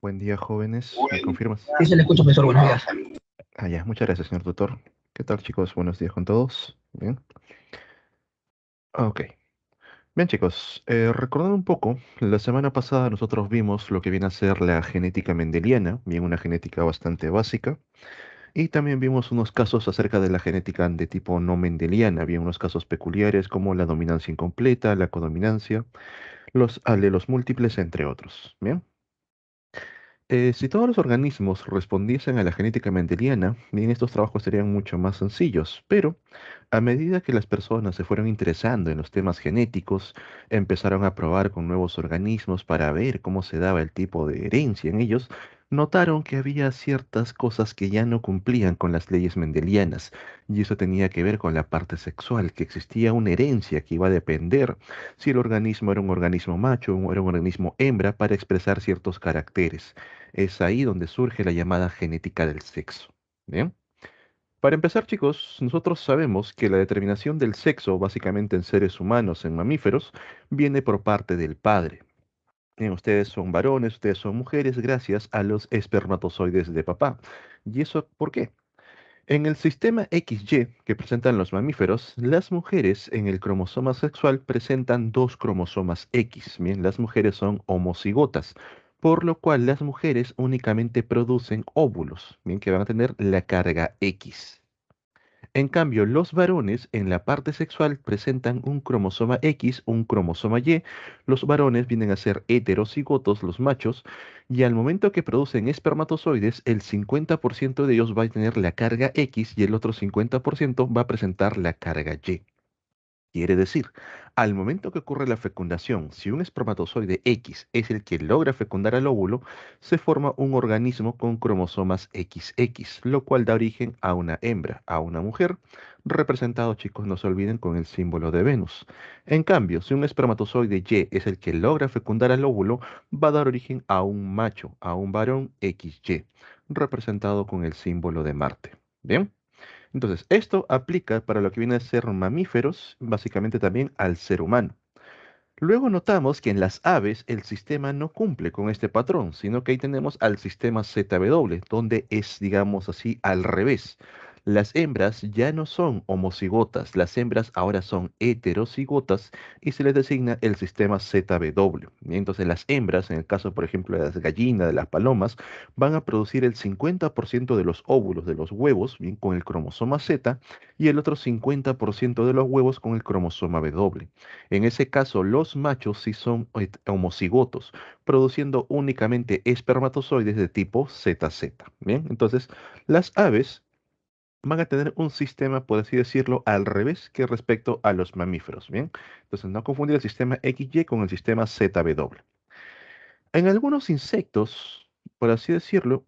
Buen día, jóvenes. ¿Me confirmas? Sí, se le escucha, profesor. Buenos días. Ah, ya. Muchas gracias, señor tutor. ¿Qué tal, chicos? Buenos días con todos. Bien. Ok. Bien, chicos. Recordando un poco, la semana pasada nosotros vimos lo que viene a ser la genética mendeliana, bien una genética bastante básica, y también vimos unos casos acerca de la genética de tipo no mendeliana, bien unos casos peculiares como la dominancia incompleta, la codominancia, los alelos múltiples, entre otros. Bien. Si todos los organismos respondiesen a la genética mendeliana, bien estos trabajos serían mucho más sencillos, pero a medida que las personas se fueron interesando en los temas genéticos, empezaron a probar con nuevos organismos para ver cómo se daba el tipo de herencia en ellos, notaron que había ciertas cosas que ya no cumplían con las leyes mendelianas, y eso tenía que ver con la parte sexual, que existía una herencia que iba a depender si el organismo era un organismo macho o era un organismo hembra para expresar ciertos caracteres. Es ahí donde surge la llamada genética del sexo. ¿Bien? Para empezar, chicos, nosotros sabemos que la determinación del sexo, básicamente en seres humanos, en mamíferos, viene por parte del padre. Bien, ustedes son varones, ustedes son mujeres, gracias a los espermatozoides de papá. ¿Y eso por qué? En el sistema XY que presentan los mamíferos, las mujeres en el cromosoma sexual presentan dos cromosomas X. Bien, las mujeres son homocigotas, por lo cual las mujeres únicamente producen óvulos, bien, que van a tener la carga X. En cambio, los varones en la parte sexual presentan un cromosoma X, un cromosoma Y. Los varones vienen a ser heterocigotos, los machos, y al momento que producen espermatozoides, el 50% de ellos va a tener la carga X y el otro 50% va a presentar la carga Y. Quiere decir, al momento que ocurre la fecundación, si un espermatozoide X es el que logra fecundar al óvulo, se forma un organismo con cromosomas XX, lo cual da origen a una hembra, a una mujer, representado, chicos, no se olviden, con el símbolo de Venus. En cambio, si un espermatozoide Y es el que logra fecundar al óvulo, va a dar origen a un macho, a un varón XY, representado con el símbolo de Marte. ¿Bien? Entonces, esto aplica para lo que viene a ser mamíferos, básicamente también al ser humano. Luego notamos que en las aves el sistema no cumple con este patrón, sino que ahí tenemos al sistema ZW, donde es, digamos así, al revés. Las hembras ya no son homocigotas, las hembras ahora son heterocigotas y se les designa el sistema ZW. Y entonces las hembras, en el caso por ejemplo de las gallinas, de las palomas, van a producir el 50% de los óvulos de los huevos, bien, con el cromosoma Z, y el otro 50% de los huevos con el cromosoma W. En ese caso, los machos sí son homocigotos, produciendo únicamente espermatozoides de tipo ZZ. Bien, entonces las aves van a tener un sistema, por así decirlo, al revés que respecto a los mamíferos. Bien, entonces no confundir el sistema XY con el sistema ZW. En algunos insectos, por así decirlo,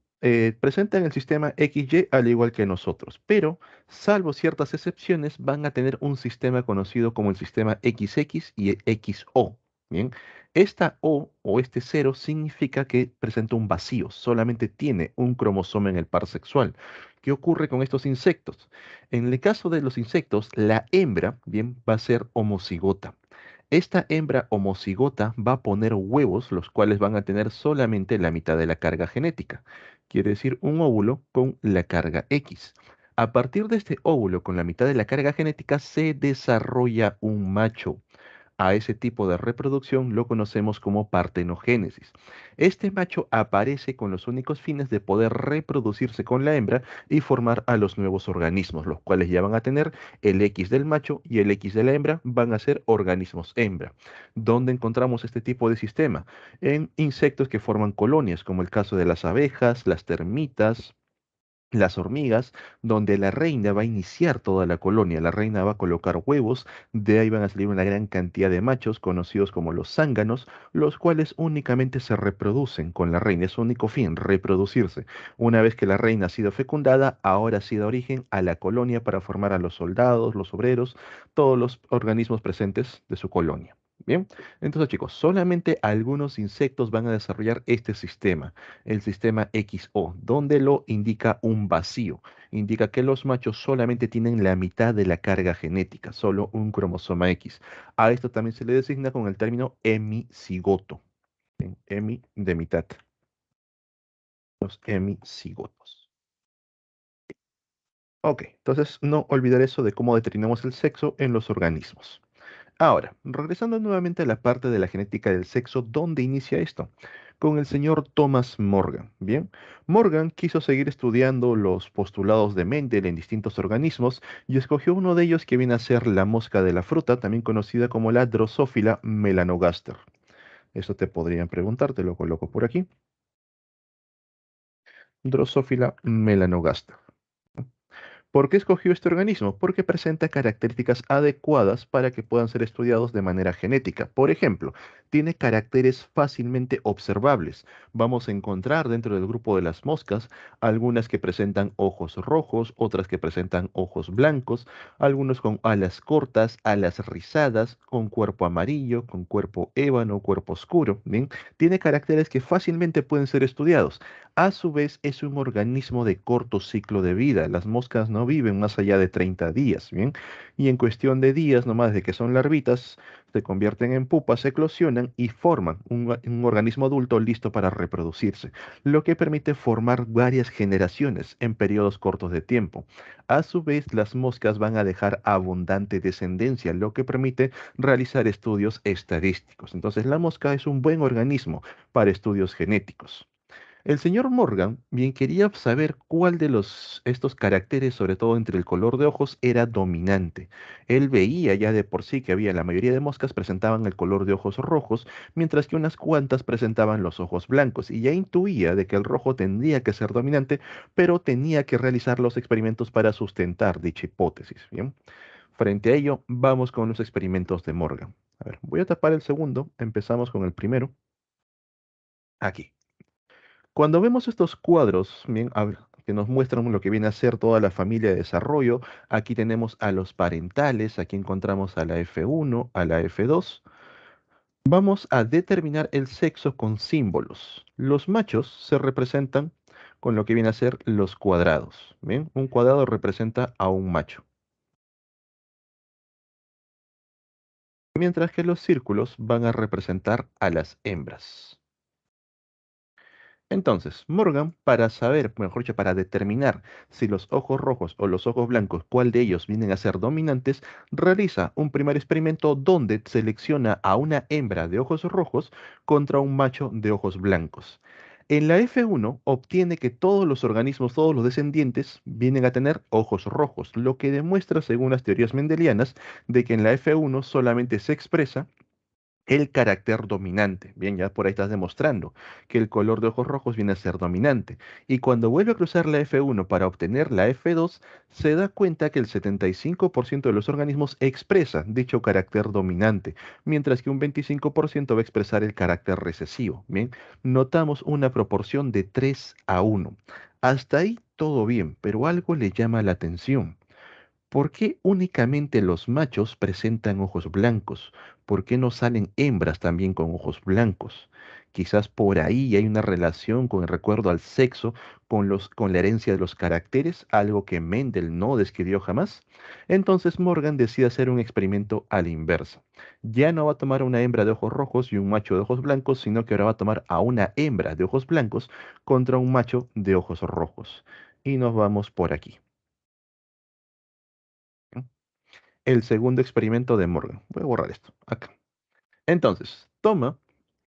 presentan el sistema XY al igual que nosotros, pero salvo ciertas excepciones, van a tener un sistema conocido como el sistema XX y XO. Bien, esta O este cero significa que presenta un vacío, solamente tiene un cromosoma en el par sexual. ¿Qué ocurre con estos insectos? En el caso de los insectos, la hembra, bien, va a ser homocigota. Esta hembra homocigota va a poner huevos, los cuales van a tener solamente la mitad de la carga genética. Quiere decir un óvulo con la carga X. A partir de este óvulo con la mitad de la carga genética se desarrolla un macho. A ese tipo de reproducción lo conocemos como partenogénesis. Este macho aparece con los únicos fines de poder reproducirse con la hembra y formar a los nuevos organismos, los cuales ya van a tener el X del macho y el X de la hembra, van a ser organismos hembra. ¿Dónde encontramos este tipo de sistema? En insectos que forman colonias, como el caso de las abejas, las termitas, las hormigas, donde la reina va a iniciar toda la colonia. La reina va a colocar huevos, de ahí van a salir una gran cantidad de machos conocidos como los zánganos, los cuales únicamente se reproducen con la reina. Es su único fin, reproducirse. Una vez que la reina ha sido fecundada, ahora sí da origen a la colonia para formar a los soldados, los obreros, todos los organismos presentes de su colonia. Bien, entonces chicos, solamente algunos insectos van a desarrollar este sistema, el sistema XO, donde lo indica un vacío. Indica que los machos solamente tienen la mitad de la carga genética, solo un cromosoma X. A esto también se le designa con el término hemicigoto. ¿Bien? Hemi de mitad. los hemicigotos. Ok, entonces no olvidar eso de cómo determinamos el sexo en los organismos. Ahora, regresando nuevamente a la parte de la genética del sexo, ¿dónde inicia esto? Con el señor Thomas Morgan. Bien, Morgan quiso seguir estudiando los postulados de Mendel en distintos organismos y escogió uno de ellos que viene a ser la mosca de la fruta, también conocida como la Drosophila melanogaster. Eso te podrían preguntar, te lo coloco por aquí. Drosophila melanogaster. ¿Por qué escogió este organismo? Porque presenta características adecuadas para que puedan ser estudiados de manera genética. Por ejemplo, tiene caracteres fácilmente observables. Vamos a encontrar dentro del grupo de las moscas algunas que presentan ojos rojos, otras que presentan ojos blancos, algunos con alas cortas, alas rizadas, con cuerpo amarillo, con cuerpo ébano, cuerpo oscuro. ¿Bien? Tiene caracteres que fácilmente pueden ser estudiados. A su vez, es un organismo de corto ciclo de vida. Las moscas no viven más allá de 30 días, ¿bien? Y en cuestión de días, nomás de que son larvitas, se convierten en pupas, eclosionan y forman un organismo adulto listo para reproducirse, lo que permite formar varias generaciones en periodos cortos de tiempo. A su vez, las moscas van a dejar abundante descendencia, lo que permite realizar estudios estadísticos. Entonces, la mosca es un buen organismo para estudios genéticos. El señor Morgan bien quería saber cuál de estos caracteres, sobre todo entre el color de ojos, era dominante. Él veía ya de por sí que había la mayoría de moscas presentaban el color de ojos rojos, mientras que unas cuantas presentaban los ojos blancos, y ya intuía de que el rojo tendría que ser dominante, pero tenía que realizar los experimentos para sustentar dicha hipótesis. Bien, frente a ello, vamos con los experimentos de Morgan. A ver, voy a tapar el segundo, empezamos con el primero. Aquí. Cuando vemos estos cuadros, bien, que nos muestran lo que viene a ser toda la familia de desarrollo, aquí tenemos a los parentales, aquí encontramos a la F1, a la F2. Vamos a determinar el sexo con símbolos. Los machos se representan con lo que viene a ser los cuadrados. Bien, un cuadrado representa a un macho, mientras que los círculos van a representar a las hembras. Entonces, Morgan, para saber, mejor dicho, para determinar si los ojos rojos o los ojos blancos, cuál de ellos vienen a ser dominantes, realiza un primer experimento donde selecciona a una hembra de ojos rojos contra un macho de ojos blancos. En la F1 obtiene que todos los organismos, todos los descendientes, vienen a tener ojos rojos, lo que demuestra, según las teorías mendelianas, de que en la F1 solamente se expresa el carácter dominante. Bien, ya por ahí estás demostrando que el color de ojos rojos viene a ser dominante. Y cuando vuelve a cruzar la F1 para obtener la F2, se da cuenta que el 75% de los organismos expresa dicho carácter dominante, mientras que un 25% va a expresar el carácter recesivo. Bien, notamos una proporción de 3 a 1. Hasta ahí todo bien, pero algo le llama la atención. ¿Por qué únicamente los machos presentan ojos blancos? ¿Por qué no salen hembras también con ojos blancos? Quizás por ahí hay una relación con el recuerdo al sexo, con la herencia de los caracteres, algo que Mendel no describió jamás. Entonces Morgan decide hacer un experimento a la inversa. Ya no va a tomar una hembra de ojos rojos y un macho de ojos blancos, sino que ahora va a tomar a una hembra de ojos blancos contra un macho de ojos rojos. Y nos vamos por aquí. El segundo experimento de Morgan. Voy a borrar esto, acá. Entonces, toma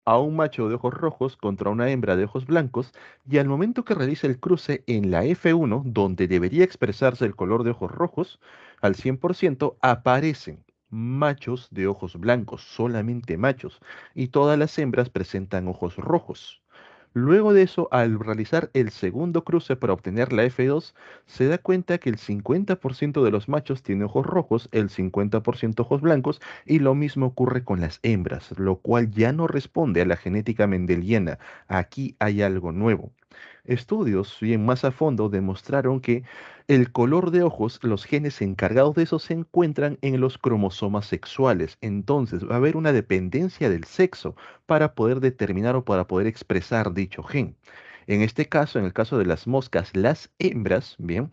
a un macho de ojos rojos contra una hembra de ojos blancos y al momento que realiza el cruce en la F1, donde debería expresarse el color de ojos rojos, al 100% aparecen machos de ojos blancos, solamente machos, y todas las hembras presentan ojos rojos. Luego de eso, al realizar el segundo cruce para obtener la F2, se da cuenta que el 50% de los machos tiene ojos rojos, el 50% ojos blancos, y lo mismo ocurre con las hembras, lo cual ya no responde a la genética mendeliana. Aquí hay algo nuevo. Estudios, bien más a fondo, demostraron que el color de ojos, los genes encargados de eso, se encuentran en los cromosomas sexuales. Entonces, va a haber una dependencia del sexo para poder determinar o para poder expresar dicho gen. En este caso, en el caso de las moscas, las hembras, bien,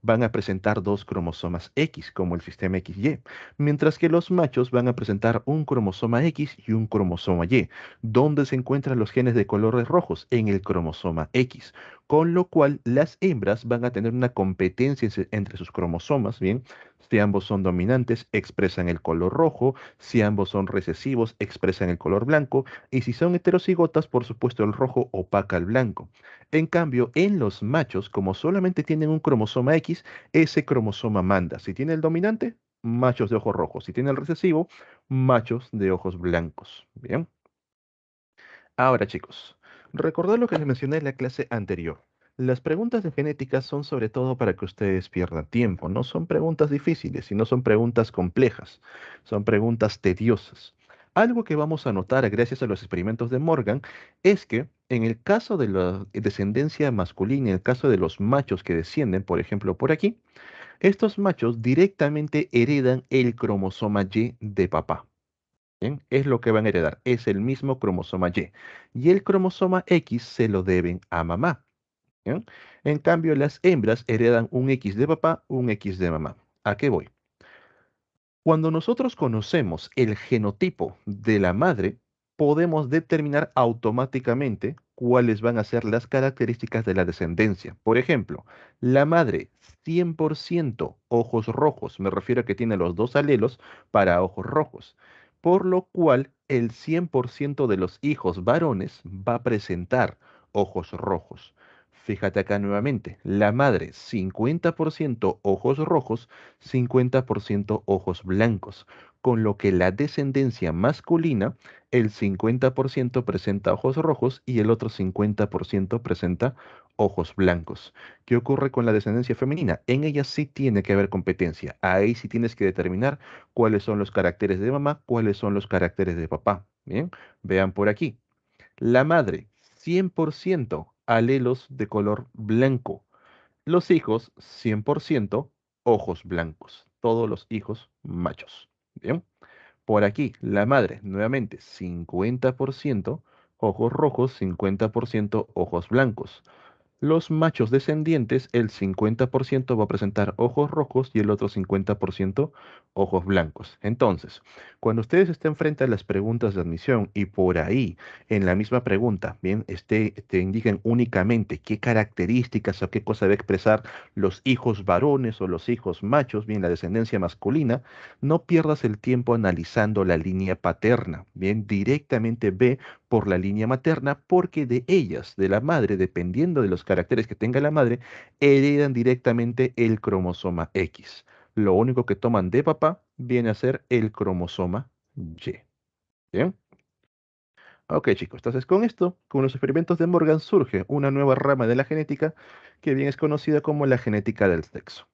van a presentar dos cromosomas X, como el sistema XY, mientras que los machos van a presentar un cromosoma X y un cromosoma Y. ¿Dónde se encuentran los genes de colores rojos? En el cromosoma X, con lo cual las hembras van a tener una competencia entre sus cromosomas, ¿bien? Si ambos son dominantes, expresan el color rojo; si ambos son recesivos, expresan el color blanco; y si son heterocigotas, por supuesto, el rojo opaca al blanco. En cambio, en los machos, como solamente tienen un cromosoma X, ese cromosoma manda. Si tiene el dominante, machos de ojos rojos; si tiene el recesivo, machos de ojos blancos. Bien. Ahora, chicos, recordad lo que les mencioné en la clase anterior. Las preguntas de genética son sobre todo para que ustedes pierdan tiempo. No son preguntas difíciles y no son preguntas complejas. Son preguntas tediosas. Algo que vamos a notar gracias a los experimentos de Morgan es que en el caso de la descendencia masculina, en el caso de los machos que descienden, por ejemplo, por aquí, estos machos directamente heredan el cromosoma Y de papá. ¿Bien? Es lo que van a heredar, es el mismo cromosoma Y. Y el cromosoma X se lo deben a mamá. ¿Bien? En cambio, las hembras heredan un X de papá, un X de mamá. ¿A qué voy? Cuando nosotros conocemos el genotipo de la madre, podemos determinar automáticamente cuáles van a ser las características de la descendencia. Por ejemplo, la madre 100% ojos rojos, me refiero a que tiene los dos alelos para ojos rojos, por lo cual el 100% de los hijos varones va a presentar ojos rojos. Fíjate acá nuevamente, la madre 50% ojos rojos, 50% ojos blancos, con lo que la descendencia masculina, el 50% presenta ojos rojos y el otro 50% presenta ojos blancos. ¿Qué ocurre con la descendencia femenina? En ella sí tiene que haber competencia. Ahí sí tienes que determinar cuáles son los caracteres de mamá, cuáles son los caracteres de papá. Bien, vean por aquí. La madre, 100% alelos de color blanco. Los hijos, 100% ojos blancos. Todos los hijos machos. Bien. Por aquí, la madre, nuevamente, 50% ojos rojos, 50% ojos blancos. Los machos descendientes, el 50% va a presentar ojos rojos y el otro 50% ojos blancos. Entonces, cuando ustedes estén frente a las preguntas de admisión y por ahí, en la misma pregunta, bien, te indiquen únicamente qué características o qué cosa debe expresar los hijos varones o los hijos machos, bien, la descendencia masculina, no pierdas el tiempo analizando la línea paterna. Bien, directamente ve por la línea materna, porque de ellas, de la madre, dependiendo de los caracteres que tenga la madre, heredan directamente el cromosoma X. Lo único que toman de papá viene a ser el cromosoma Y. ¿Bien? Ok, chicos, entonces con esto, con los experimentos de Morgan, surge una nueva rama de la genética que bien es conocida como la genética del sexo.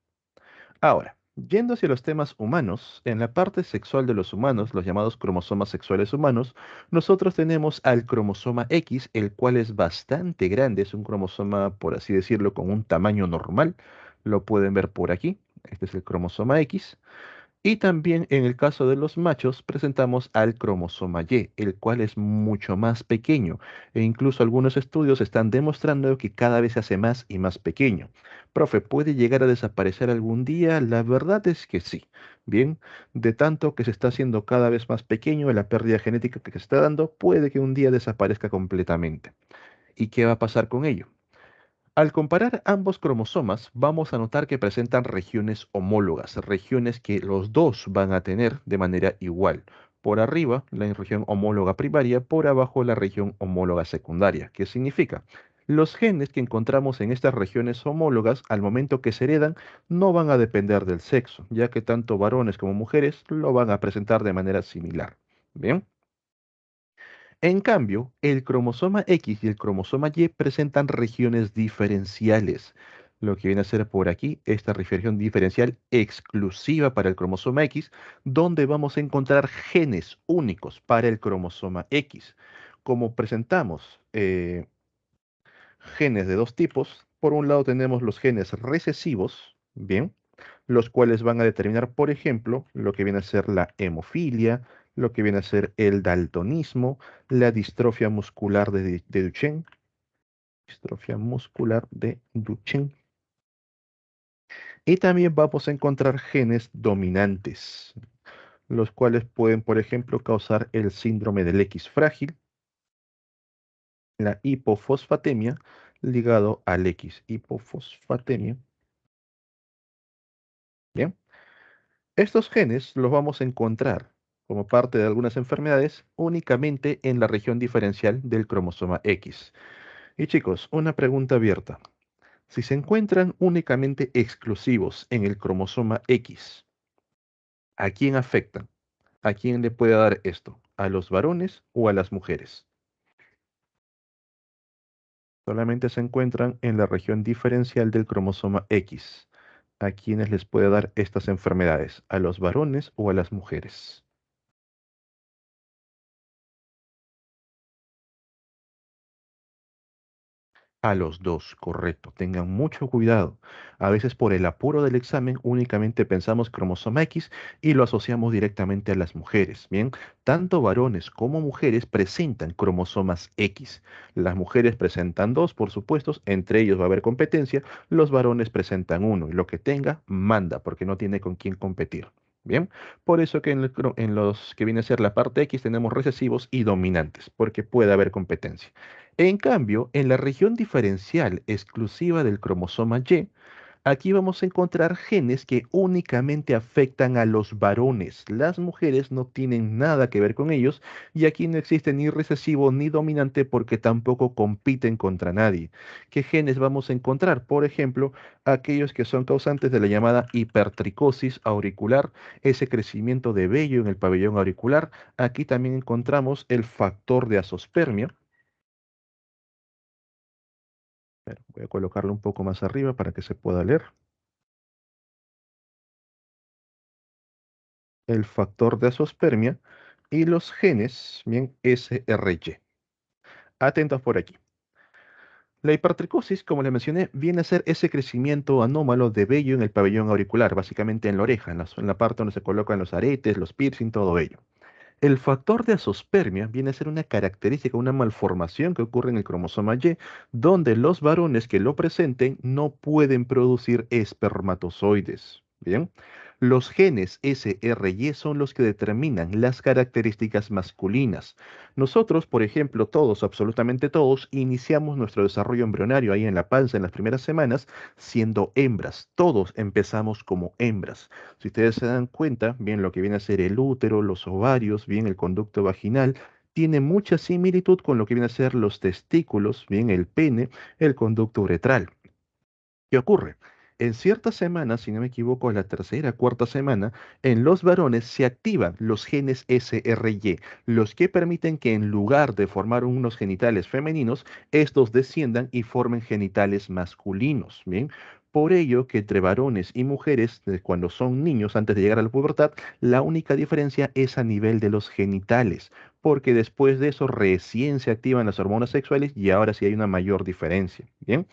Ahora, yendo hacia los temas humanos, en la parte sexual de los humanos, los llamados cromosomas sexuales humanos, nosotros tenemos al cromosoma X, el cual es bastante grande, es un cromosoma, por así decirlo, con un tamaño normal. Lo pueden ver por aquí. Este es el cromosoma X. Y también en el caso de los machos presentamos al cromosoma Y, el cual es mucho más pequeño, e incluso algunos estudios están demostrando que cada vez se hace más y más pequeño. Profe, ¿puede llegar a desaparecer algún día? La verdad es que sí. Bien, de tanto que se está haciendo cada vez más pequeño, la pérdida genética que se está dando, puede que un día desaparezca completamente. ¿Y qué va a pasar con ello? Al comparar ambos cromosomas, vamos a notar que presentan regiones homólogas, regiones que los dos van a tener de manera igual. Por arriba, la región homóloga primaria; por abajo, la región homóloga secundaria. ¿Qué significa? Los genes que encontramos en estas regiones homólogas, al momento que se heredan, no van a depender del sexo, ya que tanto varones como mujeres lo van a presentar de manera similar. ¿Bien? En cambio, el cromosoma X y el cromosoma Y presentan regiones diferenciales. Lo que viene a ser por aquí, esta región diferencial exclusiva para el cromosoma X, donde vamos a encontrar genes únicos para el cromosoma X. Como presentamos genes de dos tipos, por un lado tenemos los genes recesivos, bien, los cuales van a determinar, por ejemplo, lo que viene a ser la hemofilia, lo que viene a ser el daltonismo, la distrofia muscular de Duchenne, distrofia muscular de Duchenne. Y también vamos a encontrar genes dominantes, los cuales pueden, por ejemplo, causar el síndrome del X frágil, la hipofosfatemia, ligado al X. Hipofosfatemia. Bien. Estos genes los vamos a encontrar como parte de algunas enfermedades únicamente en la región diferencial del cromosoma X. Y chicos, una pregunta abierta. Si se encuentran únicamente exclusivos en el cromosoma X, ¿a quién afectan? ¿A quién le puede dar esto? ¿A los varones o a las mujeres? Solamente se encuentran en la región diferencial del cromosoma X. ¿A quiénes les puede dar estas enfermedades? ¿A los varones o a las mujeres? A los dos, correcto. Tengan mucho cuidado. A veces por el apuro del examen únicamente pensamos cromosoma X y lo asociamos directamente a las mujeres. Bien, tanto varones como mujeres presentan cromosomas X. Las mujeres presentan dos, por supuesto, entre ellos va a haber competencia. Los varones presentan uno y lo que tenga, manda, porque no tiene con quién competir. Bien, por eso que en los que viene a ser la parte X tenemos recesivos y dominantes, porque puede haber competencia. En cambio, en la región diferencial exclusiva del cromosoma Y, aquí vamos a encontrar genes que únicamente afectan a los varones. Las mujeres no tienen nada que ver con ellos y aquí no existe ni recesivo ni dominante porque tampoco compiten contra nadie. ¿Qué genes vamos a encontrar? Por ejemplo, aquellos que son causantes de la llamada hipertricosis auricular, ese crecimiento de vello en el pabellón auricular. Aquí también encontramos el factor de azospermia. Pero voy a colocarlo un poco más arriba para que se pueda leer. El factor de azospermia y los genes, bien, SRY. Atentos por aquí. La hipertricosis, como le mencioné, viene a ser ese crecimiento anómalo de vello en el pabellón auricular, básicamente en la oreja, en la parte donde se colocan los aretes, los piercing, todo ello. El factor de azospermia viene a ser una característica, una malformación que ocurre en el cromosoma Y, donde los varones que lo presenten no pueden producir espermatozoides. Bien, los genes SRY son los que determinan las características masculinas. Nosotros, por ejemplo, todos, absolutamente todos, iniciamos nuestro desarrollo embrionario ahí en la panza en las primeras semanas siendo hembras. Todos empezamos como hembras. Si ustedes se dan cuenta, bien lo que viene a ser el útero, los ovarios, bien el conducto vaginal, tiene mucha similitud con lo que viene a ser los testículos, bien el pene, el conducto uretral. ¿Qué ocurre? En ciertas semanas, si no me equivoco, la tercera, cuarta semana, en los varones se activan los genes SRY, los que permiten que en lugar de formar unos genitales femeninos, estos desciendan y formen genitales masculinos. Bien, por ello que entre varones y mujeres, cuando son niños antes de llegar a la pubertad, la única diferencia es a nivel de los genitales, porque después de eso recién se activan las hormonas sexuales y ahora sí hay una mayor diferencia. Bien,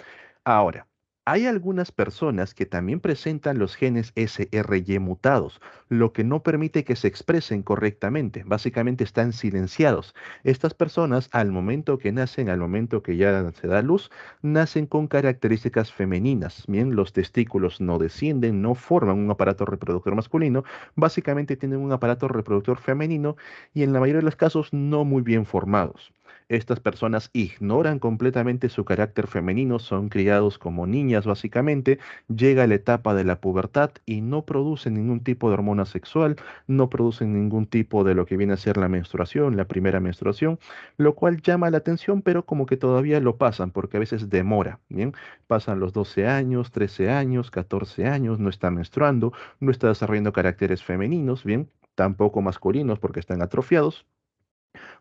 ahora. Hay algunas personas que también presentan los genes SRY mutados, lo que no permite que se expresen correctamente. Básicamente están silenciados. Estas personas, al momento que nacen, al momento que ya se da luz, nacen con características femeninas. Bien, los testículos no descienden, no forman un aparato reproductor masculino, básicamente tienen un aparato reproductor femenino y en la mayoría de los casos no muy bien formados. Estas personas ignoran completamente su carácter femenino, son criados como niñas básicamente, llega la etapa de la pubertad y no producen ningún tipo de hormona sexual, no producen ningún tipo de lo que viene a ser la menstruación, la primera menstruación, lo cual llama la atención, pero como que todavía lo pasan, porque a veces demora, ¿bien? Pasan los 12 años, 13 años, 14 años, no está menstruando, no está desarrollando caracteres femeninos, ¿bien? Tampoco masculinos porque están atrofiados.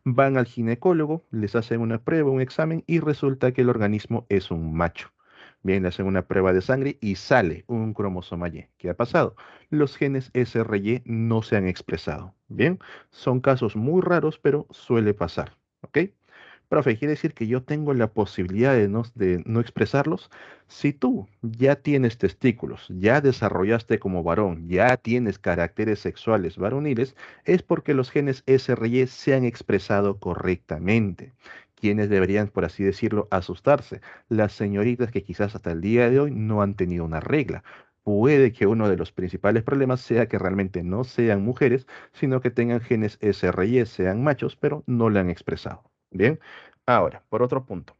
Van al ginecólogo, les hacen una prueba, un examen y resulta que el organismo es un macho. Bien, le hacen una prueba de sangre y sale un cromosoma Y. ¿Qué ha pasado? Los genes SRY no se han expresado. Bien, son casos muy raros, pero suele pasar. ¿Ok? Profe, ¿quiere decir que yo tengo la posibilidad de no expresarlos? Si tú ya tienes testículos, ya desarrollaste como varón, ya tienes caracteres sexuales varoniles, es porque los genes SRY se han expresado correctamente. Quienes deberían, por así decirlo, asustarse? Las señoritas que quizás hasta el día de hoy no han tenido una regla. puede que uno de los principales problemas sea que realmente no sean mujeres, sino que tengan genes SRY, sean machos, pero no lo han expresado. Bien, ahora, por otro punto.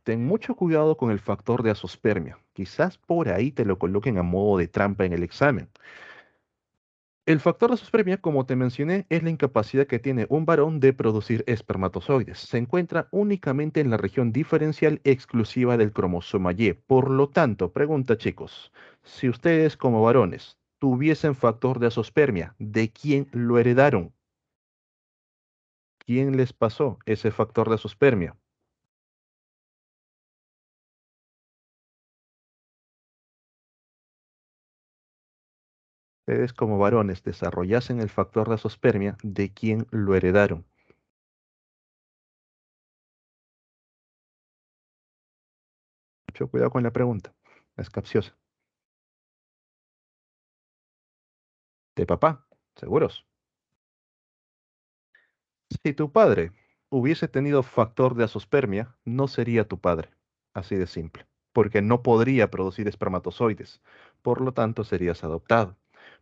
Ten mucho cuidado con el factor de azospermia. Quizás por ahí te lo coloquen a modo de trampa en el examen. El factor de azospermia, como te mencioné, es la incapacidad que tiene un varón de producir espermatozoides. Se encuentra únicamente en la región diferencial exclusiva del cromosoma Y. Por lo tanto, pregunta chicos, si ustedes como varones tuviesen factor de azospermia, ¿de quién lo heredaron? ¿Quién les pasó ese factor de azospermia? Ustedes como varones desarrollasen el factor de azospermia, ¿de quién lo heredaron? Mucho cuidado con la pregunta. Es capciosa. De papá, ¿seguros? Si tu padre hubiese tenido factor de azospermia, no sería tu padre. Así de simple. Porque no podría producir espermatozoides. Por lo tanto, serías adoptado.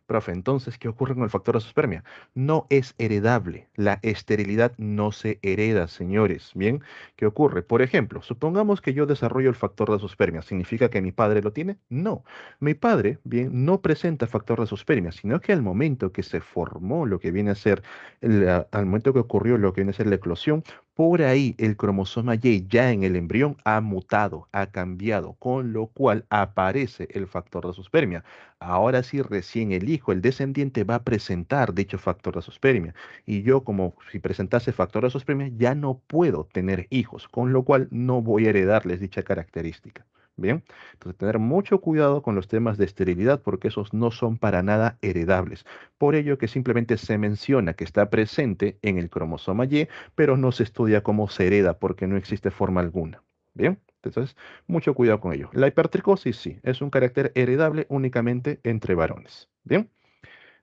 Profe, entonces, ¿qué ocurre con el factor de azospermia? No es heredable. La esterilidad no se hereda, señores. Bien, ¿qué ocurre? Por ejemplo, supongamos que yo desarrollo el factor de azospermia. ¿Significa que mi padre lo tiene? No. Mi padre, bien, no presenta factor de azospermia, sino que al momento que se formó lo que viene a ser al momento que ocurrió lo que viene a ser la eclosión, por ahí el cromosoma Y ya en el embrión ha mutado, ha cambiado, con lo cual aparece el factor de azospermia. Ahora sí, recién el hijo, el descendiente, va a presentar dicho factor de azospermia. Y yo, como si presentase factor de azospermia, ya no puedo tener hijos, con lo cual no voy a heredarles dicha característica. Bien, entonces tener mucho cuidado con los temas de esterilidad porque esos no son para nada heredables. Por ello que simplemente se menciona que está presente en el cromosoma Y, pero no se estudia cómo se hereda porque no existe forma alguna. Bien, entonces mucho cuidado con ello. La hipertricosis sí, es un carácter heredable únicamente entre varones. Bien,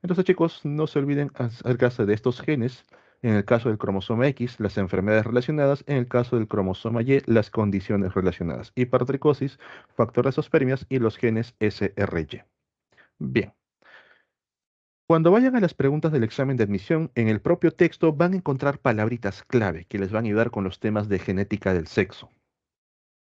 entonces chicos, no se olviden acercarse de estos genes. En el caso del cromosoma X, las enfermedades relacionadas. En el caso del cromosoma Y, las condiciones relacionadas. Hipertricosis, factor de isospermias y los genes SRY. Bien. Cuando vayan a las preguntas del examen de admisión, en el propio texto van a encontrar palabritas clave que les van a ayudar con los temas de genética del sexo.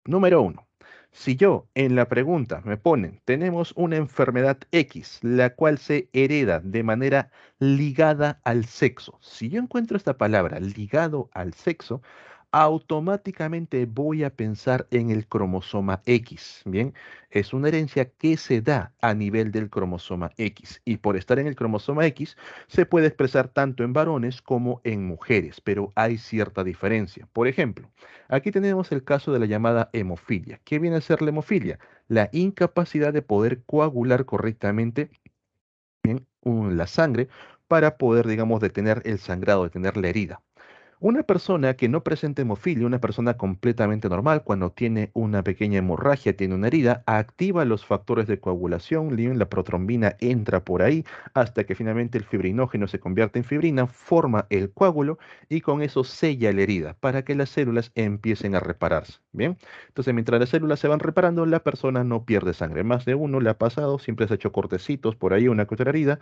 Número uno. Si yo en la pregunta me ponen, tenemos una enfermedad X, la cual se hereda de manera ligada al sexo. Si yo encuentro esta palabra ligado al sexo, automáticamente voy a pensar en el cromosoma X. Bien, es una herencia que se da a nivel del cromosoma X. Y por estar en el cromosoma X, se puede expresar tanto en varones como en mujeres, pero hay cierta diferencia. Por ejemplo, aquí tenemos el caso de la llamada hemofilia. ¿Qué viene a ser la hemofilia? La incapacidad de poder coagular correctamente la sangre para poder, digamos, detener el sangrado, detener la herida. Una persona que no presenta hemofilia, una persona completamente normal, cuando tiene una pequeña hemorragia, tiene una herida, activa los factores de coagulación, la protrombina entra por ahí hasta que finalmente el fibrinógeno se convierte en fibrina, forma el coágulo y con eso sella la herida para que las células empiecen a repararse. Bien, entonces mientras las células se van reparando, la persona no pierde sangre. Más de uno le ha pasado, siempre se ha hecho cortecitos por ahí, una que otra herida,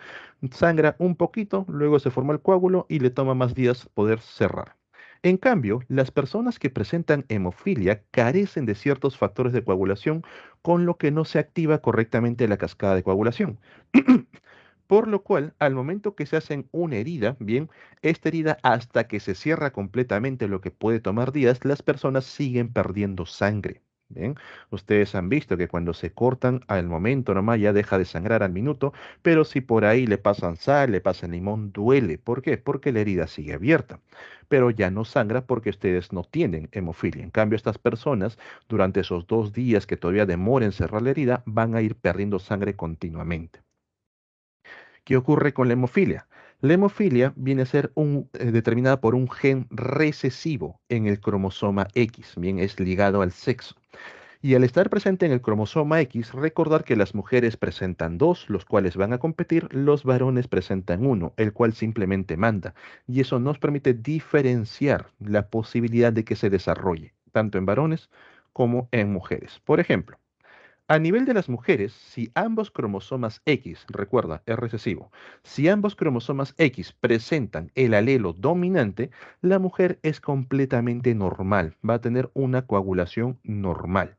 sangra un poquito, luego se forma el coágulo y le toma más días poder cerrar. En cambio, las personas que presentan hemofilia carecen de ciertos factores de coagulación, con lo que no se activa correctamente la cascada de coagulación. Por lo cual, al momento que se hacen una herida, bien, esta herida hasta que se cierra completamente, lo que puede tomar días, las personas siguen perdiendo sangre. Bien, ustedes han visto que cuando se cortan al momento nomás ya deja de sangrar al minuto, pero si por ahí le pasan sal, le pasan limón, duele. ¿Por qué? Porque la herida sigue abierta, pero ya no sangra porque ustedes no tienen hemofilia. En cambio, estas personas, durante esos 2 días que todavía demoren cerrar la herida, van a ir perdiendo sangre continuamente. ¿Qué ocurre con la hemofilia? La hemofilia viene a ser determinada por un gen recesivo en el cromosoma X, bien es ligado al sexo. Y al estar presente en el cromosoma X, recordar que las mujeres presentan dos, los cuales van a competir, los varones presentan uno, el cual simplemente manda. Y eso nos permite diferenciar la posibilidad de que se desarrolle, tanto en varones como en mujeres. Por ejemplo, A nivel de las mujeres, si ambos cromosomas X, recuerda, es recesivo, si ambos cromosomas X presentan el alelo dominante, la mujer es completamente normal, va a tener una coagulación normal.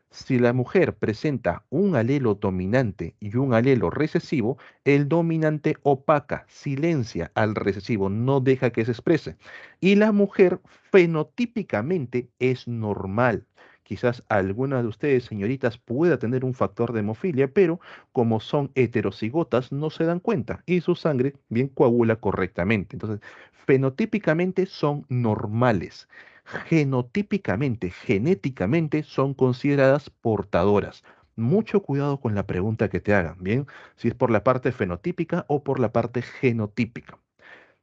Si la mujer presenta un alelo dominante y un alelo recesivo, el dominante opaca, silencia al recesivo, no deja que se exprese. Y la mujer fenotípicamente es normal. Quizás alguna de ustedes, señoritas, pueda tener un factor de hemofilia, pero como son heterocigotas, no se dan cuenta y su sangre bien coagula correctamente. Entonces, fenotípicamente son normales, genotípicamente, genéticamente son consideradas portadoras. Mucho cuidado con la pregunta que te hagan, ¿bien? Si es por la parte fenotípica o por la parte genotípica.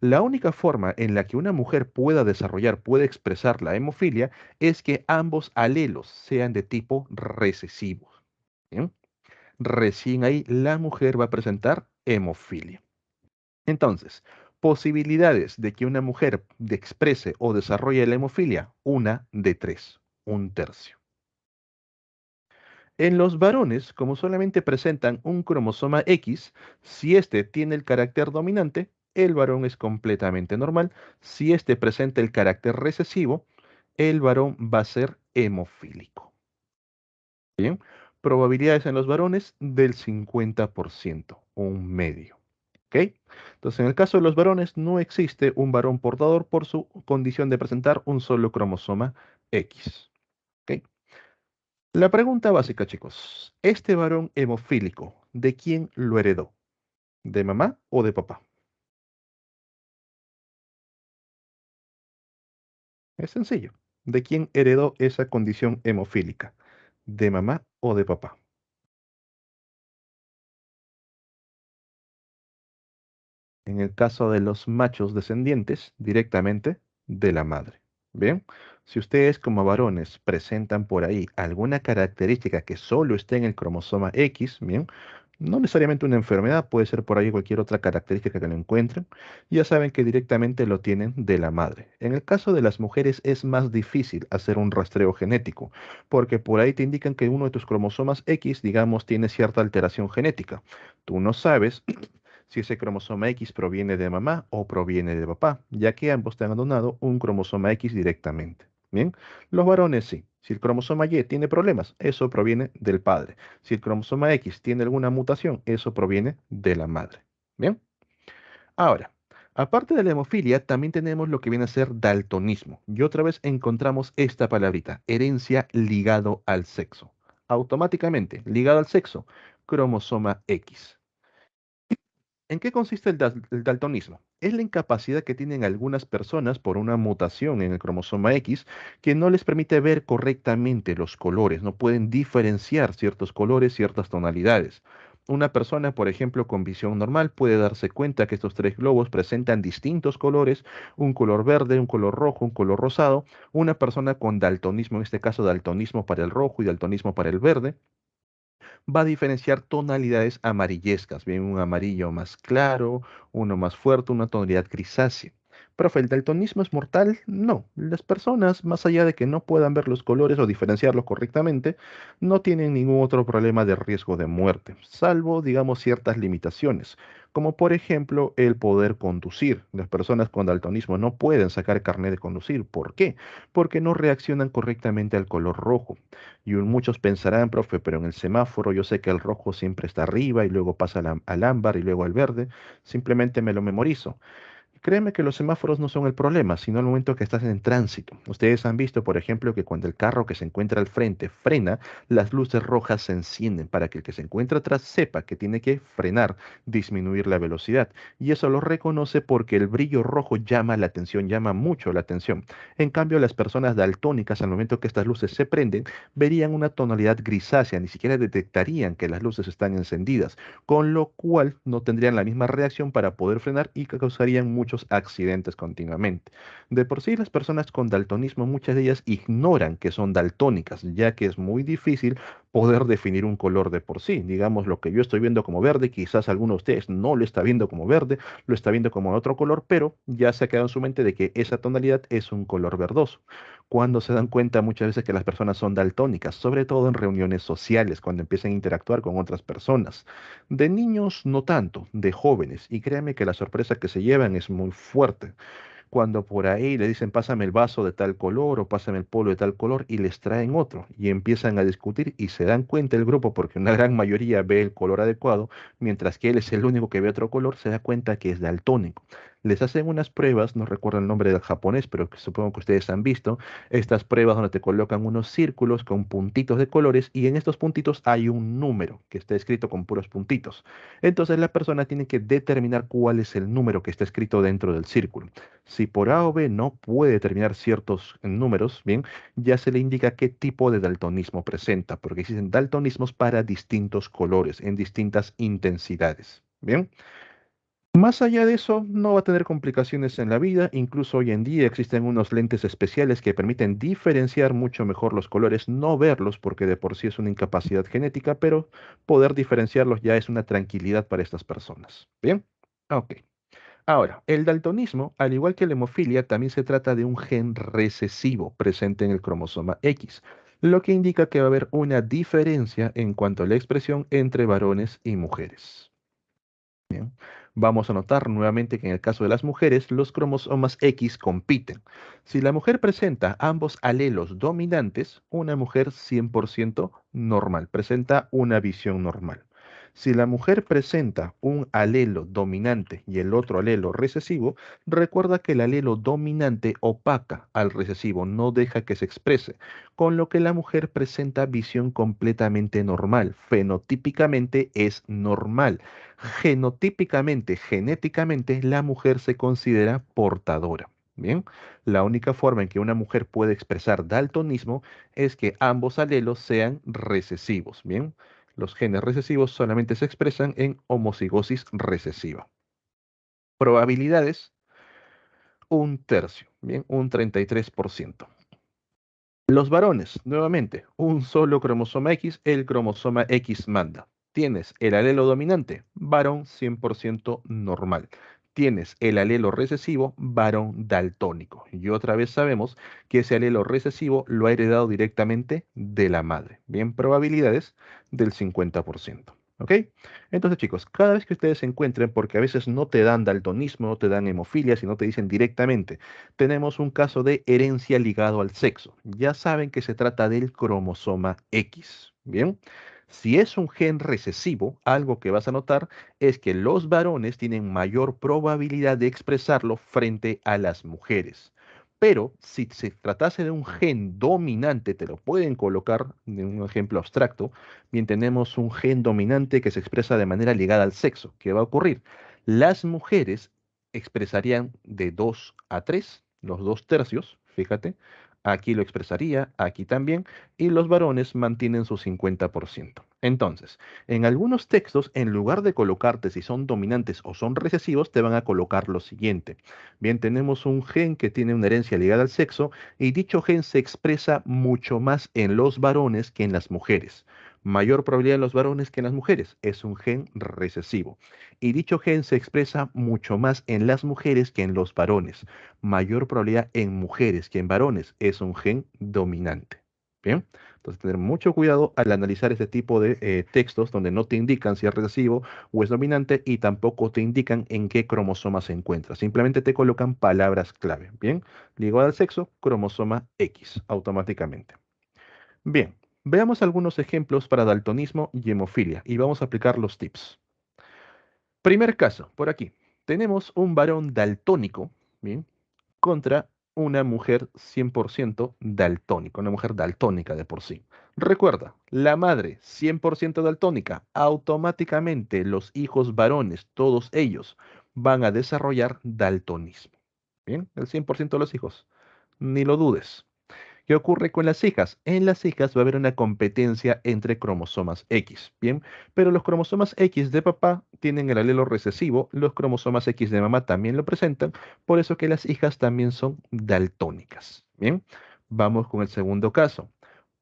La única forma en la que una mujer pueda desarrollar, puede expresar la hemofilia, es que ambos alelos sean de tipo recesivo. ¿Bien? Recién ahí la mujer va a presentar hemofilia. Entonces, posibilidades de que una mujer exprese o desarrolle la hemofilia, una de tres, un tercio. En los varones, como solamente presentan un cromosoma X, si éste tiene el carácter dominante, el varón es completamente normal. Si éste presenta el carácter recesivo, el varón va a ser hemofílico. Bien, probabilidades en los varones del 50%, un medio. ¿Ok? Entonces, en el caso de los varones, no existe un varón portador por su condición de presentar un solo cromosoma X. ¿Ok? La pregunta básica, chicos. ¿Este varón hemofílico, de quién lo heredó? ¿De mamá o de papá? Es sencillo. ¿De quién heredó esa condición hemofílica? ¿De mamá o de papá? En el caso de los machos descendientes, directamente de la madre. Bien, si ustedes como varones presentan por ahí alguna característica que solo esté en el cromosoma X, bien, no necesariamente una enfermedad, puede ser por ahí cualquier otra característica que lo encuentren, ya saben que directamente lo tienen de la madre. En el caso de las mujeres es más difícil hacer un rastreo genético, porque por ahí te indican que uno de tus cromosomas X, digamos, tiene cierta alteración genética. Tú no sabes si ese cromosoma X proviene de mamá o proviene de papá, ya que ambos te han donado un cromosoma X directamente. Bien, los varones sí. Si el cromosoma Y tiene problemas, eso proviene del padre. Si el cromosoma X tiene alguna mutación, eso proviene de la madre. Bien, ahora, aparte de la hemofilia, también tenemos lo que viene a ser daltonismo. Y otra vez encontramos esta palabrita, herencia ligado al sexo. Automáticamente, ligado al sexo, cromosoma X. ¿En qué consiste el daltonismo? Es la incapacidad que tienen algunas personas por una mutación en el cromosoma X que no les permite ver correctamente los colores, no pueden diferenciar ciertos colores, ciertas tonalidades. Una persona, por ejemplo, con visión normal puede darse cuenta que estos tres globos presentan distintos colores, un color verde, un color rojo, un color rosado. Una persona con daltonismo, en este caso daltonismo para el rojo y daltonismo para el verde, va a diferenciar tonalidades amarillescas, bien un amarillo más claro, uno más fuerte, una tonalidad grisácea. Profe, ¿el daltonismo es mortal? No. Las personas, más allá de que no puedan ver los colores o diferenciarlos correctamente, no tienen ningún otro problema de riesgo de muerte, salvo, digamos, ciertas limitaciones, como por ejemplo el poder conducir. Las personas con daltonismo no pueden sacar carnet de conducir. ¿Por qué? Porque no reaccionan correctamente al color rojo. Y muchos pensarán, profe, pero en el semáforo yo sé que el rojo siempre está arriba y luego pasa al ámbar y luego al verde. Simplemente me lo memorizo. Créeme que los semáforos no son el problema, sino el momento que estás en tránsito. Ustedes han visto, por ejemplo, que cuando el carro que se encuentra al frente frena, las luces rojas se encienden para que el que se encuentra atrás sepa que tiene que frenar, disminuir la velocidad. Y eso lo reconoce porque el brillo rojo llama la atención, llama mucho la atención. En cambio, las personas daltónicas, al momento que estas luces se prenden, verían una tonalidad grisácea, ni siquiera detectarían que las luces están encendidas, con lo cual no tendrían la misma reacción para poder frenar y que causarían muchos accidentes continuamente. De por sí, las personas con daltonismo, muchas de ellas ignoran que son daltónicas, ya que es muy difícil poder definir un color de por sí. Digamos, lo que yo estoy viendo como verde, quizás alguno de ustedes no lo está viendo como verde, lo está viendo como otro color, pero ya se ha quedado en su mente de que esa tonalidad es un color verdoso. Cuando se dan cuenta muchas veces que las personas son daltónicas, sobre todo en reuniones sociales, cuando empiezan a interactuar con otras personas. De niños no tanto, de jóvenes, y créanme que la sorpresa que se llevan es muy fuerte cuando por ahí le dicen pásame el vaso de tal color o pásame el polo de tal color y les traen otro y empiezan a discutir y se dan cuenta el grupo porque una gran mayoría ve el color adecuado, mientras que él es el único que ve otro color, se da cuenta que es daltónico. Les hacen unas pruebas, no recuerdo el nombre del japonés, pero que supongo que ustedes han visto, estas pruebas donde te colocan unos círculos con puntitos de colores y en estos puntitos hay un número que está escrito con puros puntitos. Entonces la persona tiene que determinar cuál es el número que está escrito dentro del círculo. Si por A o B no puede determinar ciertos números, bien, ya se le indica qué tipo de daltonismo presenta, porque existen daltonismos para distintos colores, en distintas intensidades. Bien, más allá de eso, no va a tener complicaciones en la vida. Incluso hoy en día existen unos lentes especiales que permiten diferenciar mucho mejor los colores, no verlos porque de por sí es una incapacidad genética, pero poder diferenciarlos ya es una tranquilidad para estas personas. Bien, ok. Ahora, el daltonismo, al igual que la hemofilia, también se trata de un gen recesivo presente en el cromosoma X, lo que indica que va a haber una diferencia en cuanto a la expresión entre varones y mujeres. Bien. Vamos a notar nuevamente que en el caso de las mujeres, los cromosomas X compiten. Si la mujer presenta ambos alelos dominantes, una mujer 100% normal, presenta una visión normal. Si la mujer presenta un alelo dominante y el otro alelo recesivo, recuerda que el alelo dominante opaca al recesivo, no deja que se exprese, con lo que la mujer presenta visión completamente normal. Fenotípicamente es normal. Genotípicamente, genéticamente, la mujer se considera portadora. Bien, la única forma en que una mujer puede expresar daltonismo es que ambos alelos sean recesivos. Bien, los genes recesivos solamente se expresan en homocigosis recesiva. Probabilidades, un tercio. Bien, un 33%. Los varones, nuevamente, un solo cromosoma X, el cromosoma X manda. Tienes el alelo dominante, varón 100% normal. Tienes el alelo recesivo, varón daltónico. Y otra vez sabemos que ese alelo recesivo lo ha heredado directamente de la madre. Bien, probabilidades del 50%. ¿Ok? Entonces, chicos, cada vez que ustedes se encuentren, porque a veces no te dan daltonismo, no te dan hemofilia, sino te dicen directamente, tenemos un caso de herencia ligado al sexo. Ya saben que se trata del cromosoma X. Bien, si es un gen recesivo, algo que vas a notar es que los varones tienen mayor probabilidad de expresarlo frente a las mujeres. Pero si se tratase de un gen dominante, te lo pueden colocar en un ejemplo abstracto. Bien, tenemos un gen dominante que se expresa de manera ligada al sexo. ¿Qué va a ocurrir? Las mujeres expresarían de 2 a 3, los 2 tercios, fíjate, aquí lo expresaría, aquí también, y los varones mantienen su 50%. Entonces, en algunos textos, en lugar de colocarte si son dominantes o son recesivos, te van a colocar lo siguiente. Bien, tenemos un gen que tiene una herencia ligada al sexo y dicho gen se expresa mucho más en los varones que en las mujeres. Mayor probabilidad en los varones que en las mujeres. Es un gen recesivo. Y dicho gen se expresa mucho más en las mujeres que en los varones. Mayor probabilidad en mujeres que en varones. Es un gen dominante. Bien, entonces tener mucho cuidado al analizar este tipo de textos donde no te indican si es recesivo o es dominante y tampoco te indican en qué cromosoma se encuentra. Simplemente te colocan palabras clave. Bien, ligado al sexo, cromosoma X automáticamente. Bien, veamos algunos ejemplos para daltonismo y hemofilia y vamos a aplicar los tips. Primer caso, por aquí. Tenemos un varón daltónico, ¿bien? Contra una mujer 100% daltónica, una mujer daltónica de por sí. Recuerda, la madre 100% daltónica, automáticamente los hijos varones, todos ellos, van a desarrollar daltonismo. ¿Bien? El 100% de los hijos. Ni lo dudes. ¿Qué ocurre con las hijas? En las hijas va a haber una competencia entre cromosomas X, ¿bien? Pero los cromosomas X de papá tienen el alelo recesivo, los cromosomas X de mamá también lo presentan, por eso que las hijas también son daltónicas, ¿bien? Vamos con el segundo caso.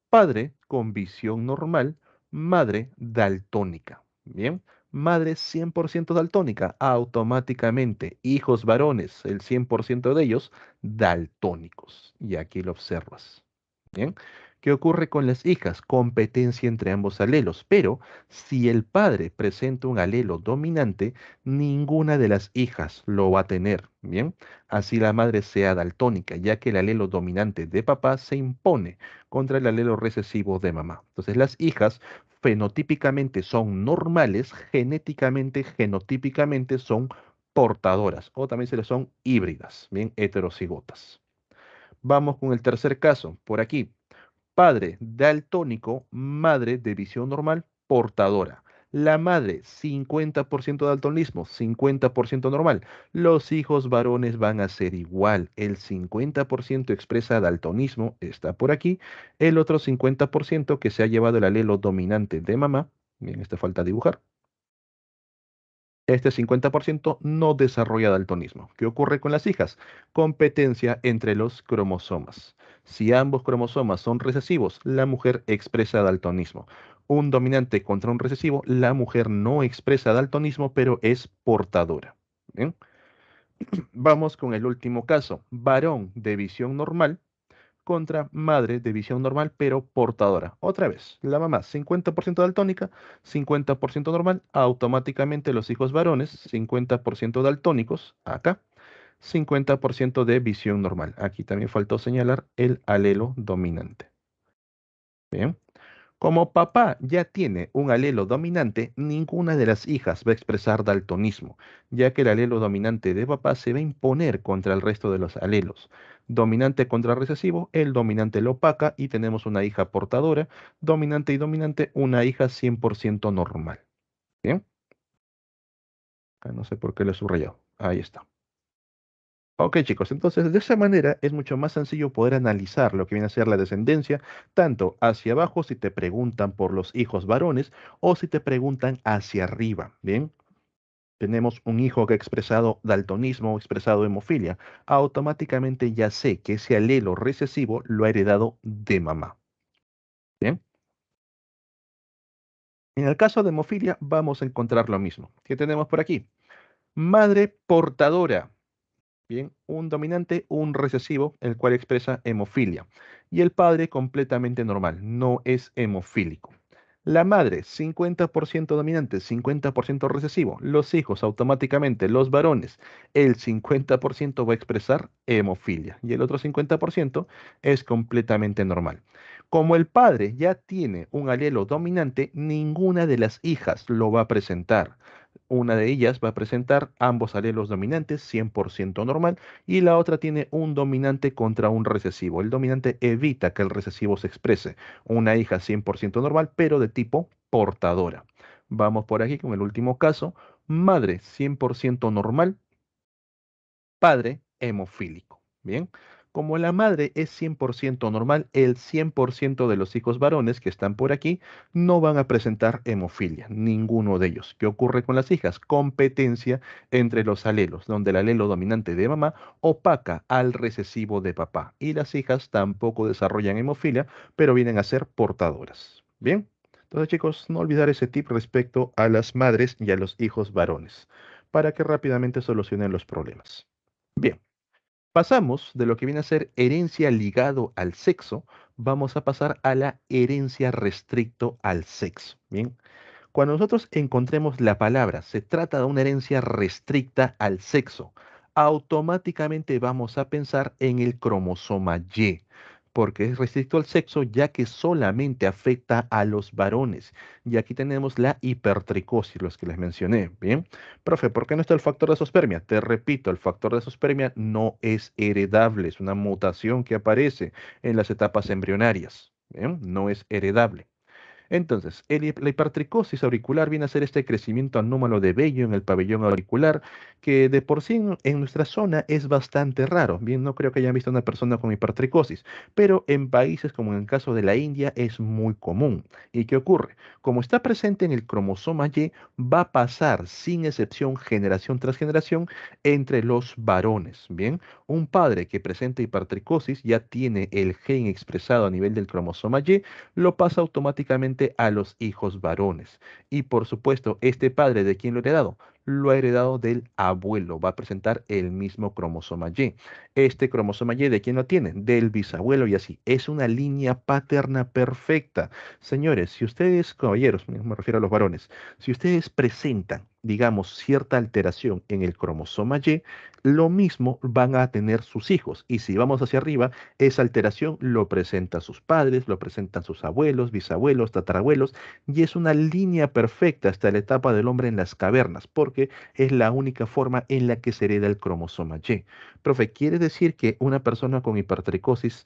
Padre con visión normal madre daltónica. Bien, madre 100% daltónica, automáticamente hijos varones, el 100% de ellos daltónicos. Y aquí lo observas. Bien, ¿qué ocurre con las hijas? Competencia entre ambos alelos, pero si el padre presenta un alelo dominante, ninguna de las hijas lo va a tener. Bien, así la madre sea daltónica, ya que el alelo dominante de papá se impone contra el alelo recesivo de mamá. Entonces las hijas fenotípicamente son normales, genéticamente, genotípicamente son portadoras o también se les son híbridas, bien, heterocigotas. Vamos con el tercer caso, por aquí. Padre daltónico, madre de visión normal, portadora. La madre, 50% daltonismo, 50% normal. Los hijos varones van a ser igual. El 50% expresa daltonismo, está por aquí. El otro 50% que se ha llevado el alelo dominante de mamá, bien, esta falta dibujar. Este 50% no desarrolla daltonismo. ¿Qué ocurre con las hijas? Competencia entre los cromosomas. Si ambos cromosomas son recesivos, la mujer expresa daltonismo. Un dominante contra un recesivo, la mujer no expresa daltonismo, pero es portadora. ¿Bien? Vamos con el último caso. Varón de visión normal contra madre de visión normal, pero portadora. Otra vez, la mamá 50% daltónica, 50% normal, automáticamente los hijos varones 50% daltónicos, acá, 50% de visión normal. Aquí también faltó señalar el alelo dominante. Bien. Como papá ya tiene un alelo dominante, ninguna de las hijas va a expresar daltonismo, ya que el alelo dominante de papá se va a imponer contra el resto de los alelos. Dominante contra recesivo, el dominante lo opaca y tenemos una hija portadora, dominante y dominante, una hija 100% normal. Bien, no sé por qué lo he subrayado. Ahí está. Ok, chicos, entonces de esa manera es mucho más sencillo poder analizar lo que viene a ser la descendencia, tanto hacia abajo si te preguntan por los hijos varones o si te preguntan hacia arriba. Bien, tenemos un hijo que ha expresado daltonismo o expresado hemofilia. Automáticamente ya sé que ese alelo recesivo lo ha heredado de mamá. Bien, en el caso de hemofilia vamos a encontrar lo mismo. ¿Qué tenemos por aquí? Madre portadora. Bien, un dominante, un recesivo, el cual expresa hemofilia. Y el padre completamente normal, no es hemofílico. La madre, 50% dominante, 50% recesivo. Los hijos, automáticamente, los varones, el 50% va a expresar hemofilia y el otro 50% es completamente normal. Como el padre ya tiene un alelo dominante, ninguna de las hijas lo va a presentar. Una de ellas va a presentar ambos alelos dominantes, 100% normal, y la otra tiene un dominante contra un recesivo. El dominante evita que el recesivo se exprese. Una hija 100% normal, pero de tipo portadora. Vamos por aquí con el último caso. Madre 100% normal, padre hemofílico. Bien, como la madre es 100% normal, el 100% de los hijos varones que están por aquí no van a presentar hemofilia, ninguno de ellos. ¿Qué ocurre con las hijas? Competencia entre los alelos, donde el alelo dominante de mamá opaca al recesivo de papá. Y las hijas tampoco desarrollan hemofilia, pero vienen a ser portadoras. Bien, entonces chicos, no olvidar ese tip respecto a las madres y a los hijos varones, para que rápidamente solucionen los problemas. Bien, pasamos de lo que viene a ser herencia ligado al sexo, vamos a pasar a la herencia restricto al sexo. Bien, cuando nosotros encontremos la palabra, se trata de una herencia restricta al sexo, automáticamente vamos a pensar en el cromosoma Y, porque es restricto al sexo ya que solamente afecta a los varones. Y aquí tenemos la hipertricosis, los que les mencioné. Bien, profe, ¿por qué no está el factor de azoospermia? Te repito, el factor de azoospermia no es heredable, es una mutación que aparece en las etapas embrionarias. Bien, no es heredable. Entonces, la hipertricosis auricular viene a ser este crecimiento anómalo de vello en el pabellón auricular, que de por sí en nuestra zona es bastante raro. Bien, no creo que hayan visto una persona con hipertricosis, pero en países como en el caso de la India es muy común. ¿Y qué ocurre? Como está presente en el cromosoma Y, va a pasar sin excepción generación tras generación entre los varones. Bien, un padre que presenta hipertricosis ya tiene el gen expresado a nivel del cromosoma Y, lo pasa automáticamente únicamente a los hijos varones. Y por supuesto, este padre, ¿de quién lo ha heredado? Lo ha heredado del abuelo, va a presentar el mismo cromosoma Y. Este cromosoma Y, ¿de quién lo tiene? Del bisabuelo y así. Es una línea paterna perfecta. Señores, si ustedes, caballeros, me refiero a los varones, si ustedes presentan, digamos, cierta alteración en el cromosoma Y, lo mismo van a tener sus hijos. Y si vamos hacia arriba, esa alteración lo presentan sus padres, lo presentan sus abuelos, bisabuelos, tatarabuelos, y es una línea perfecta hasta la etapa del hombre en las cavernas, porque es la única forma en la que se hereda el cromosoma Y. Profe, ¿quiere decir que una persona con hipertricosis,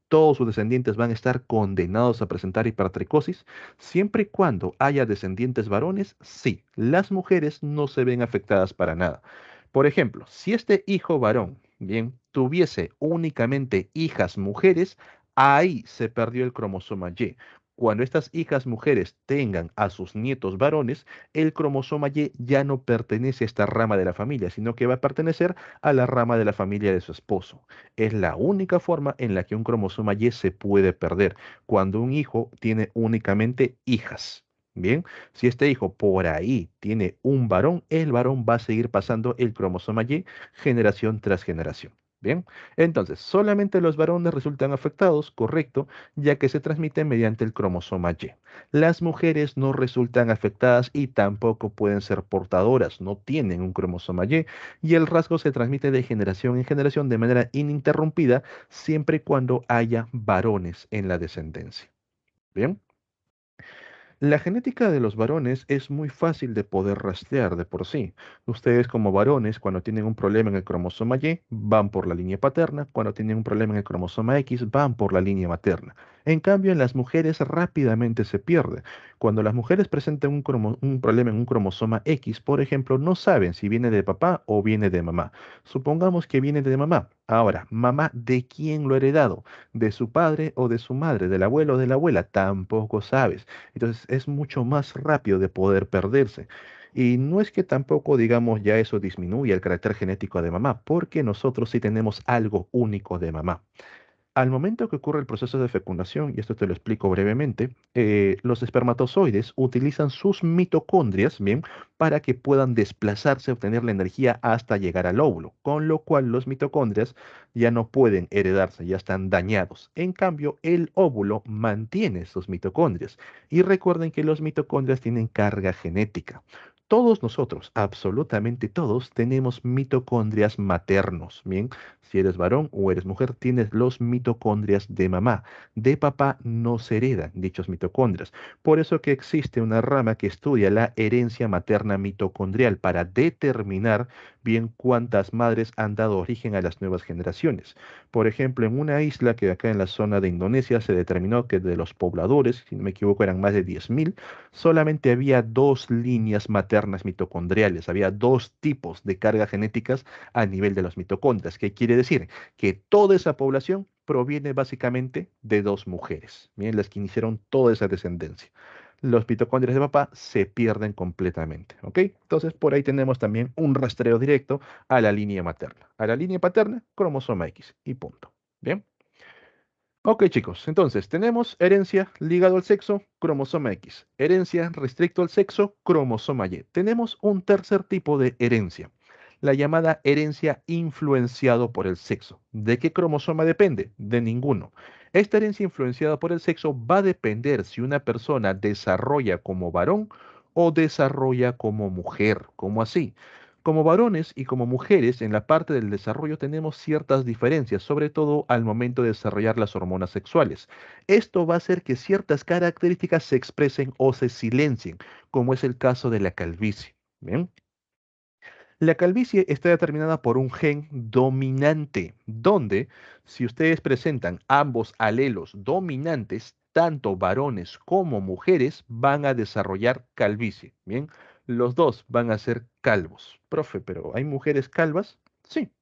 todos sus descendientes van a estar condenados a presentar hipertricosis? Siempre y cuando haya descendientes varones, sí. Las mujeres no se ven afectadas para nada. Por ejemplo, si este hijo varón, bien, tuviese únicamente hijas mujeres, ahí se perdió el cromosoma Y. Cuando estas hijas mujeres tengan a sus nietos varones, el cromosoma Y ya no pertenece a esta rama de la familia, sino que va a pertenecer a la rama de la familia de su esposo. Es la única forma en la que un cromosoma Y se puede perder, cuando un hijo tiene únicamente hijas. Bien, si este hijo por ahí tiene un varón, el varón va a seguir pasando el cromosoma Y generación tras generación. Bien, entonces solamente los varones resultan afectados, correcto, ya que se transmiten mediante el cromosoma Y. Las mujeres no resultan afectadas y tampoco pueden ser portadoras, no tienen un cromosoma y el rasgo se transmite de generación en generación de manera ininterrumpida siempre y cuando haya varones en la descendencia. Bien. La genética de los varones es muy fácil de poder rastrear de por sí. Ustedes como varones, cuando tienen un problema en el cromosoma Y, van por la línea paterna, cuando tienen un problema en el cromosoma X, van por la línea materna. En cambio, en las mujeres rápidamente se pierde. Cuando las mujeres presentan un problema en un cromosoma X, por ejemplo, no saben si viene de papá o viene de mamá. Supongamos que viene de mamá. Ahora, mamá, ¿de quién lo ha heredado? ¿De su padre o de su madre? ¿Del abuelo o de la abuela? Tampoco sabes. Entonces es mucho más rápido de poder perderse. Y no es que tampoco, digamos, ya eso disminuya el carácter genético de mamá, porque nosotros sí tenemos algo único de mamá. Al momento que ocurre el proceso de fecundación, y esto te lo explico brevemente, los espermatozoides utilizan sus mitocondrias, bien, para que puedan desplazarse, obtener la energía hasta llegar al óvulo, con lo cual los mitocondrias ya no pueden heredarse, ya están dañados. En cambio, el óvulo mantiene sus mitocondrias. Y recuerden que los mitocondrias tienen carga genética. Todos nosotros, absolutamente todos, tenemos mitocondrias maternos, bien. Si eres varón o eres mujer, tienes los mitocondrias de mamá. De papá no se heredan dichos mitocondrias. Por eso que existe una rama que estudia la herencia materna mitocondrial para determinar bien cuántas madres han dado origen a las nuevas generaciones. Por ejemplo, en una isla que acá en la zona de Indonesia se determinó que de los pobladores, si no me equivoco, eran más de 10.000, solamente había dos líneas maternas mitocondriales, había dos tipos de cargas genéticas a nivel de los mitocondrias. ¿Qué quiere decir? Que toda esa población proviene básicamente de dos mujeres, bien, las que iniciaron toda esa descendencia. Los mitocondrias de papá se pierden completamente, ¿ok? Entonces, por ahí tenemos también un rastreo directo a la línea materna. A la línea paterna, cromosoma X y punto. Bien. Ok, chicos, entonces tenemos herencia ligado al sexo, cromosoma X. Herencia restricto al sexo, cromosoma Y. Tenemos un tercer tipo de herencia, la llamada herencia influenciado por el sexo. ¿De qué cromosoma depende? De ninguno. Esta herencia influenciada por el sexo va a depender si una persona desarrolla como varón o desarrolla como mujer. ¿Cómo así? Como varones y como mujeres, en la parte del desarrollo tenemos ciertas diferencias, sobre todo al momento de desarrollar las hormonas sexuales. Esto va a hacer que ciertas características se expresen o se silencien, como es el caso de la calvicie. ¿Bien? La calvicie está determinada por un gen dominante, donde si ustedes presentan ambos alelos dominantes, tanto varones como mujeres van a desarrollar calvicie. Bien, los dos van a ser calvos. Profe, pero ¿hay mujeres calvas? Sí,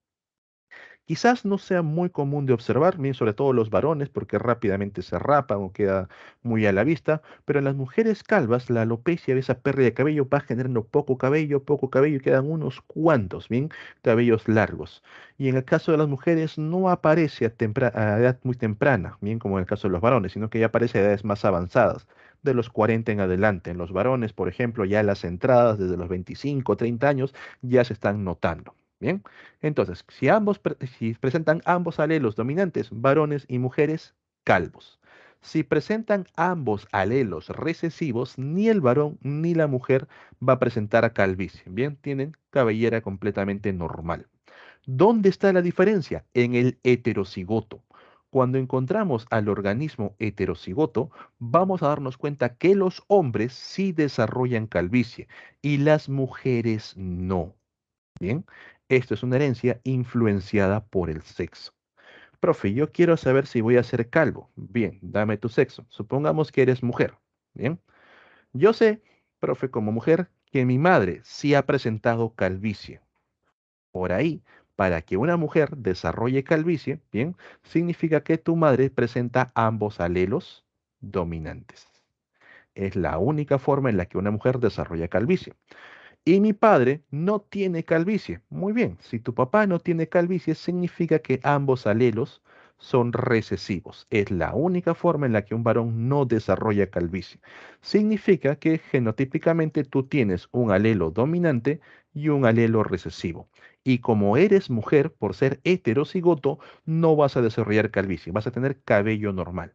Quizás no sea muy común de observar, bien, sobre todo los varones, porque rápidamente se rapan o queda muy a la vista, pero en las mujeres calvas la alopecia, esa pérdida de cabello, va generando poco cabello, y quedan unos cuantos, bien, cabellos largos. Y en el caso de las mujeres no aparece a edad muy temprana, bien como en el caso de los varones, sino que ya aparece a edades más avanzadas, de los 40 en adelante. En los varones, por ejemplo, ya las entradas desde los 25 o 30 años ya se están notando. Bien, entonces, si presentan ambos alelos dominantes, varones y mujeres, calvos. Si presentan ambos alelos recesivos, ni el varón ni la mujer va a presentar calvicie. Bien, tienen cabellera completamente normal. ¿Dónde está la diferencia? En el heterocigoto. Cuando encontramos al organismo heterocigoto, vamos a darnos cuenta que los hombres sí desarrollan calvicie y las mujeres no. Bien, esto es una herencia influenciada por el sexo. Profe, yo quiero saber si voy a ser calvo. Bien, dame tu sexo. Supongamos que eres mujer. Bien, yo sé, profe, como mujer, que mi madre sí ha presentado calvicie. Por ahí, para que una mujer desarrolle calvicie, bien, significa que tu madre presenta ambos alelos dominantes. Es la única forma en la que una mujer desarrolla calvicie. Y mi padre no tiene calvicie. Muy bien, si tu papá no tiene calvicie, significa que ambos alelos son recesivos. Es la única forma en la que un varón no desarrolla calvicie. Significa que genotípicamente tú tienes un alelo dominante y un alelo recesivo. Y como eres mujer, por ser heterocigoto, no vas a desarrollar calvicie, vas a tener cabello normal.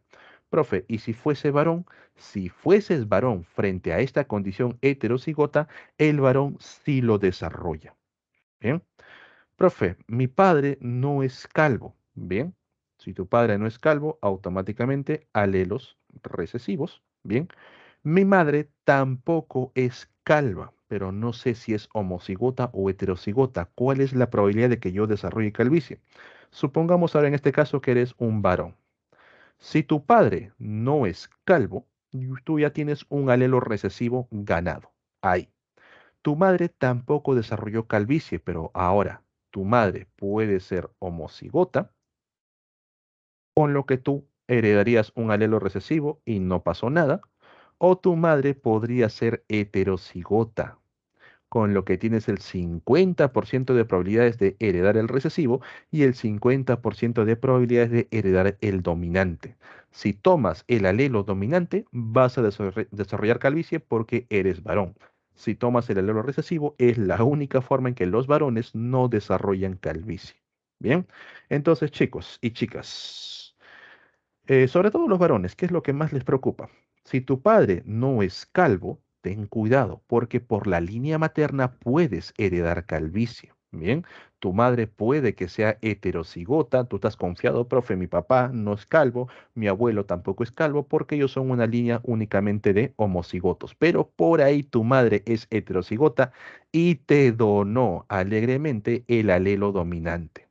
Profe, ¿y si fuese varón? Si fueses varón frente a esta condición heterocigota, el varón sí lo desarrolla. Bien. Profe, mi padre no es calvo. Bien. Si tu padre no es calvo, automáticamente alelos recesivos. Bien. Mi madre tampoco es calva, pero no sé si es homocigota o heterocigota. ¿Cuál es la probabilidad de que yo desarrolle calvicie? Supongamos ahora en este caso que eres un varón. Si tu padre no es calvo, tú ya tienes un alelo recesivo ganado. Ahí. Tu madre tampoco desarrolló calvicie, pero ahora tu madre puede ser homocigota, con lo que tú heredarías un alelo recesivo y no pasó nada. O tu madre podría ser heterocigota, con lo que tienes el 50% de probabilidades de heredar el recesivo y el 50% de probabilidades de heredar el dominante. Si tomas el alelo dominante, vas a desarrollar calvicie porque eres varón. Si tomas el alelo recesivo, es la única forma en que los varones no desarrollan calvicie. Bien, entonces chicos y chicas, sobre todo los varones, ¿qué es lo que más les preocupa? Si tu padre no es calvo, ten cuidado, porque por la línea materna puedes heredar calvicie. Bien, tu madre puede que sea heterocigota, tú estás confiado, profe, mi papá no es calvo, mi abuelo tampoco es calvo, porque ellos son una línea únicamente de homocigotos. Pero por ahí tu madre es heterocigota y te donó alegremente el alelo dominante.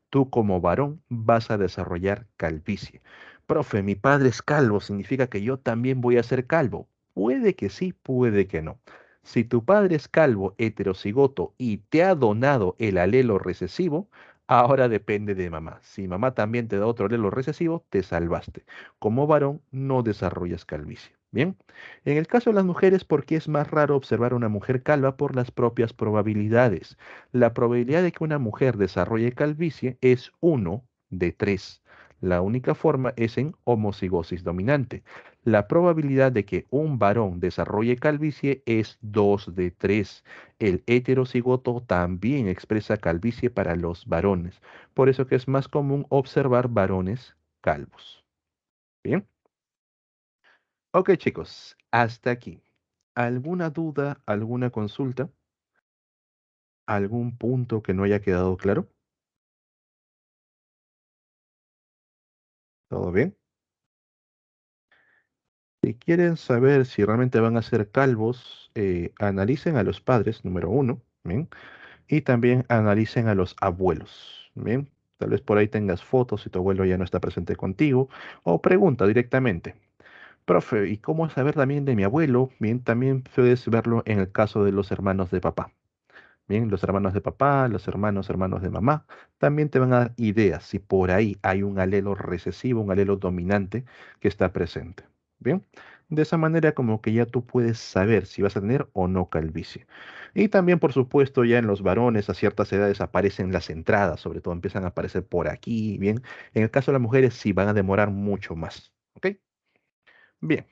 Tú como varón vas a desarrollar calvicie. Profe, mi padre es calvo, ¿significa que yo también voy a ser calvo? Puede que sí, puede que no. Si tu padre es calvo, heterocigoto y te ha donado el alelo recesivo, ahora depende de mamá. Si mamá también te da otro alelo recesivo, te salvaste. Como varón, no desarrollas calvicie. Bien, en el caso de las mujeres, ¿por qué es más raro observar a una mujer calva? Por las propias probabilidades. La probabilidad de que una mujer desarrolle calvicie es 1 de 3. La única forma es en homocigosis dominante. La probabilidad de que un varón desarrolle calvicie es 2 de 3. El heterocigoto también expresa calvicie para los varones. Por eso que es más común observar varones calvos. Bien. Ok, chicos, hasta aquí. ¿Alguna duda, alguna consulta, algún punto que no haya quedado claro? ¿Todo bien? Si quieren saber si realmente van a ser calvos, analicen a los padres, número uno, ¿bien? Y también analicen a los abuelos, ¿bien? Tal vez por ahí tengas fotos si tu abuelo ya no está presente contigo, o pregunta directamente, profe, ¿y cómo saber también de mi abuelo? Bien, también puedes verlo en el caso de los hermanos de papá. Bien, los hermanos de papá, los hermanos de mamá, también te van a dar ideas si por ahí hay un alelo recesivo, un alelo dominante que está presente. Bien, de esa manera como que ya tú puedes saber si vas a tener o no calvicie. Y también, por supuesto, ya en los varones a ciertas edades aparecen las entradas, sobre todo empiezan a aparecer por aquí, bien. En el caso de las mujeres sí van a demorar mucho más. ¿Ok? Bien.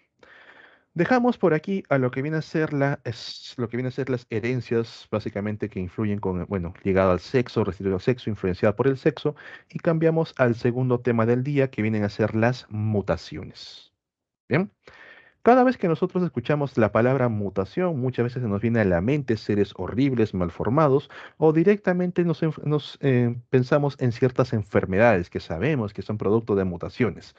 Dejamos por aquí a lo que viene a ser lo que viene a ser las herencias, básicamente que influyen con, bueno, ligado al sexo, restituido al sexo, influenciada por el sexo, y cambiamos al segundo tema del día, que vienen a ser las mutaciones. Bien, cada vez que nosotros escuchamos la palabra mutación, muchas veces se nos viene a la mente seres horribles, malformados, o directamente pensamos en ciertas enfermedades que sabemos que son producto de mutaciones.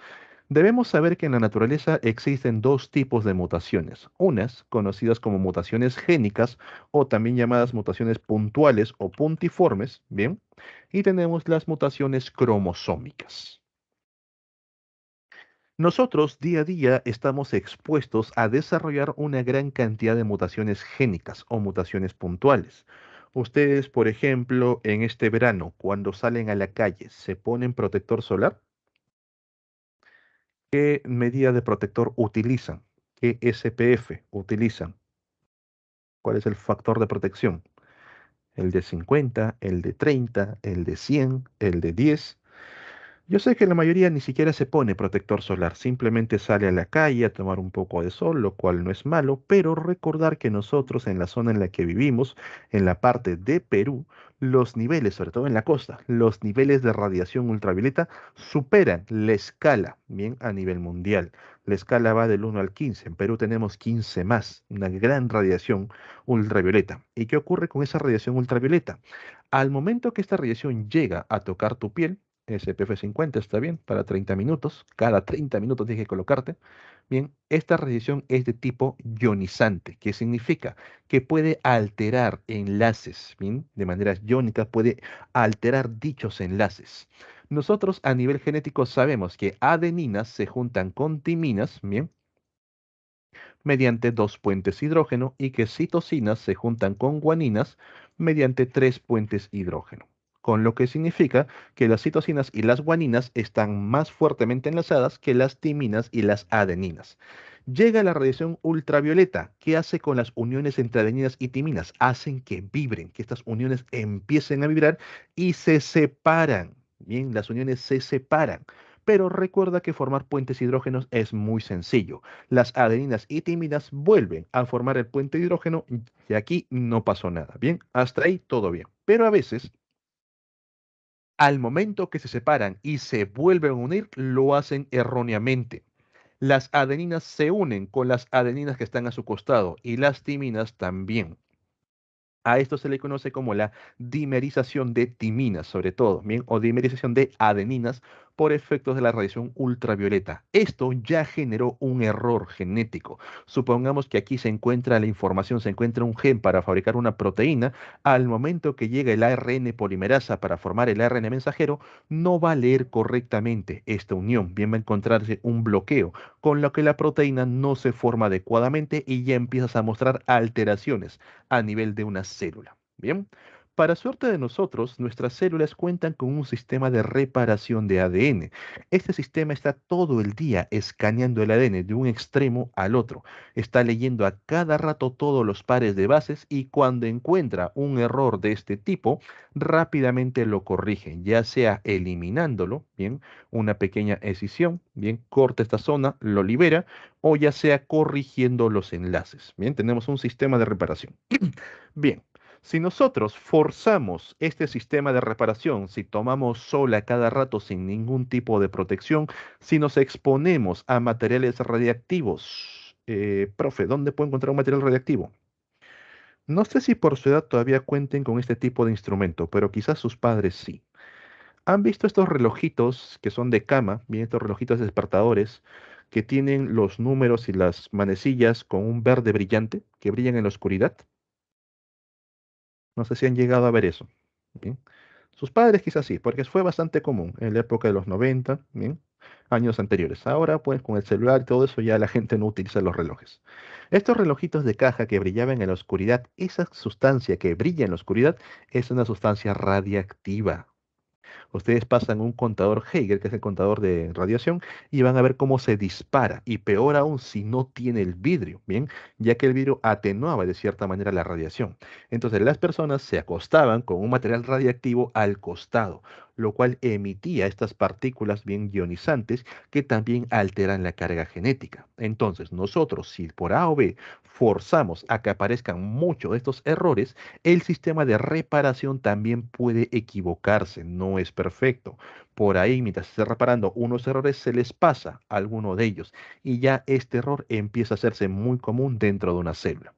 Debemos saber que en la naturaleza existen dos tipos de mutaciones, unas conocidas como mutaciones génicas o también llamadas mutaciones puntuales o puntiformes, ¿bien? Y tenemos las mutaciones cromosómicas. Nosotros día a día estamos expuestos a desarrollar una gran cantidad de mutaciones génicas o mutaciones puntuales. Ustedes, por ejemplo, en este verano, cuando salen a la calle, ¿se ponen protector solar? ¿Qué medida de protector utilizan? ¿Qué SPF utilizan? ¿Cuál es el factor de protección? ¿El de 50, el de 30, el de 100, el de 10? Yo sé que la mayoría ni siquiera se pone protector solar, simplemente sale a la calle a tomar un poco de sol, lo cual no es malo, pero recordar que nosotros en la zona en la que vivimos, en la parte de Perú, los niveles, sobre todo en la costa, los niveles de radiación ultravioleta superan la escala, bien, a nivel mundial. La escala va del 1 al 15. En Perú tenemos 15 más, una gran radiación ultravioleta. ¿Y qué ocurre con esa radiación ultravioleta? Al momento que esta radiación llega a tocar tu piel, SPF 50 está bien, para 30 minutos. Cada 30 minutos tienes que colocarte. Bien, esta radiación es de tipo ionizante, que significa que puede alterar enlaces, bien, de manera iónica, puede alterar dichos enlaces. Nosotros a nivel genético sabemos que adeninas se juntan con timinas, bien, mediante dos puentes hidrógeno y que citosinas se juntan con guaninas mediante tres puentes hidrógeno. Con lo que significa que las citosinas y las guaninas están más fuertemente enlazadas que las timinas y las adeninas. Llega la radiación ultravioleta. ¿Qué hace con las uniones entre adeninas y timinas? Hacen que vibren, que estas uniones empiecen a vibrar y se separan. Bien, las uniones se separan. Pero recuerda que formar puentes hidrógenos es muy sencillo. Las adeninas y timinas vuelven a formar el puente de hidrógeno y aquí no pasó nada. Bien, hasta ahí todo bien. Pero a veces, al momento que se separan y se vuelven a unir, lo hacen erróneamente. Las adeninas se unen con las adeninas que están a su costado y las timinas también. A esto se le conoce como la dimerización de timinas, sobre todo, ¿bien? O dimerización de adeninas por efectos de la radiación ultravioleta. Esto ya generó un error genético. Supongamos que aquí se encuentra la información, se encuentra un gen para fabricar una proteína. Al momento que llega el ARN polimerasa para formar el ARN mensajero, no va a leer correctamente esta unión. Bien, va a encontrarse un bloqueo, con lo que la proteína no se forma adecuadamente y ya empiezas a mostrar alteraciones a nivel de una célula. Bien, para suerte de nosotros, nuestras células cuentan con un sistema de reparación de ADN. Este sistema está todo el día escaneando el ADN de un extremo al otro. Está leyendo a cada rato todos los pares de bases y cuando encuentra un error de este tipo, rápidamente lo corrige, ya sea eliminándolo, bien, una pequeña escisión, bien, corta esta zona, lo libera, o ya sea corrigiendo los enlaces. Bien, tenemos un sistema de reparación. Bien, si nosotros forzamos este sistema de reparación, si tomamos sol a cada rato sin ningún tipo de protección, si nos exponemos a materiales radiactivos, profe, ¿dónde puedo encontrar un material radiactivo? No sé si por su edad todavía cuenten con este tipo de instrumento, pero quizás sus padres sí. ¿Han visto estos relojitos que son de cama, bien, estos relojitos despertadores que tienen los números y las manecillas con un verde brillante que brillan en la oscuridad? No sé si han llegado a ver eso. ¿Bien? Sus padres quizás sí, porque fue bastante común en la época de los 90, ¿bien? años anteriores. Ahora, pues con el celular y todo eso, ya la gente no utiliza los relojes. Estos relojitos de caja que brillaban en la oscuridad, esa sustancia que brilla en la oscuridad es una sustancia radiactiva. Ustedes pasan un contador Geiger, que es el contador de radiación, y van a ver cómo se dispara. Y peor aún si no tiene el vidrio, ¿bien? Ya que el vidrio atenuaba de cierta manera la radiación. Entonces las personas se acostaban con un material radiactivo al costado, lo cual emitía estas partículas bien ionizantes que también alteran la carga genética. Entonces nosotros, si por A o B forzamos a que aparezcan muchos de estos errores, el sistema de reparación también puede equivocarse, no es perfecto. Por ahí, mientras se está reparando unos errores, se les pasa alguno de ellos y ya este error empieza a hacerse muy común dentro de una célula.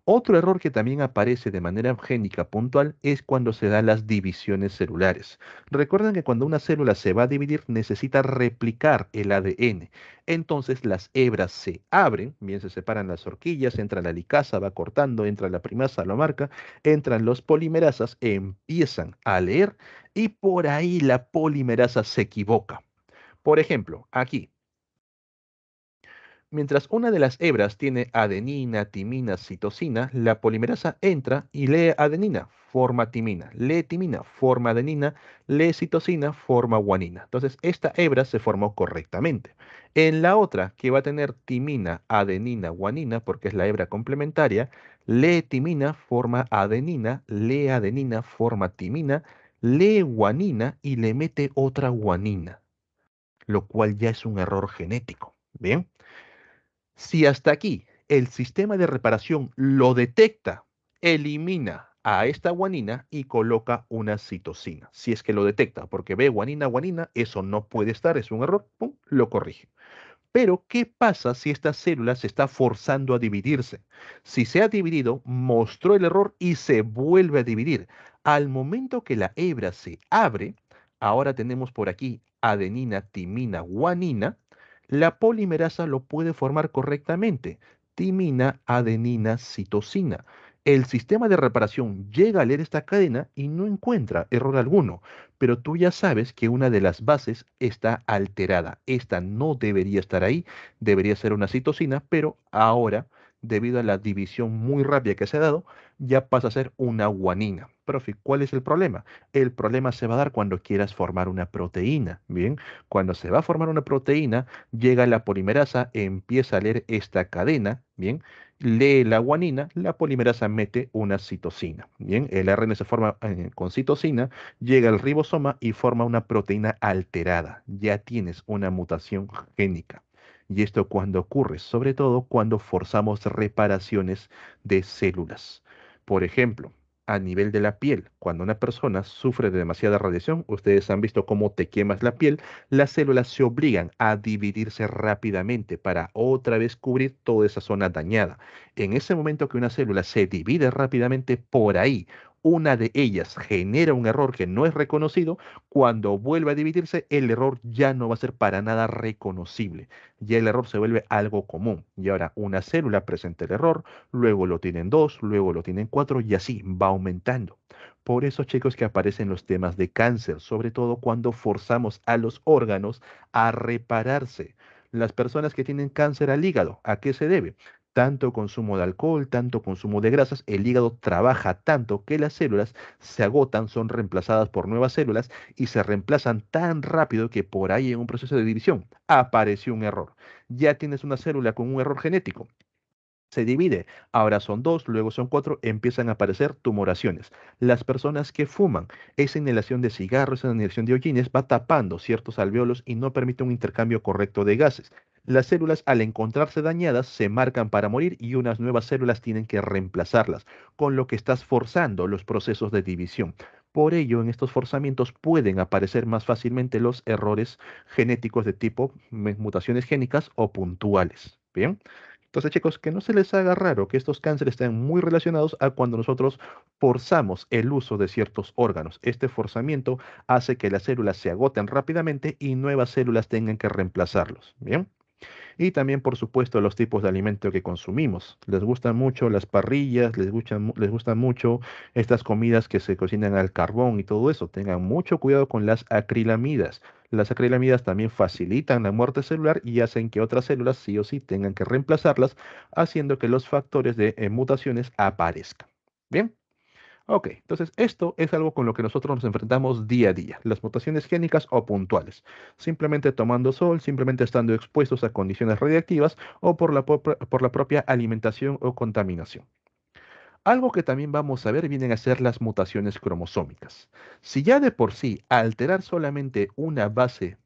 Otro error que también aparece de manera génica puntual es cuando se dan las divisiones celulares. Recuerden que cuando una célula se va a dividir necesita replicar el ADN. Entonces las hebras se abren, bien se separan las horquillas, entra la licasa, va cortando, entra la primasa, lo marca, entran los polimerasas, empiezan a leer y por ahí la polimerasa se equivoca. Por ejemplo, aquí. Mientras una de las hebras tiene adenina, timina, citosina, la polimerasa entra y lee adenina, forma timina, lee timina, forma adenina, lee citosina, forma guanina. Entonces, esta hebra se formó correctamente. En la otra, que va a tener timina, adenina, guanina, porque es la hebra complementaria, lee timina, forma adenina, lee adenina, forma timina, lee guanina y le mete otra guanina, lo cual ya es un error genético. Bien. Si hasta aquí el sistema de reparación lo detecta, elimina a esta guanina y coloca una citosina. Si es que lo detecta, porque ve guanina, guanina, eso no puede estar, es un error, pum, lo corrige. Pero, ¿qué pasa si esta célula se está forzando a dividirse? Si se ha dividido, mostró el error y se vuelve a dividir. Al momento que la hebra se abre, ahora tenemos por aquí adenina, timina, guanina, la polimerasa lo puede formar correctamente. Timina, adenina, citosina. El sistema de reparación llega a leer esta cadena y no encuentra error alguno, pero tú ya sabes que una de las bases está alterada. Esta no debería estar ahí, debería ser una citosina, pero ahora, debido a la división muy rápida que se ha dado, ya pasa a ser una guanina. Profe, ¿cuál es el problema? El problema se va a dar cuando quieras formar una proteína. Bien, cuando se va a formar una proteína, llega la polimerasa, empieza a leer esta cadena. Bien, lee la guanina, la polimerasa mete una citosina. Bien, el ARN se forma con citosina, llega al ribosoma y forma una proteína alterada. Ya tienes una mutación génica. Y esto cuando ocurre, sobre todo cuando forzamos reparaciones de células. Por ejemplo, a nivel de la piel, cuando una persona sufre de demasiada radiación, ustedes han visto cómo te quemas la piel, las células se obligan a dividirse rápidamente para otra vez cubrir toda esa zona dañada. En ese momento que una célula se divide rápidamente, por ahí una de ellas genera un error que no es reconocido, cuando vuelve a dividirse, el error ya no va a ser para nada reconocible. Ya el error se vuelve algo común. Y ahora una célula presenta el error, luego lo tienen dos, luego lo tienen cuatro y así va aumentando. Por eso, chicos, que aparecen los temas de cáncer, sobre todo cuando forzamos a los órganos a repararse. Las personas que tienen cáncer al hígado, ¿a qué se debe? Tanto consumo de alcohol, tanto consumo de grasas, el hígado trabaja tanto que las células se agotan, son reemplazadas por nuevas células y se reemplazan tan rápido que por ahí en un proceso de división apareció un error. Ya tienes una célula con un error genético, se divide, ahora son dos, luego son cuatro, empiezan a aparecer tumoraciones. Las personas que fuman, esa inhalación de cigarros, esa inhalación de hollines va tapando ciertos alveolos y no permite un intercambio correcto de gases. Las células, al encontrarse dañadas, se marcan para morir y unas nuevas células tienen que reemplazarlas, con lo que estás forzando los procesos de división. Por ello, en estos forzamientos pueden aparecer más fácilmente los errores genéticos de tipo mutaciones génicas o puntuales. Bien. Entonces, chicos, que no se les haga raro que estos cánceres estén muy relacionados a cuando nosotros forzamos el uso de ciertos órganos. Este forzamiento hace que las células se agoten rápidamente y nuevas células tengan que reemplazarlos. Bien. Y también, por supuesto, los tipos de alimento que consumimos. Les gustan mucho las parrillas, les gustan mucho estas comidas que se cocinan al carbón y todo eso. Tengan mucho cuidado con las acrilamidas. Las acrilamidas también facilitan la muerte celular y hacen que otras células sí o sí tengan que reemplazarlas, haciendo que los factores de mutaciones aparezcan. Bien. Ok, entonces esto es algo con lo que nosotros nos enfrentamos día a día, las mutaciones génicas o puntuales, simplemente tomando sol, simplemente estando expuestos a condiciones radiactivas o por la propia alimentación o contaminación. Algo que también vamos a ver vienen a ser las mutaciones cromosómicas. Si ya de por sí alterar solamente una base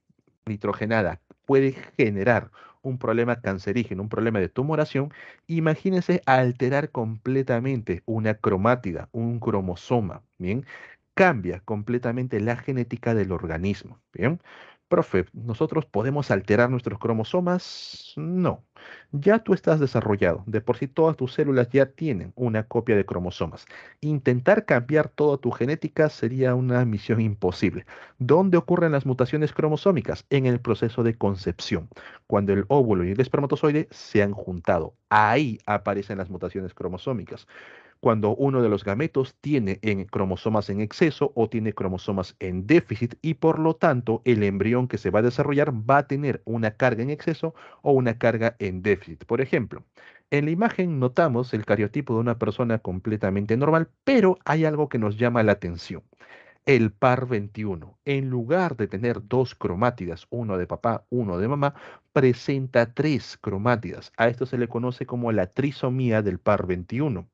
nitrogenada puede generar un problema cancerígeno, un problema de tumoración, imagínense alterar completamente una cromátida, un cromosoma, ¿bien? Cambia completamente la genética del organismo, ¿bien? Profe, ¿nosotros podemos alterar nuestros cromosomas? No. Ya tú estás desarrollado. De por sí todas tus células ya tienen una copia de cromosomas. Intentar cambiar toda tu genética sería una misión imposible. ¿Dónde ocurren las mutaciones cromosómicas? En el proceso de concepción, cuando el óvulo y el espermatozoide se han juntado. Ahí aparecen las mutaciones cromosómicas cuando uno de los gametos tiene cromosomas en exceso o tiene cromosomas en déficit y por lo tanto el embrión que se va a desarrollar va a tener una carga en exceso o una carga en déficit. Por ejemplo, en la imagen notamos el cariotipo de una persona completamente normal, pero hay algo que nos llama la atención. El par 21, en lugar de tener dos cromátidas, uno de papá, uno de mamá, presenta tres cromátidas. A esto se le conoce como la trisomía del par 21.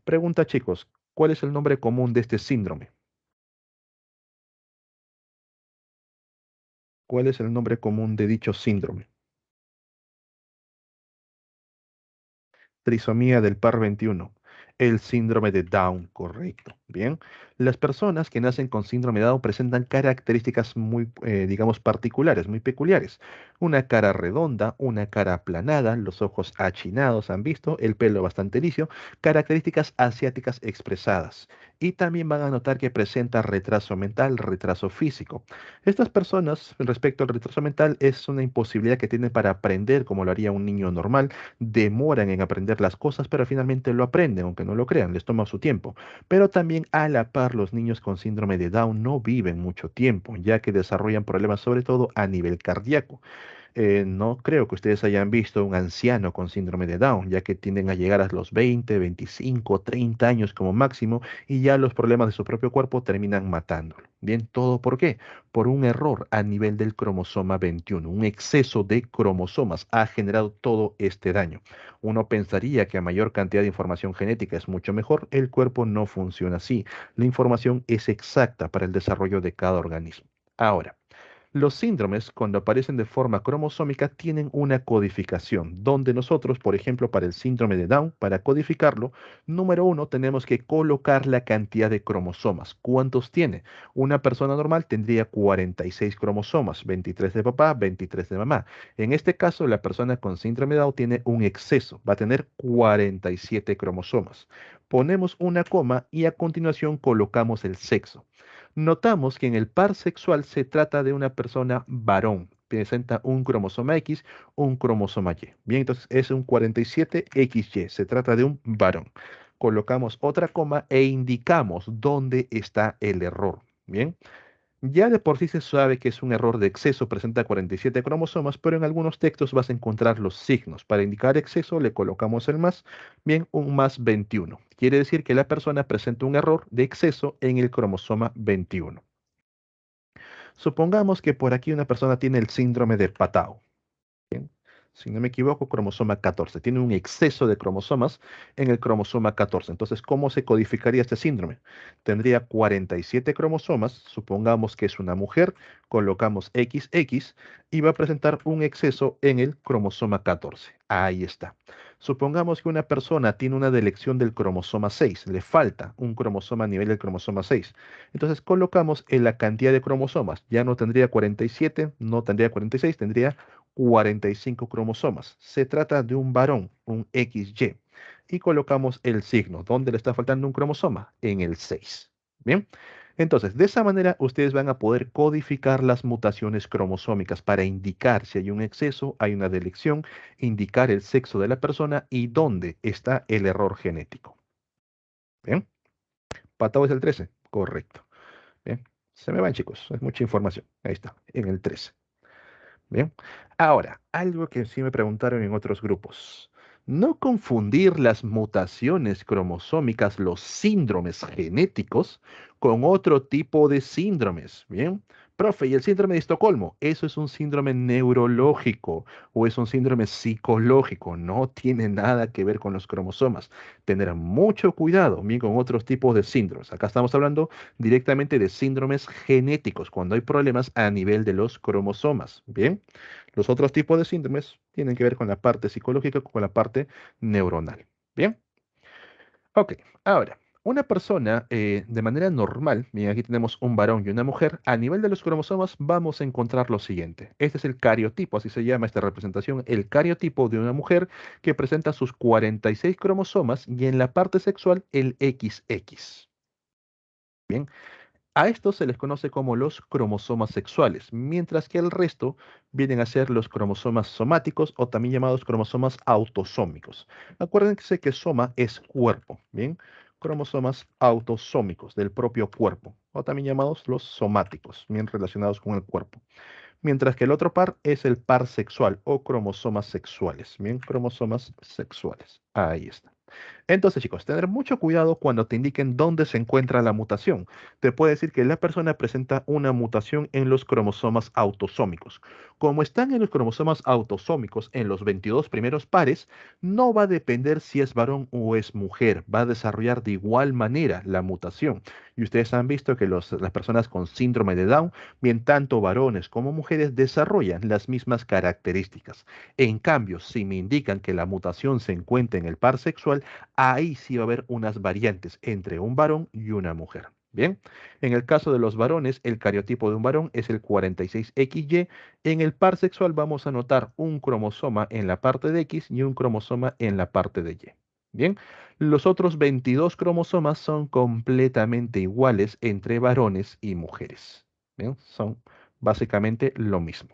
Pregunta, chicos, ¿cuál es el nombre común de este síndrome? ¿Cuál es el nombre común de dicho síndrome? Trisomía del par 21. El síndrome de Down, correcto. Bien. Las personas que nacen con síndrome de Down presentan características muy, digamos, particulares, muy peculiares. Una cara redonda, una cara aplanada, los ojos achinados, han visto, el pelo bastante liso, características asiáticas expresadas. Y también van a notar que presenta retraso mental, retraso físico. Estas personas, respecto al retraso mental, es una imposibilidad que tienen para aprender como lo haría un niño normal, demoran en aprender las cosas, pero finalmente lo aprenden, aunque no lo crean, les toma su tiempo. Pero también a la par los niños con síndrome de Down no viven mucho tiempo, ya que desarrollan problemas sobre todo a nivel cardíaco. No creo que ustedes hayan visto un anciano con síndrome de Down, ya que tienden a llegar a los 20, 25, 30 años como máximo y ya los problemas de su propio cuerpo terminan matándolo. Bien, ¿todo por qué? Por un error a nivel del cromosoma 21. Un exceso de cromosomas ha generado todo este daño. Uno pensaría que a mayor cantidad de información genética es mucho mejor. El cuerpo no funciona así. La información es exacta para el desarrollo de cada organismo. Ahora, los síndromes, cuando aparecen de forma cromosómica, tienen una codificación, donde nosotros, por ejemplo, para el síndrome de Down, para codificarlo, número uno, tenemos que colocar la cantidad de cromosomas. ¿Cuántos tiene? Una persona normal tendría 46 cromosomas, 23 de papá, 23 de mamá. En este caso, la persona con síndrome de Down tiene un exceso, va a tener 47 cromosomas. Ponemos una coma y a continuación colocamos el sexo. Notamos que en el par sexual se trata de una persona varón. Presenta un cromosoma X, un cromosoma Y. Bien, entonces es un 47XY. Se trata de un varón. Colocamos otra coma e indicamos dónde está el error. Bien, ya de por sí se sabe que es un error de exceso, presenta 47 cromosomas, pero en algunos textos vas a encontrar los signos. Para indicar exceso le colocamos el más, bien, un más 21. Quiere decir que la persona presenta un error de exceso en el cromosoma 21. Supongamos que por aquí una persona tiene el síndrome de Patau. Bien, si no me equivoco, cromosoma 14. Tiene un exceso de cromosomas en el cromosoma 14. Entonces, ¿cómo se codificaría este síndrome? Tendría 47 cromosomas, supongamos que es una mujer, colocamos XX y va a presentar un exceso en el cromosoma 14. Ahí está. Supongamos que una persona tiene una delección del cromosoma 6, le falta un cromosoma a nivel del cromosoma 6. Entonces colocamos en la cantidad de cromosomas. Ya no tendría 47, no tendría 46, tendría 45 cromosomas. Se trata de un varón, un XY. Y colocamos el signo. ¿Dónde le está faltando un cromosoma? En el 6. Bien. Entonces, de esa manera ustedes van a poder codificar las mutaciones cromosómicas para indicar si hay un exceso, hay una delección, indicar el sexo de la persona y dónde está el error genético. Bien. Patado es el 13. Correcto. Bien. Se me van, chicos, es mucha información. Ahí está, en el 13. Bien. Ahora, algo que sí me preguntaron en otros grupos. No confundir las mutaciones cromosómicas, los síndromes genéticos, con otro tipo de síndromes. Bien. Profe, ¿y el síndrome de Estocolmo? ¿Eso es un síndrome neurológico o es un síndrome psicológico? No tiene nada que ver con los cromosomas. Tener mucho cuidado, bien, con otros tipos de síndromes. Acá estamos hablando directamente de síndromes genéticos, cuando hay problemas a nivel de los cromosomas. Bien, los otros tipos de síndromes tienen que ver con la parte psicológica, con la parte neuronal. Bien, ok, ahora. Una persona de manera normal, bien, aquí tenemos un varón y una mujer, a nivel de los cromosomas vamos a encontrar lo siguiente. Este es el cariotipo, así se llama esta representación, el cariotipo de una mujer que presenta sus 46 cromosomas y en la parte sexual el XX. Bien, a estos se les conoce como los cromosomas sexuales, mientras que el resto vienen a ser los cromosomas somáticos o también llamados cromosomas autosómicos. Acuérdense que soma es cuerpo, ¿bien? Cromosomas autosómicos del propio cuerpo, o también llamados los somáticos, bien relacionados con el cuerpo. Mientras que el otro par es el par sexual o cromosomas sexuales, bien, cromosomas sexuales. Ahí está. Entonces, chicos, tener mucho cuidado cuando te indiquen dónde se encuentra la mutación. Te puede decir que la persona presenta una mutación en los cromosomas autosómicos. Como están en los cromosomas autosómicos en los 22 primeros pares, no va a depender si es varón o es mujer. Va a desarrollar de igual manera la mutación. Y ustedes han visto que las personas con síndrome de Down, bien tanto varones como mujeres, desarrollan las mismas características. En cambio, si me indican que la mutación se encuentra en el par sexual, ahí sí va a haber unas variantes entre un varón y una mujer. Bien, en el caso de los varones, el cariotipo de un varón es el 46XY. En el par sexual vamos a notar un cromosoma en la parte de X y un cromosoma en la parte de Y. Bien, los otros 22 cromosomas son completamente iguales entre varones y mujeres. Bien, son básicamente lo mismo.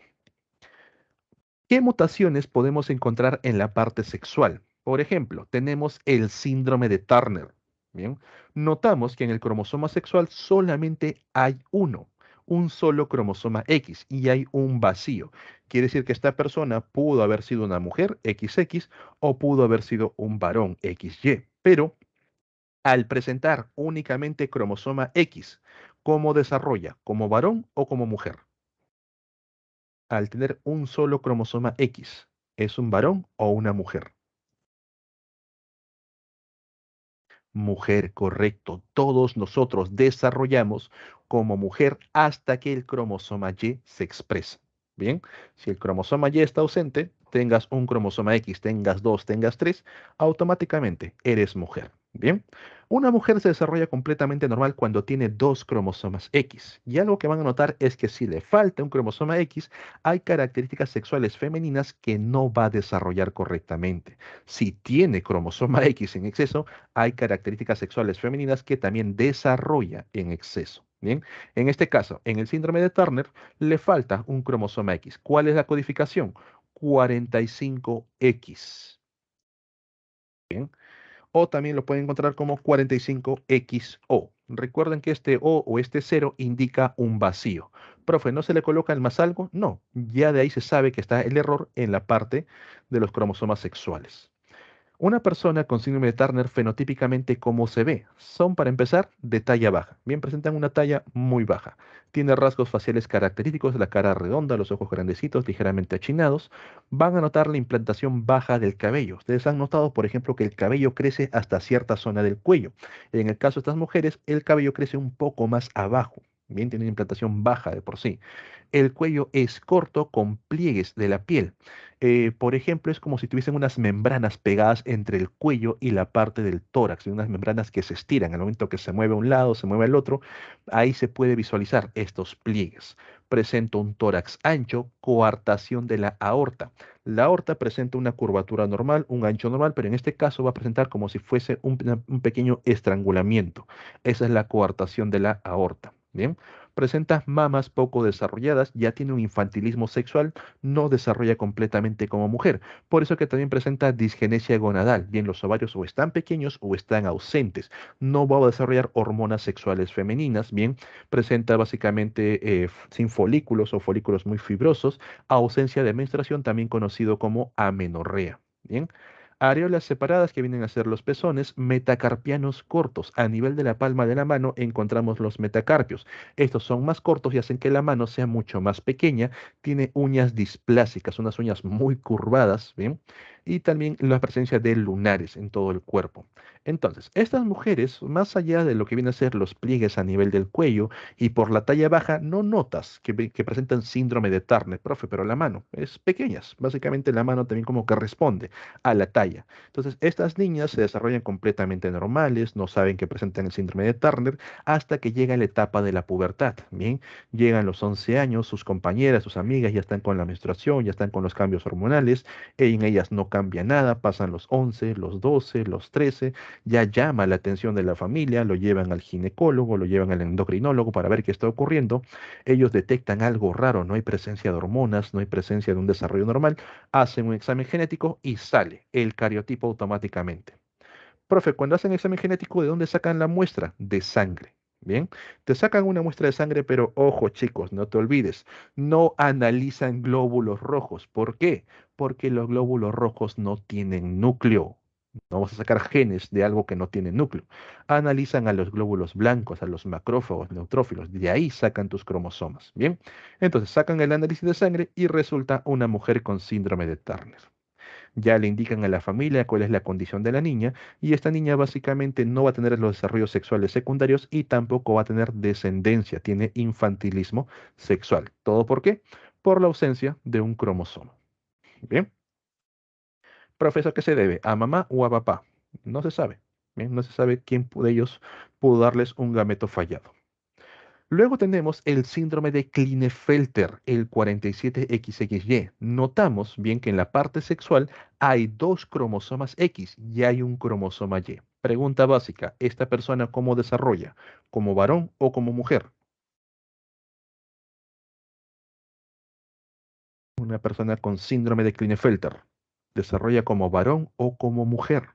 ¿Qué mutaciones podemos encontrar en la parte sexual? Por ejemplo, tenemos el síndrome de Turner. Bien, notamos que en el cromosoma sexual solamente hay uno, un solo cromosoma X y hay un vacío. Quiere decir que esta persona pudo haber sido una mujer XX o pudo haber sido un varón XY. Pero al presentar únicamente cromosoma X, ¿cómo desarrolla? ¿Como varón o como mujer? Al tener un solo cromosoma X, ¿es un varón o una mujer? Mujer, correcto. Todos nosotros desarrollamos como mujer hasta que el cromosoma Y se expresa. Bien, si el cromosoma Y está ausente, tengas un cromosoma X, tengas dos, tengas tres, automáticamente eres mujer. Bien, una mujer se desarrolla completamente normal cuando tiene dos cromosomas X. Y algo que van a notar es que si le falta un cromosoma X, hay características sexuales femeninas que no va a desarrollar correctamente. Si tiene cromosoma X en exceso, hay características sexuales femeninas que también desarrolla en exceso. Bien, en este caso, en el síndrome de Turner, le falta un cromosoma X. ¿Cuál es la codificación? 45X. Bien, o también lo pueden encontrar como 45XO. Recuerden que este O este cero indica un vacío. Profe, ¿no se le coloca el más algo? No, ya de ahí se sabe que está el error en la parte de los cromosomas sexuales. Una persona con síndrome de Turner fenotípicamente, ¿cómo se ve? Son, para empezar, de talla baja. Bien, presentan una talla muy baja. Tiene rasgos faciales característicos, la cara redonda, los ojos grandecitos, ligeramente achinados. Van a notar la implantación baja del cabello. Ustedes han notado, por ejemplo, que el cabello crece hasta cierta zona del cuello. En el caso de estas mujeres, el cabello crece un poco más abajo. Bien, tiene una implantación baja de por sí. El cuello es corto con pliegues de la piel. Por ejemplo, es como si tuviesen unas membranas pegadas entre el cuello y la parte del tórax, y unas membranas que se estiran al momento que se mueve a un lado, se mueve al otro. Ahí se puede visualizar estos pliegues. Presenta un tórax ancho, coartación de la aorta. La aorta presenta una curvatura normal, un ancho normal, pero en este caso va a presentar como si fuese un pequeño estrangulamiento. Esa es la coartación de la aorta. Bien. Presenta mamas poco desarrolladas, ya tiene un infantilismo sexual, no desarrolla completamente como mujer. Por eso que también presenta disgenesia gonadal. Bien, los ovarios o están pequeños o están ausentes. No va a desarrollar hormonas sexuales femeninas. Bien, presenta básicamente sin folículos o folículos muy fibrosos, ausencia de menstruación, también conocido como amenorrea. Bien. Areolas separadas que vienen a ser los pezones, metacarpianos cortos. A nivel de la palma de la mano encontramos los metacarpios. Estos son más cortos y hacen que la mano sea mucho más pequeña. Tiene uñas displásicas, unas uñas muy curvadas, ¿bien? Y también la presencia de lunares en todo el cuerpo. Entonces, estas mujeres, más allá de lo que vienen a ser los pliegues a nivel del cuello y por la talla baja, no notas que presentan síndrome de Turner, profe, pero la mano es pequeñas. Básicamente la mano también como que responde a la talla. Entonces, estas niñas se desarrollan completamente normales, no saben que presentan el síndrome de Turner hasta que llega la etapa de la pubertad. Bien, llegan los 11 años, sus compañeras, sus amigas ya están con la menstruación, ya están con los cambios hormonales, en ellas no cambia nada, pasan los 11, los 12, los 13, ya llama la atención de la familia, lo llevan al ginecólogo, lo llevan al endocrinólogo para ver qué está ocurriendo. Ellos detectan algo raro, no hay presencia de hormonas, no hay presencia de un desarrollo normal, hacen un examen genético y sale el cariotipo automáticamente. Profe, cuando hacen examen genético, ¿de dónde sacan la muestra? De sangre. Bien, te sacan una muestra de sangre, pero ojo chicos, no te olvides, no analizan glóbulos rojos. ¿Por qué? Porque los glóbulos rojos no tienen núcleo. No vamos a sacar genes de algo que no tiene núcleo. Analizan a los glóbulos blancos, a los macrófagos, neutrófilos. De ahí sacan tus cromosomas. Bien, entonces sacan el análisis de sangre y resulta una mujer con síndrome de Turner. Ya le indican a la familia cuál es la condición de la niña y esta niña básicamente no va a tener los desarrollos sexuales secundarios y tampoco va a tener descendencia, tiene infantilismo sexual. ¿Todo por qué? Por la ausencia de un cromosoma. Bien, profesor, ¿qué se debe? ¿A mamá o a papá? No se sabe. Bien, no se sabe quién de ellos pudo darles un gameto fallado. Luego tenemos el síndrome de Klinefelter, el 47XXY. Notamos bien que en la parte sexual hay dos cromosomas X y hay un cromosoma Y. Pregunta básica, ¿esta persona cómo desarrolla? ¿Como varón o como mujer? Una persona con síndrome de Klinefelter. ¿Desarrolla como varón o como mujer?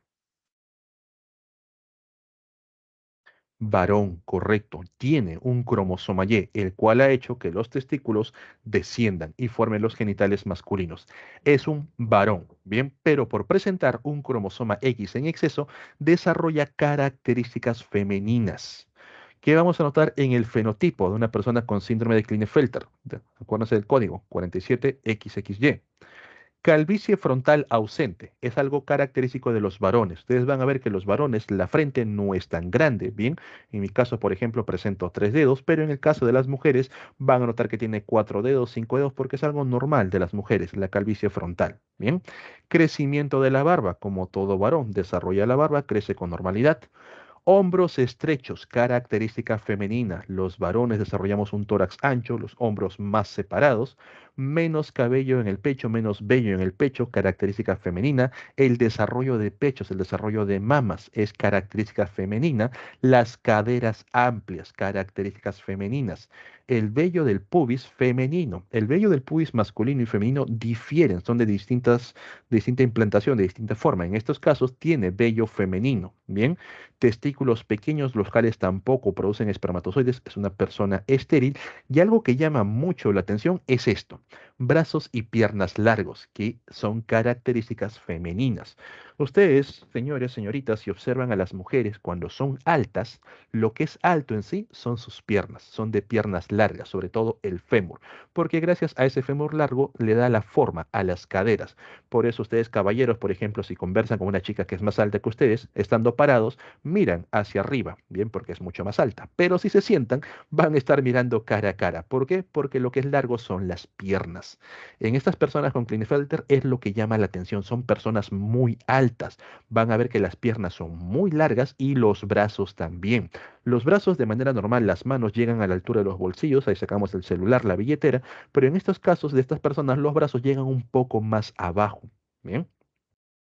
Varón, correcto, tiene un cromosoma Y, el cual ha hecho que los testículos desciendan y formen los genitales masculinos. Es un varón, bien, pero por presentar un cromosoma X en exceso, desarrolla características femeninas. ¿Qué vamos a notar en el fenotipo de una persona con síndrome de Klinefelter? Acuérdense del código 47XXY. Calvicie frontal ausente es algo característico de los varones. Ustedes van a ver que los varones la frente no es tan grande, ¿bien? En mi caso, por ejemplo, presento 3 dedos, pero en el caso de las mujeres van a notar que tiene 4 dedos, 5 dedos, porque es algo normal de las mujeres, la calvicie frontal, ¿bien? Crecimiento de la barba, como todo varón, desarrolla la barba, crece con normalidad. Hombros estrechos, característica femenina. Los varones desarrollamos un tórax ancho, los hombros más separados, menos cabello en el pecho, menos vello en el pecho, característica femenina. El desarrollo de pechos, el desarrollo de mamas es característica femenina. Las caderas amplias, características femeninas. El vello del pubis femenino. El vello del pubis masculino y femenino difieren, son de distinta implantación, de distinta forma. En estos casos tiene vello femenino, ¿bien? Testículos pequeños, los cuales tampoco producen espermatozoides, es una persona estéril. Y algo que llama mucho la atención es esto, brazos y piernas largos, que son características femeninas. Ustedes, señores, señoritas, si observan a las mujeres cuando son altas, lo que es alto en sí son sus piernas, son de piernas largas, sobre todo el fémur, porque gracias a ese fémur largo le da la forma a las caderas. Por eso ustedes, caballeros, por ejemplo, si conversan con una chica que es más alta que ustedes, estando parados, miran hacia arriba, bien, porque es mucho más alta. Pero si se sientan, van a estar mirando cara a cara. ¿Por qué? Porque lo que es largo son las piernas. En estas personas con Klinefelter es lo que llama la atención. Son personas muy altas. Van a ver que las piernas son muy largas y los brazos también. Los brazos de manera normal, las manos llegan a la altura de los bolsillos, ahí sacamos el celular, la billetera, pero en estos casos de estas personas los brazos llegan un poco más abajo. Bien.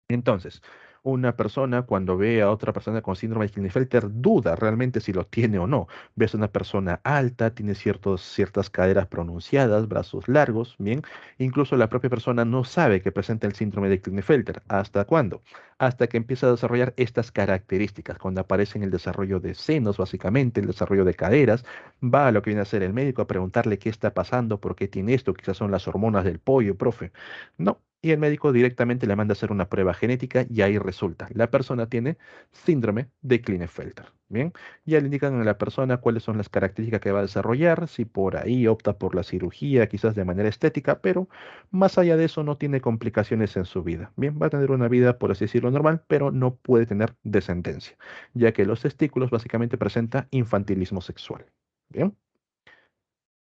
Entonces, Una persona cuando ve a otra persona con síndrome de Klinefelter duda realmente si lo tiene o no. Ves a una persona alta, tiene ciertas caderas pronunciadas, brazos largos, bien. Incluso la propia persona no sabe que presenta el síndrome de Klinefelter. ¿Hasta cuándo? Hasta que empieza a desarrollar estas características, cuando aparece en el desarrollo de senos, básicamente, el desarrollo de caderas, va a lo que viene a hacer el médico a preguntarle qué está pasando, por qué tiene esto, quizás son las hormonas del pollo, profe. No. Y el médico directamente le manda a hacer una prueba genética y ahí resulta, la persona tiene síndrome de Klinefelter. Bien, ya le indican a la persona cuáles son las características que va a desarrollar, si por ahí opta por la cirugía, quizás de manera estética, pero más allá de eso no tiene complicaciones en su vida. Bien, va a tener una vida, por así decirlo, normal, pero no puede tener descendencia, ya que los testículos básicamente presenta infantilismo sexual. Bien.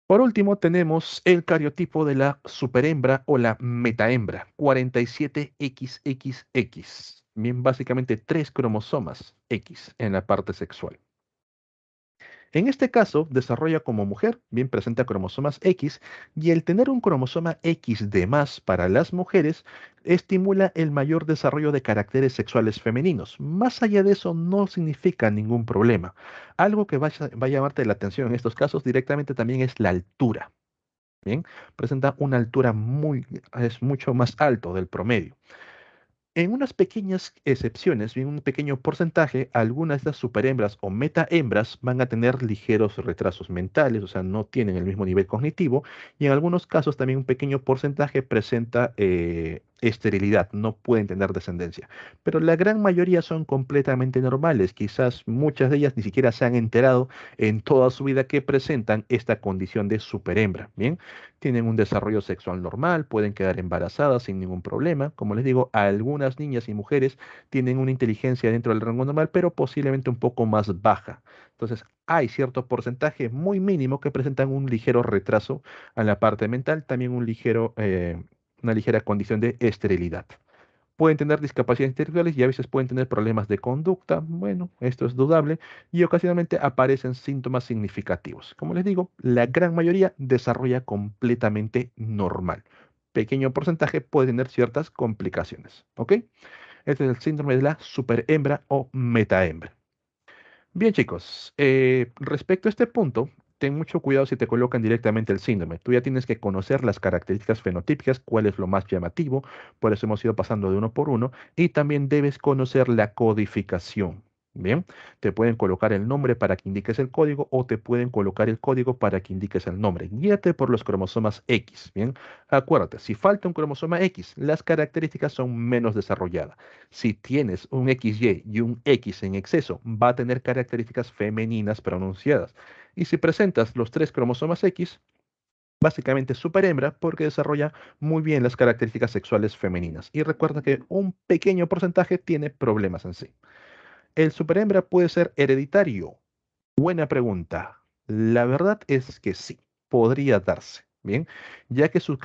Por último, tenemos el cariotipo de la superhembra o la metahembra, 47XXX. Bien, básicamente tres cromosomas X en la parte sexual. En este caso, desarrolla como mujer, bien presenta cromosomas X, y el tener un cromosoma X de más para las mujeres estimula el mayor desarrollo de caracteres sexuales femeninos. Más allá de eso, no significa ningún problema. Algo que va a llamarte la atención en estos casos directamente también es la altura. Bien, presenta una altura es mucho más alto del promedio. En unas pequeñas excepciones, en un pequeño porcentaje, algunas de estas superhembras o metahembras van a tener ligeros retrasos mentales, o sea, no tienen el mismo nivel cognitivo, y en algunos casos también un pequeño porcentaje presenta esterilidad, no pueden tener descendencia. Pero la gran mayoría son completamente normales, quizás muchas de ellas ni siquiera se han enterado en toda su vida que presentan esta condición de superhembra, ¿bien? Tienen un desarrollo sexual normal, pueden quedar embarazadas sin ningún problema. Como les digo, algunas niñas y mujeres tienen una inteligencia dentro del rango normal, pero posiblemente un poco más baja. Entonces, hay cierto porcentaje muy mínimo que presentan un ligero retraso a la parte mental, también una ligera condición de esterilidad. Pueden tener discapacidades intelectuales y a veces pueden tener problemas de conducta. Bueno, esto es dudable y ocasionalmente aparecen síntomas significativos. Como les digo, la gran mayoría desarrolla completamente normal. Pequeño porcentaje puede tener ciertas complicaciones. ¿Ok? Este es el síndrome de la superhembra o metahembra. Bien, chicos, respecto a este punto, ten mucho cuidado si te colocan directamente el síndrome. Tú ya tienes que conocer las características fenotípicas, cuál es lo más llamativo, por eso hemos ido pasando de uno por uno, y también debes conocer la codificación. Bien, te pueden colocar el nombre para que indiques el código o te pueden colocar el código para que indiques el nombre. Guíate por los cromosomas X. Bien, acuérdate, si falta un cromosoma X, las características son menos desarrolladas. Si tienes un XY y un X en exceso, va a tener características femeninas pronunciadas. Y si presentas los tres cromosomas X, básicamente superhembra porque desarrolla muy bien las características sexuales femeninas. Y recuerda que un pequeño porcentaje tiene problemas en sí. ¿El superhembra puede ser hereditario? Buena pregunta. La verdad es que sí, podría darse. Bien, ya que su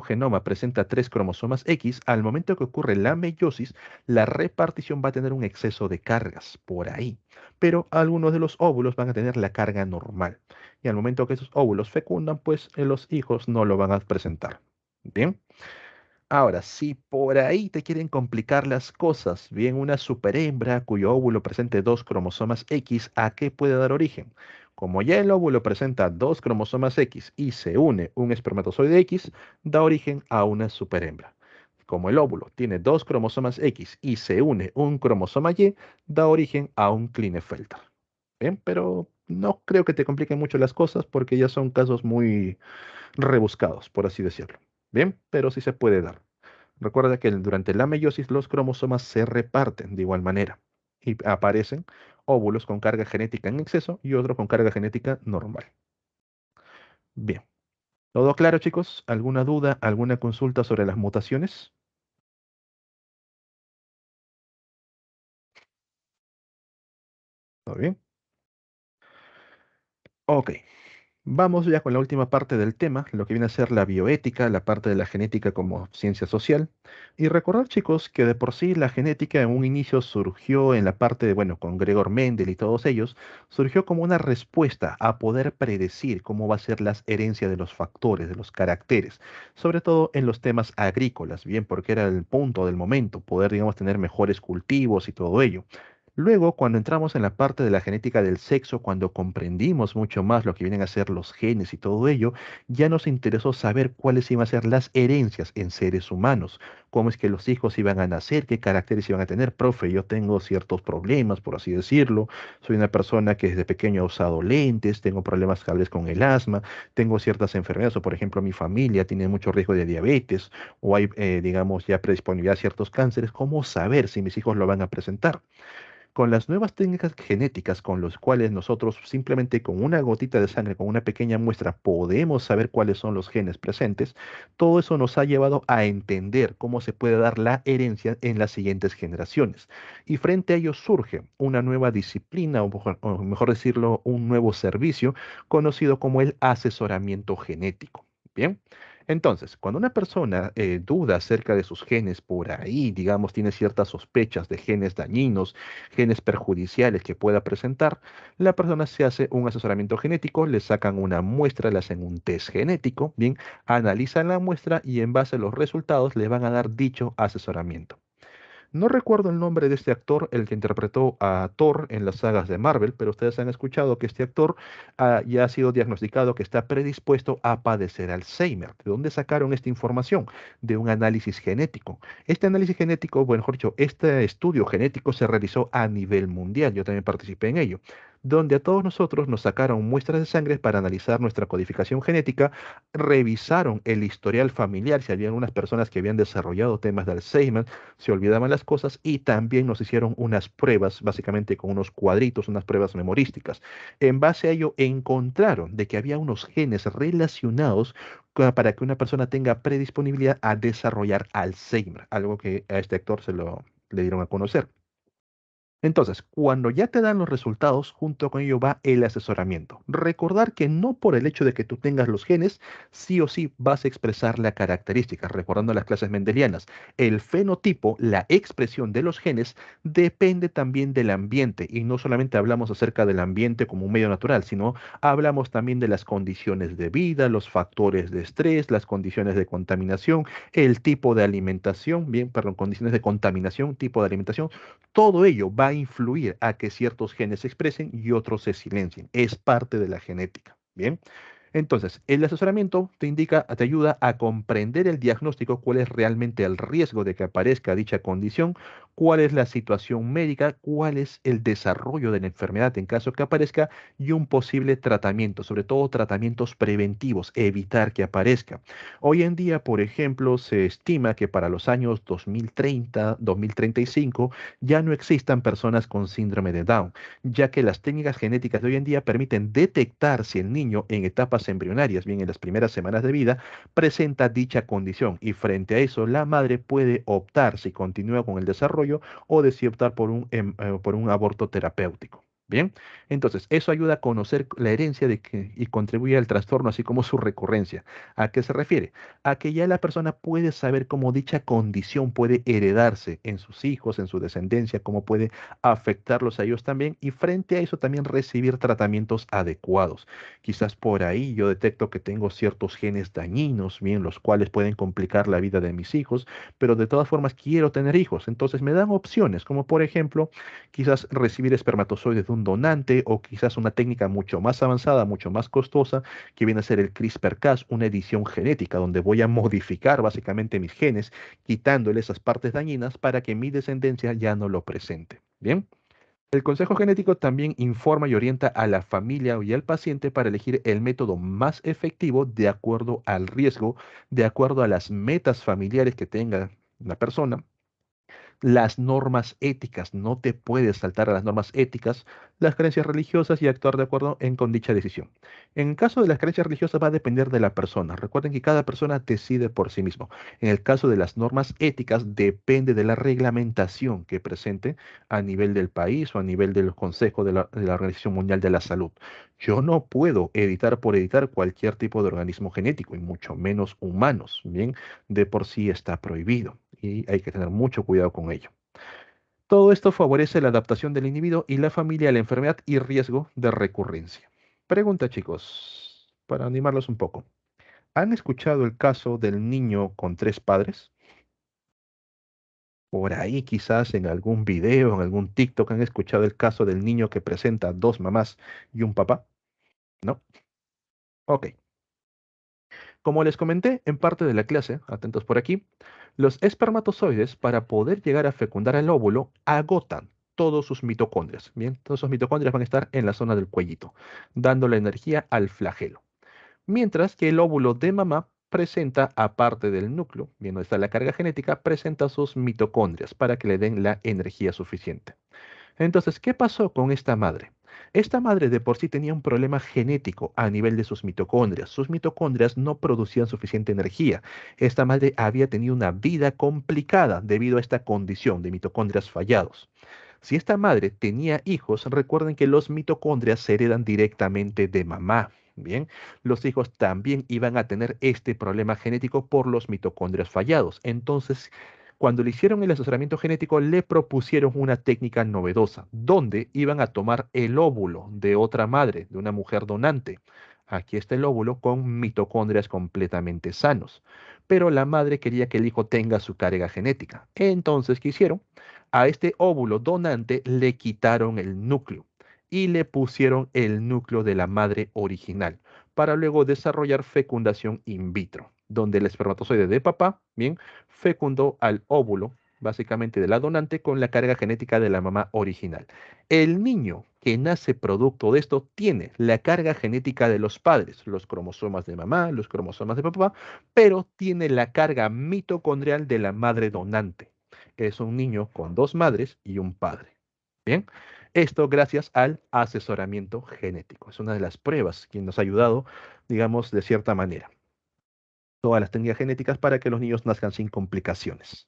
genoma presenta tres cromosomas X, al momento que ocurre la meiosis, la repartición va a tener un exceso de cargas por ahí. Pero algunos de los óvulos van a tener la carga normal. Y al momento que esos óvulos fecundan, pues los hijos no lo van a presentar. Bien. Ahora, si por ahí te quieren complicar las cosas, bien una superhembra cuyo óvulo presente dos cromosomas X, ¿a qué puede dar origen? Como ya el óvulo presenta dos cromosomas X y se une un espermatozoide X, da origen a una superhembra. Como el óvulo tiene dos cromosomas X y se une un cromosoma Y, da origen a un Klinefelter. Bien, pero no creo que te compliquen mucho las cosas porque ya son casos muy rebuscados, por así decirlo. Bien, pero sí se puede dar. Recuerda que durante la meiosis los cromosomas se reparten de igual manera y aparecen óvulos con carga genética en exceso y otros con carga genética normal. Bien, ¿todo claro, chicos? ¿Alguna duda, alguna consulta sobre las mutaciones? ¿Todo bien? Ok. Vamos ya con la última parte del tema, lo que viene a ser la bioética, la parte de la genética como ciencia social. Y recordar, chicos, que de por sí la genética en un inicio surgió en la parte de, bueno, con Gregor Mendel y todos ellos, surgió como una respuesta a poder predecir cómo va a ser la herencia de los factores, de los caracteres, sobre todo en los temas agrícolas, bien, porque era el punto del momento, poder, digamos, tener mejores cultivos y todo ello. Luego, cuando entramos en la parte de la genética del sexo, cuando comprendimos mucho más lo que vienen a ser los genes y todo ello, ya nos interesó saber cuáles iban a ser las herencias en seres humanos, cómo es que los hijos iban a nacer, qué caracteres iban a tener. Profe, yo tengo ciertos problemas, por así decirlo. Soy una persona que desde pequeño ha usado lentes, tengo problemas tal vez con el asma, tengo ciertas enfermedades, o por ejemplo mi familia tiene mucho riesgo de diabetes, o hay, digamos, ya predisponibilidad a ciertos cánceres. ¿Cómo saber si mis hijos lo van a presentar? Con las nuevas técnicas genéticas con los cuales nosotros simplemente con una gotita de sangre, con una pequeña muestra, podemos saber cuáles son los genes presentes, todo eso nos ha llevado a entender cómo se puede dar la herencia en las siguientes generaciones. Y frente a ello surge una nueva disciplina, o mejor decirlo, un nuevo servicio conocido como el asesoramiento genético. Bien. Entonces, cuando una persona duda acerca de sus genes por ahí, digamos, tiene ciertas sospechas de genes dañinos, genes perjudiciales que pueda presentar, la persona se hace un asesoramiento genético, le sacan una muestra, le hacen un test genético, bien, analizan la muestra y en base a los resultados le van a dar dicho asesoramiento. No recuerdo el nombre de este actor, el que interpretó a Thor en las sagas de Marvel, pero ustedes han escuchado que este actor ya ha sido diagnosticado que está predispuesto a padecer Alzheimer. ¿De dónde sacaron esta información? De un análisis genético. Este análisis genético, bueno, mejor dicho, este estudio genético se realizó a nivel mundial. Yo también participé en ello, donde a todos nosotros nos sacaron muestras de sangre para analizar nuestra codificación genética, revisaron el historial familiar, si había algunas personas que habían desarrollado temas de Alzheimer, se olvidaban las cosas y también nos hicieron unas pruebas, básicamente con unos cuadritos, unas pruebas memorísticas. En base a ello encontraron de que había unos genes relacionados para que una persona tenga predisponibilidad a desarrollar Alzheimer, algo que a este actor le dieron a conocer. Entonces, cuando ya te dan los resultados, junto con ello va el asesoramiento. Recordar que no por el hecho de que tú tengas los genes, sí o sí vas a expresar la característica. Recordando las clases mendelianas, el fenotipo, la expresión de los genes, depende también del ambiente. Y no solamente hablamos acerca del ambiente como un medio natural, sino hablamos también de las condiciones de vida, los factores de estrés, las condiciones de contaminación, el tipo de alimentación, bien, perdón, condiciones de contaminación, tipo de alimentación. Todo ello va a influir a que ciertos genes se expresen y otros se silencien. Es parte de la genética. Bien. Entonces, el asesoramiento te indica, te ayuda a comprender el diagnóstico, cuál es realmente el riesgo de que aparezca dicha condición, cuál es la situación médica, cuál es el desarrollo de la enfermedad en caso que aparezca y un posible tratamiento, sobre todo tratamientos preventivos, evitar que aparezca. Hoy en día, por ejemplo, se estima que para los años 2030, 2035, ya no existan personas con síndrome de Down, ya que las técnicas genéticas de hoy en día permiten detectar si el niño en etapas embrionarias, bien en las primeras semanas de vida, presenta dicha condición y frente a eso la madre puede optar si continúa con el desarrollo o decide optar por un aborto terapéutico. Bien, entonces eso ayuda a conocer la herencia y contribuye al trastorno, así como su recurrencia. ¿A qué se refiere? A que ya la persona puede saber cómo dicha condición puede heredarse en sus hijos, en su descendencia, cómo puede afectarlos a ellos también y frente a eso también recibir tratamientos adecuados. Quizás por ahí yo detecto que tengo ciertos genes dañinos, bien, los cuales pueden complicar la vida de mis hijos, pero de todas formas quiero tener hijos. Entonces me dan opciones, como por ejemplo, quizás recibir espermatozoides de un donante o quizás una técnica mucho más avanzada, mucho más costosa, que viene a ser el CRISPR-Cas, una edición genética donde voy a modificar básicamente mis genes, quitándole esas partes dañinas para que mi descendencia ya no lo presente. Bien. El consejo genético también informa y orienta a la familia y al paciente para elegir el método más efectivo de acuerdo al riesgo, de acuerdo a las metas familiares que tenga la persona, las normas éticas. No te puedes saltar a las normas éticas, las creencias religiosas y actuar de acuerdo con dicha decisión. En el caso de las creencias religiosas va a depender de la persona. Recuerden que cada persona decide por sí mismo. En el caso de las normas éticas depende de la reglamentación que presente a nivel del país o a nivel del Consejo de la Organización Mundial de la Salud. Yo no puedo editar por editar cualquier tipo de organismo genético y mucho menos humanos. Bien, de por sí está prohibido y hay que tener mucho cuidado con ello. Todo esto favorece la adaptación del individuo y la familia a la enfermedad y riesgo de recurrencia. Pregunta, chicos, para animarlos un poco. ¿Han escuchado el caso del niño con tres padres? Por ahí quizás en algún video, en algún TikTok han escuchado el caso del niño que presenta dos mamás y un papá. ¿No? Ok. Como les comenté en parte de la clase, atentos por aquí, los espermatozoides para poder llegar a fecundar el óvulo agotan todos sus mitocondrias. Bien, todos esos mitocondrias van a estar en la zona del cuellito, dándole energía al flagelo. Mientras que el óvulo de mamá presenta, aparte del núcleo, bien donde está la carga genética, presenta sus mitocondrias para que le den la energía suficiente. Entonces, ¿qué pasó con esta madre? Esta madre de por sí tenía un problema genético a nivel de sus mitocondrias. Sus mitocondrias no producían suficiente energía. Esta madre había tenido una vida complicada debido a esta condición de mitocondrias fallados. Si esta madre tenía hijos, recuerden que los mitocondrias se heredan directamente de mamá. Bien, los hijos también iban a tener este problema genético por los mitocondrias fallados. Entonces, cuando le hicieron el asesoramiento genético, le propusieron una técnica novedosa, donde iban a tomar el óvulo de otra madre, de una mujer donante. Aquí está el óvulo con mitocondrias completamente sanos. Pero la madre quería que el hijo tenga su carga genética. Entonces, ¿qué hicieron? A este óvulo donante le quitaron el núcleo y le pusieron el núcleo de la madre original para luego desarrollar fecundación in vitro, donde el espermatozoide de papá, bien, fecundó al óvulo, básicamente de la donante, con la carga genética de la mamá original. El niño que nace producto de esto tiene la carga genética de los padres, los cromosomas de mamá, los cromosomas de papá, pero tiene la carga mitocondrial de la madre donante. Es un niño con dos madres y un padre. Bien, esto gracias al asesoramiento genético. Es una de las pruebas que nos ha ayudado, digamos, de cierta manera. Todas las técnicas genéticas para que los niños nazcan sin complicaciones.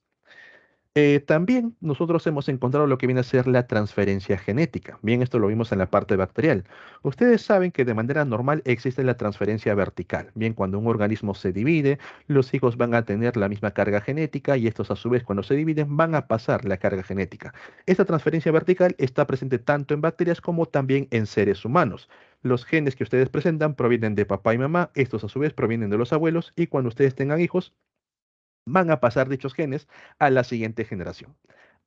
También nosotros hemos encontrado lo que viene a ser la transferencia genética. Bien, esto lo vimos en la parte bacterial. Ustedes saben que de manera normal existe la transferencia vertical. Bien, cuando un organismo se divide, los hijos van a tener la misma carga genética y estos a su vez cuando se dividen van a pasar la carga genética. Esta transferencia vertical está presente tanto en bacterias como también en seres humanos. Los genes que ustedes presentan provienen de papá y mamá, estos a su vez provienen de los abuelos y cuando ustedes tengan hijos, van a pasar dichos genes a la siguiente generación.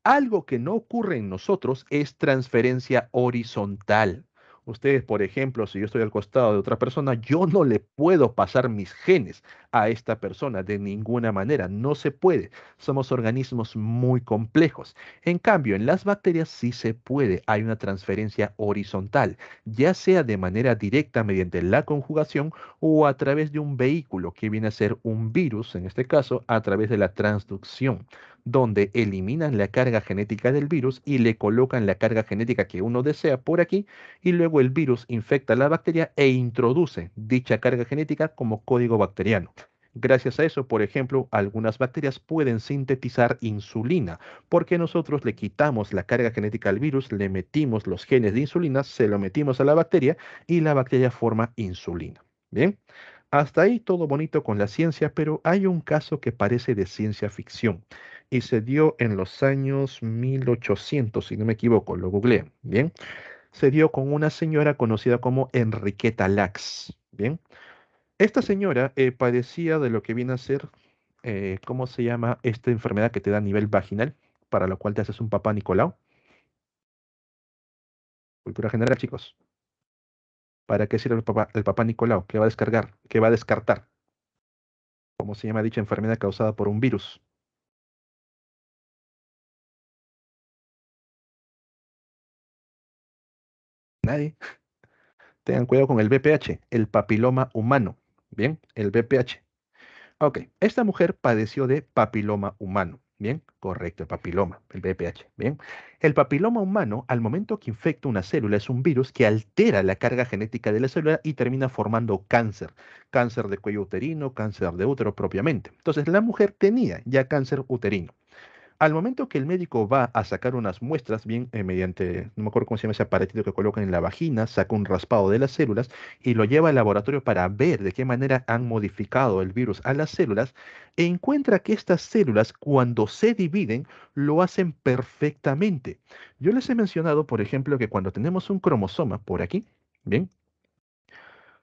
Algo que no ocurre en nosotros es transferencia horizontal. Ustedes, por ejemplo, si yo estoy al costado de otra persona, yo no le puedo pasar mis genes a esta persona de ninguna manera. No se puede. Somos organismos muy complejos. En cambio, en las bacterias sí se puede. Hay una transferencia horizontal, ya sea de manera directa mediante la conjugación o a través de un vehículo que viene a ser un virus, en este caso, a través de la transducción donde eliminan la carga genética del virus y le colocan la carga genética que uno desea por aquí, y luego el virus infecta la bacteria e introduce dicha carga genética como código bacteriano. Gracias a eso, por ejemplo, algunas bacterias pueden sintetizar insulina, porque nosotros le quitamos la carga genética al virus, le metimos los genes de insulina, se lo metimos a la bacteria y la bacteria forma insulina. Bien, hasta ahí todo bonito con la ciencia, pero hay un caso que parece de ciencia ficción y se dio en los años 1800, si no me equivoco, lo googleé, ¿bien? Se dio con una señora conocida como Enriqueta Lacks, ¿bien? Esta señora padecía de lo que viene a ser, ¿cómo se llama esta enfermedad que te da a nivel vaginal, para lo cual te haces un papá Nicolau? Cultura general, chicos. ¿Para qué sirve el papá Nicolau? ¿Qué va a descargar? ¿Qué va a descartar? ¿Cómo se llama dicha enfermedad causada por un virus? Nadie. Tengan cuidado con el VPH, el papiloma humano. Bien, el VPH. Ok, esta mujer padeció de papiloma humano. Bien, correcto, el papiloma, el VPH. Bien, el papiloma humano, al momento que infecta una célula, es un virus que altera la carga genética de la célula y termina formando cáncer. Cáncer de cuello uterino, cáncer de útero propiamente. Entonces, la mujer tenía ya cáncer uterino. Al momento que el médico va a sacar unas muestras, bien, mediante, no me acuerdo cómo se llama ese aparatito que colocan en la vagina, saca un raspado de las células y lo lleva al laboratorio para ver de qué manera han modificado el virus a las células, e encuentra que estas células, cuando se dividen, lo hacen perfectamente. Yo les he mencionado, por ejemplo, que cuando tenemos un cromosoma por aquí, bien,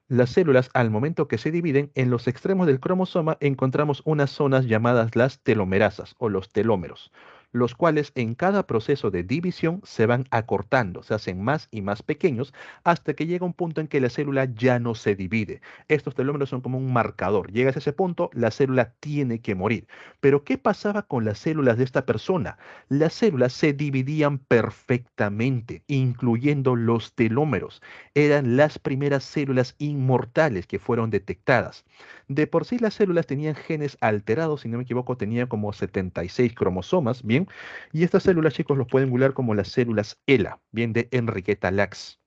las células, al momento que se dividen, en los extremos del cromosoma encontramos unas zonas llamadas las telomerasas o los telómeros, los cuales en cada proceso de división se van acortando, se hacen más y más pequeños hasta que llega un punto en que la célula ya no se divide. Estos telómeros son como un marcador. Llegas a ese punto, la célula tiene que morir. Pero ¿qué pasaba con las células de esta persona? Las células se dividían perfectamente, incluyendo los telómeros. Eran las primeras células inmortales que fueron detectadas. De por sí las células tenían genes alterados, si no me equivoco, tenía como 76 cromosomas, bien, y estas células, chicos, los pueden googlear como las células ELA, bien, de Enriqueta Lacks.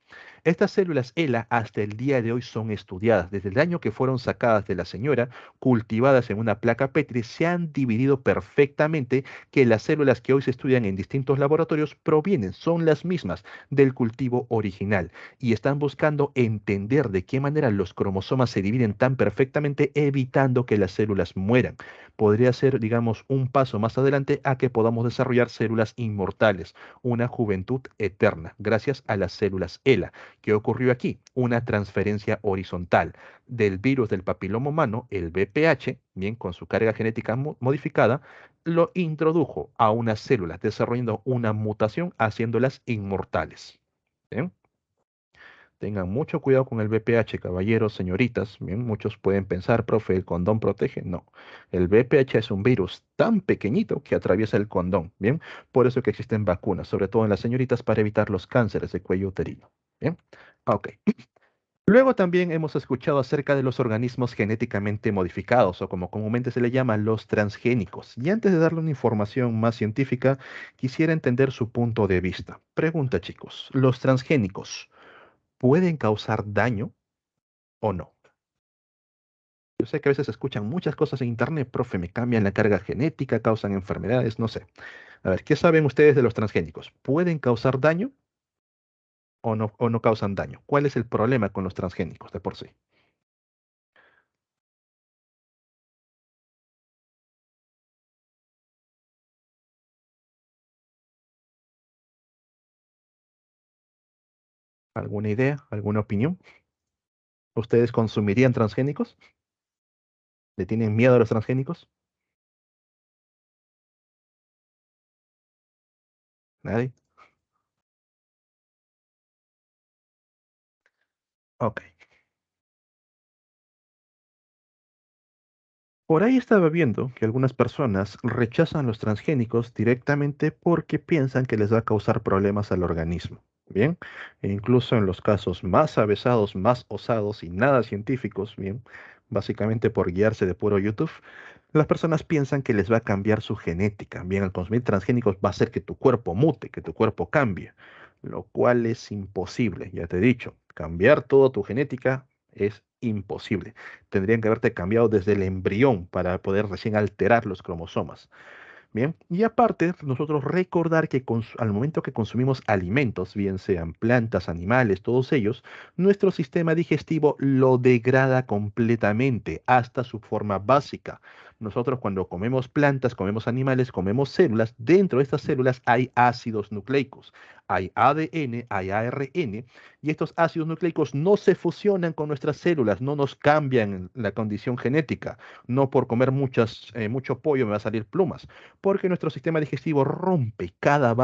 Estas células ELA hasta el día de hoy son estudiadas. Desde el año que fueron sacadas de la señora, cultivadas en una placa Petri, se han dividido perfectamente, que las células que hoy se estudian en distintos laboratorios provienen, son las mismas del cultivo original, y están buscando entender de qué manera los cromosomas se dividen tan perfectamente, evitando que las células mueran. Podría ser, digamos, un paso más adelante a que podamos desarrollar células inmortales, una juventud eterna, gracias a las células ELA. ¿Qué ocurrió aquí? Una transferencia horizontal del virus del papiloma humano, el VPH, bien, con su carga genética modificada, lo introdujo a unas células, desarrollando una mutación, haciéndolas inmortales. ¿Bien? Tengan mucho cuidado con el VPH, caballeros, señoritas. Bien, muchos pueden pensar, profe, ¿el condón protege? No. El VPH es un virus tan pequeñito que atraviesa el condón. Bien, por eso que existen vacunas, sobre todo en las señoritas, para evitar los cánceres de cuello uterino. Bien, ok. Luego también hemos escuchado acerca de los organismos genéticamente modificados, o como comúnmente se le llama, los transgénicos. Y antes de darle una información más científica, quisiera entender su punto de vista. Pregunta, chicos, ¿los transgénicos pueden causar daño o no? Yo sé que a veces se escuchan muchas cosas en internet, profe, me cambian la carga genética, causan enfermedades, no sé. A ver, ¿qué saben ustedes de los transgénicos? ¿Pueden causar daño o no causan daño? ¿Cuál es el problema con los transgénicos de por sí? ¿Alguna idea? ¿Alguna opinión? ¿Ustedes consumirían transgénicos? ¿Le tienen miedo a los transgénicos? ¿Nadie? Ok. Por ahí estaba viendo que algunas personas rechazan los transgénicos directamente porque piensan que les va a causar problemas al organismo. Bien, e incluso en los casos más avesados, más osados y nada científicos, bien, básicamente por guiarse de puro YouTube, las personas piensan que les va a cambiar su genética. Bien, al consumir transgénicos va a hacer que tu cuerpo mute, que tu cuerpo cambie, lo cual es imposible, ya te he dicho, cambiar toda tu genética es imposible. Tendrían que haberte cambiado desde el embrión para poder recién alterar los cromosomas. Bien, y aparte, nosotros recordar que al momento que consumimos alimentos, bien sean plantas, animales, todos ellos, nuestro sistema digestivo lo degrada completamente hasta su forma básica. Nosotros cuando comemos plantas, comemos animales, comemos células, dentro de estas células hay ácidos nucleicos, hay ADN, hay ARN, y estos ácidos nucleicos no se fusionan con nuestras células, no nos cambian la condición genética. No por comer mucho pollo me va a salir plumas, porque nuestro sistema digestivo rompe cada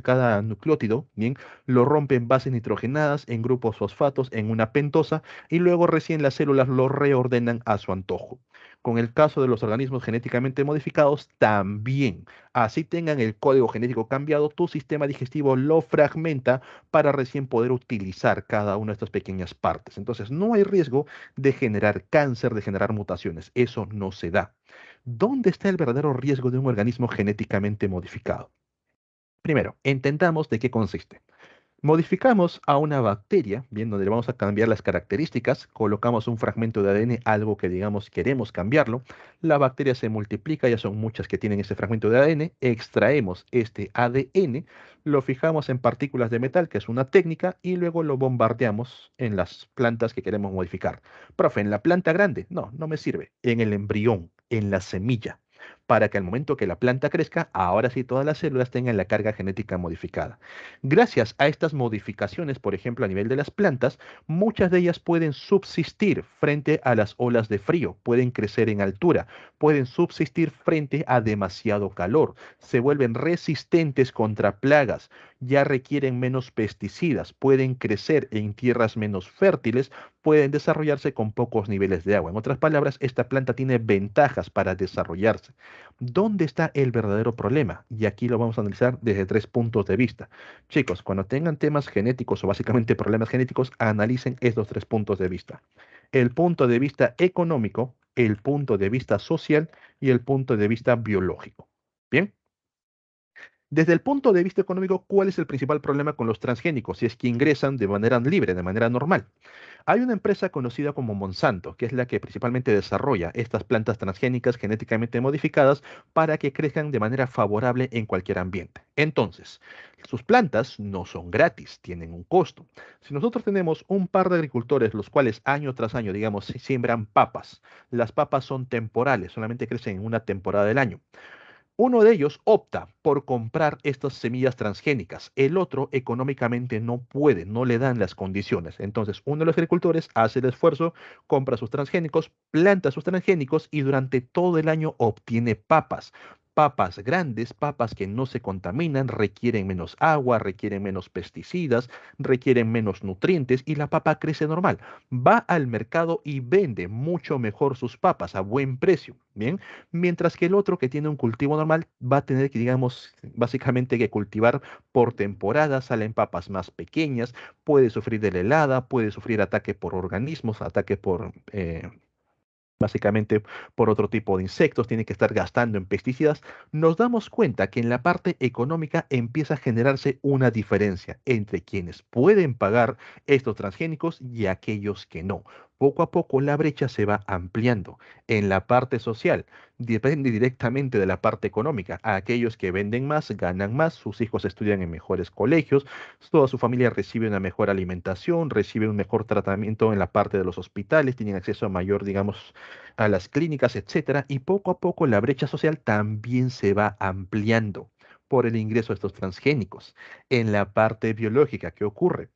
cada nucleótido, bien, lo rompe en bases nitrogenadas, en grupos fosfatos, en una pentosa, y luego recién las células lo reordenan a su antojo. Con el caso de los organismos genéticamente modificados, también, así tengan el código genético cambiado, tu sistema digestivo lo fragmenta para recién poder utilizar cada una de estas pequeñas partes. Entonces, no hay riesgo de generar cáncer, de generar mutaciones. Eso no se da. ¿Dónde está el verdadero riesgo de un organismo genéticamente modificado? Primero, entendamos de qué consiste. Modificamos a una bacteria, bien, donde le vamos a cambiar las características, colocamos un fragmento de ADN, algo que digamos queremos cambiarlo, la bacteria se multiplica, ya son muchas que tienen ese fragmento de ADN, extraemos este ADN, lo fijamos en partículas de metal, que es una técnica, y luego lo bombardeamos en las plantas que queremos modificar. Profe, ¿en la planta grande? No, no me sirve. En el embrión, en la semilla, para que al momento que la planta crezca, ahora sí todas las células tengan la carga genética modificada. Gracias a estas modificaciones, por ejemplo, a nivel de las plantas, muchas de ellas pueden subsistir frente a las olas de frío, pueden crecer en altura, pueden subsistir frente a demasiado calor, se vuelven resistentes contra plagas, ya requieren menos pesticidas, pueden crecer en tierras menos fértiles, pueden desarrollarse con pocos niveles de agua. En otras palabras, esta planta tiene ventajas para desarrollarse. ¿Dónde está el verdadero problema? Y aquí lo vamos a analizar desde tres puntos de vista. Chicos, cuando tengan temas genéticos o básicamente problemas genéticos, analicen estos tres puntos de vista. El punto de vista económico, el punto de vista social y el punto de vista biológico. Bien, desde el punto de vista económico, ¿cuál es el principal problema con los transgénicos? Si es que ingresan de manera libre, de manera normal. Hay una empresa conocida como Monsanto, que es la que principalmente desarrolla estas plantas transgénicas genéticamente modificadas para que crezcan de manera favorable en cualquier ambiente. Entonces, sus plantas no son gratis, tienen un costo. Si nosotros tenemos un par de agricultores, los cuales año tras año, digamos, siembran papas, las papas son temporales, solamente crecen en una temporada del año. Uno de ellos opta por comprar estas semillas transgénicas. El otro económicamente no puede, no le dan las condiciones. Entonces, uno de los agricultores hace el esfuerzo, compra sus transgénicos, planta sus transgénicos y durante todo el año obtiene papas. Papas grandes, papas que no se contaminan, requieren menos agua, requieren menos pesticidas, requieren menos nutrientes y la papa crece normal. Va al mercado y vende mucho mejor sus papas a buen precio. Bien, mientras que el otro que tiene un cultivo normal va a tener que, digamos, básicamente que cultivar por temporada, salen papas más pequeñas, puede sufrir de la helada, puede sufrir ataque por organismos, ataque por básicamente por otro tipo de insectos, tiene que estar gastando en pesticidas, nos damos cuenta que en la parte económica empieza a generarse una diferencia entre quienes pueden pagar estos transgénicos y aquellos que no. Poco a poco la brecha se va ampliando. En la parte social, depende directamente de la parte económica. A aquellos que venden más, ganan más, sus hijos estudian en mejores colegios, toda su familia recibe una mejor alimentación, recibe un mejor tratamiento en la parte de los hospitales, tienen acceso a mayor, digamos, a las clínicas, etcétera, y poco a poco la brecha social también se va ampliando por el ingreso de estos transgénicos. En la parte biológica, ¿qué ocurre?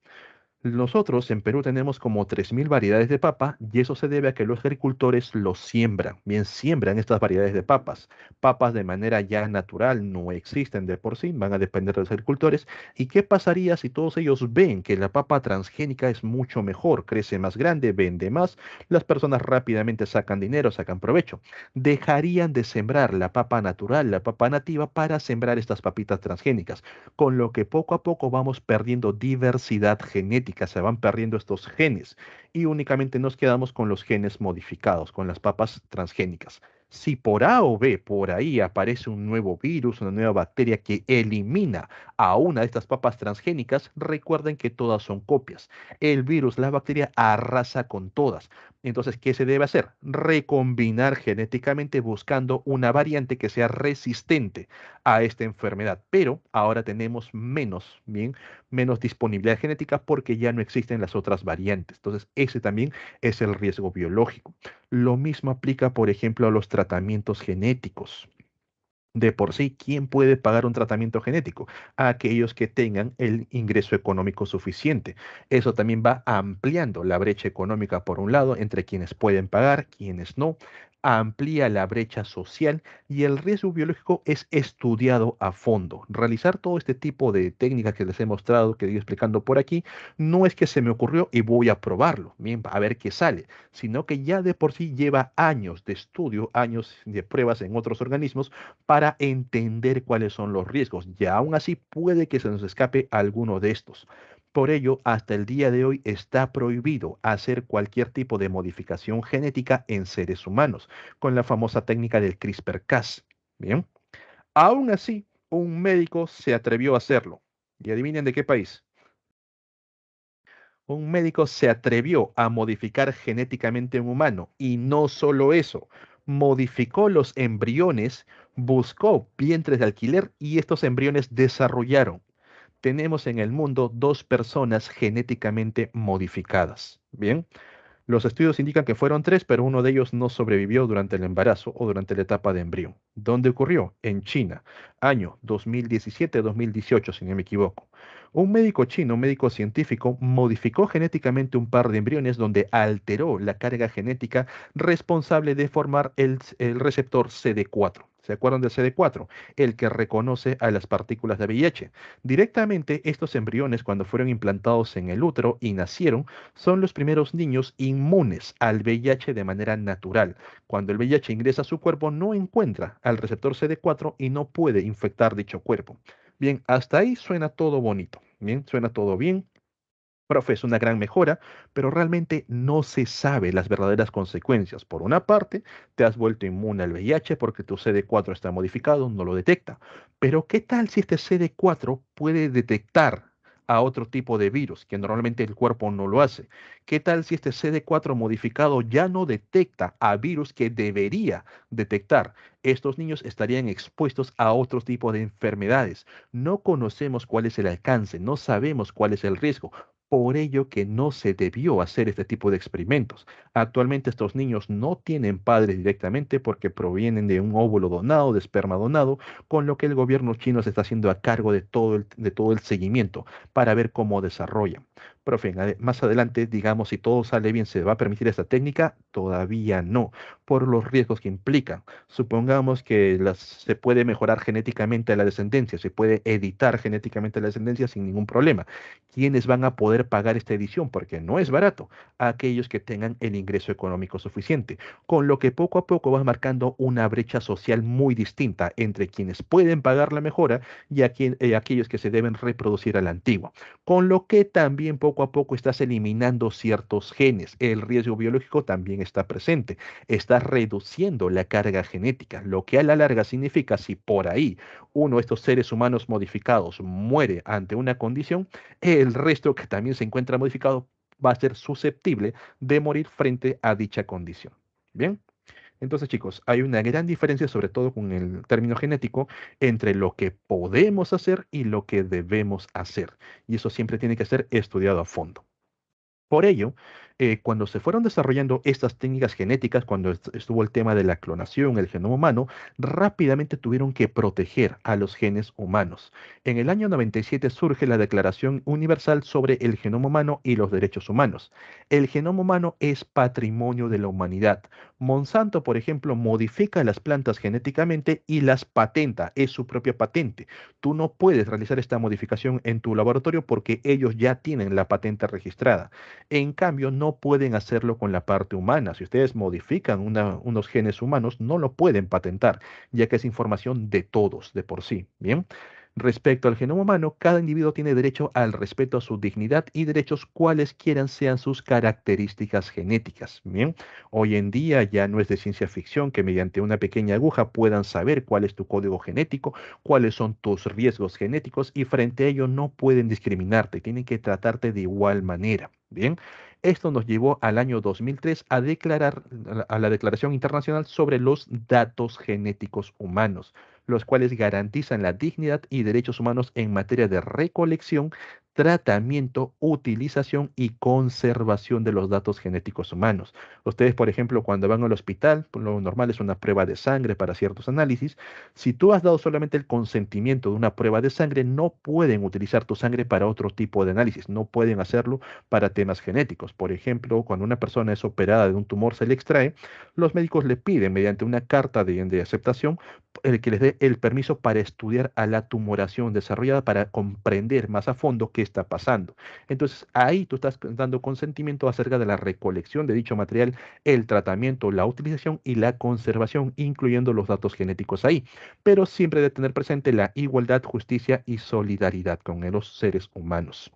Nosotros en Perú tenemos como 3.000 variedades de papa y eso se debe a que los agricultores los siembran, bien siembran estas variedades de papas. Papas de manera ya natural no existen de por sí, van a depender de los agricultores. ¿Y qué pasaría si todos ellos ven que la papa transgénica es mucho mejor, crece más grande, vende más, las personas rápidamente sacan dinero, sacan provecho? Dejarían de sembrar la papa natural, la papa nativa, para sembrar estas papitas transgénicas, con lo que poco a poco vamos perdiendo diversidad genética, se van perdiendo estos genes y únicamente nos quedamos con los genes modificados, con las papas transgénicas. Si por A o B, por ahí aparece un nuevo virus, una nueva bacteria que elimina a una de estas papas transgénicas, recuerden que todas son copias. El virus, la bacteria arrasa con todas. Entonces, ¿qué se debe hacer? Recombinar genéticamente buscando una variante que sea resistente a esta enfermedad. Pero ahora tenemos menos, bien, menos disponibilidad genética porque ya no existen las otras variantes. Entonces, ese también es el riesgo biológico. Lo mismo aplica, por ejemplo, a los tratamientos genéticos. De por sí, ¿quién puede pagar un tratamiento genético? A aquellos que tengan el ingreso económico suficiente. Eso también va ampliando la brecha económica, por un lado, entre quienes pueden pagar, quienes no. Amplía la brecha social y el riesgo biológico es estudiado a fondo. Realizar todo este tipo de técnicas que les he mostrado, que he ido explicando por aquí, no es que se me ocurrió y voy a probarlo, bien, a ver qué sale, sino que ya de por sí lleva años de estudio, años de pruebas en otros organismos para entender cuáles son los riesgos. Y aún así puede que se nos escape alguno de estos. Por ello, hasta el día de hoy está prohibido hacer cualquier tipo de modificación genética en seres humanos, con la famosa técnica del CRISPR-Cas. Bien, aún así, un médico se atrevió a hacerlo. ¿Y adivinen de qué país? Un médico se atrevió a modificar genéticamente a un humano y no solo eso, modificó los embriones, buscó vientres de alquiler y estos embriones desarrollaron. Tenemos en el mundo dos personas genéticamente modificadas. Bien, los estudios indican que fueron tres, pero uno de ellos no sobrevivió durante el embarazo o durante la etapa de embrión. ¿Dónde ocurrió? En China, año 2017-2018, si no me equivoco. Un médico chino, un médico científico, modificó genéticamente un par de embriones donde alteró la carga genética responsable de formar el receptor CD4. ¿Se acuerdan del CD4? El que reconoce a las partículas de VIH. Directamente, estos embriones, cuando fueron implantados en el útero y nacieron, son los primeros niños inmunes al VIH de manera natural. Cuando el VIH ingresa a su cuerpo, no encuentra al receptor CD4 y no puede infectar dicho cuerpo. Bien, hasta ahí suena todo bonito. Bien, suena todo bien. Profe, es una gran mejora, pero realmente no se sabe las verdaderas consecuencias. Por una parte, te has vuelto inmune al VIH porque tu CD4 está modificado, no lo detecta. Pero ¿qué tal si este CD4 puede detectar a otro tipo de virus que normalmente el cuerpo no lo hace? ¿Qué tal si este CD4 modificado ya no detecta a virus que debería detectar? Estos niños estarían expuestos a otro tipo de enfermedades. No conocemos cuál es el alcance, no sabemos cuál es el riesgo. Por ello que no se debió hacer este tipo de experimentos. Actualmente estos niños no tienen padres directamente porque provienen de un óvulo donado, de esperma donado, con lo que el gobierno chino se está haciendo a cargo de todo el seguimiento para ver cómo desarrollan. Profe, más adelante, digamos, si todo sale bien, ¿se va a permitir esta técnica? Todavía no, por los riesgos que implican. Supongamos que se puede mejorar genéticamente a la descendencia, se puede editar genéticamente a la descendencia sin ningún problema. ¿Quiénes van a poder pagar esta edición? Porque no es barato. Aquellos que tengan el ingreso económico suficiente, con lo que poco a poco vas marcando una brecha social muy distinta entre quienes pueden pagar la mejora y aquellos que se deben reproducir a la antigua, con lo que también poco a poco estás eliminando ciertos genes. El riesgo biológico también está presente. Estás reduciendo la carga genética, lo que a la larga significa si por ahí uno de estos seres humanos modificados muere ante una condición, el resto que también se encuentra modificado va a ser susceptible de morir frente a dicha condición. Bien, entonces chicos, hay una gran diferencia, sobre todo con el término genético, entre lo que podemos hacer y lo que debemos hacer. Y eso siempre tiene que ser estudiado a fondo. Por ello, cuando se fueron desarrollando estas técnicas genéticas, cuando estuvo el tema de la clonación, el genoma humano, rápidamente tuvieron que proteger a los genes humanos. En el año 97 surge la Declaración Universal sobre el Genoma Humano y los Derechos Humanos. El genoma humano es patrimonio de la humanidad. Monsanto, por ejemplo, modifica las plantas genéticamente y las patenta, es su propia patente. Tú no puedes realizar esta modificación en tu laboratorio porque ellos ya tienen la patente registrada. En cambio, no pueden hacerlo con la parte humana. Si ustedes modifican unos genes humanos, no lo pueden patentar, ya que es información de todos de por sí. Bien. Respecto al genoma humano, cada individuo tiene derecho al respeto a su dignidad y derechos cuales quieran sean sus características genéticas. Bien, hoy en día ya no es de ciencia ficción que mediante una pequeña aguja puedan saber cuál es tu código genético, cuáles son tus riesgos genéticos y frente a ello no pueden discriminarte, tienen que tratarte de igual manera. Bien, esto nos llevó al año 2003 a declarar a la Declaración Internacional sobre los Datos Genéticos Humanos, los cuales garantizan la dignidad y derechos humanos en materia de recolección, tratamiento, utilización y conservación de los datos genéticos humanos. Ustedes, por ejemplo, cuando van al hospital, pues, lo normal es una prueba de sangre para ciertos análisis. Si tú has dado solamente el consentimiento de una prueba de sangre, no pueden utilizar tu sangre para otro tipo de análisis, no pueden hacerlo para temas genéticos. Por ejemplo, cuando una persona es operada de un tumor, se le extrae, los médicos le piden mediante una carta de aceptación el que les dé el permiso para estudiar a la tumoración desarrollada para comprender más a fondo qué está pasando. Entonces, ahí tú estás dando consentimiento acerca de la recolección de dicho material, el tratamiento, la utilización y la conservación, incluyendo los datos genéticos ahí, pero siempre de tener presente la igualdad, justicia y solidaridad con los seres humanos.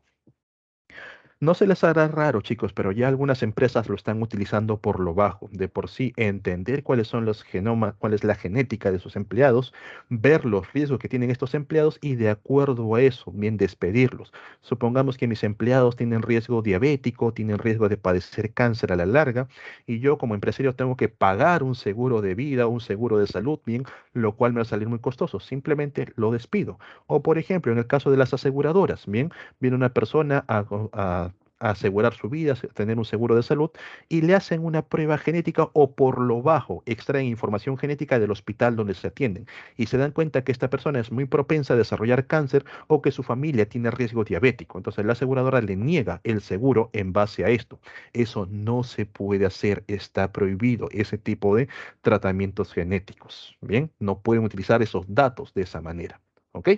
No se les hará raro, chicos, pero ya algunas empresas lo están utilizando por lo bajo. De por sí, entender cuáles son los genomas, cuál es la genética de sus empleados, ver los riesgos que tienen estos empleados y de acuerdo a eso, bien despedirlos. Supongamos que mis empleados tienen riesgo diabético, tienen riesgo de padecer cáncer a la larga, y yo como empresario tengo que pagar un seguro de vida, un seguro de salud, bien, lo cual me va a salir muy costoso. Simplemente lo despido. O por ejemplo, en el caso de las aseguradoras, bien, viene una persona a asegurar su vida, tener un seguro de salud, y le hacen una prueba genética o por lo bajo extraen información genética del hospital donde se atienden y se dan cuenta que esta persona es muy propensa a desarrollar cáncer o que su familia tiene riesgo diabético. Entonces la aseguradora le niega el seguro en base a esto. Eso no se puede hacer, está prohibido ese tipo de tratamientos genéticos. Bien, no pueden utilizar esos datos de esa manera. ¿Ok?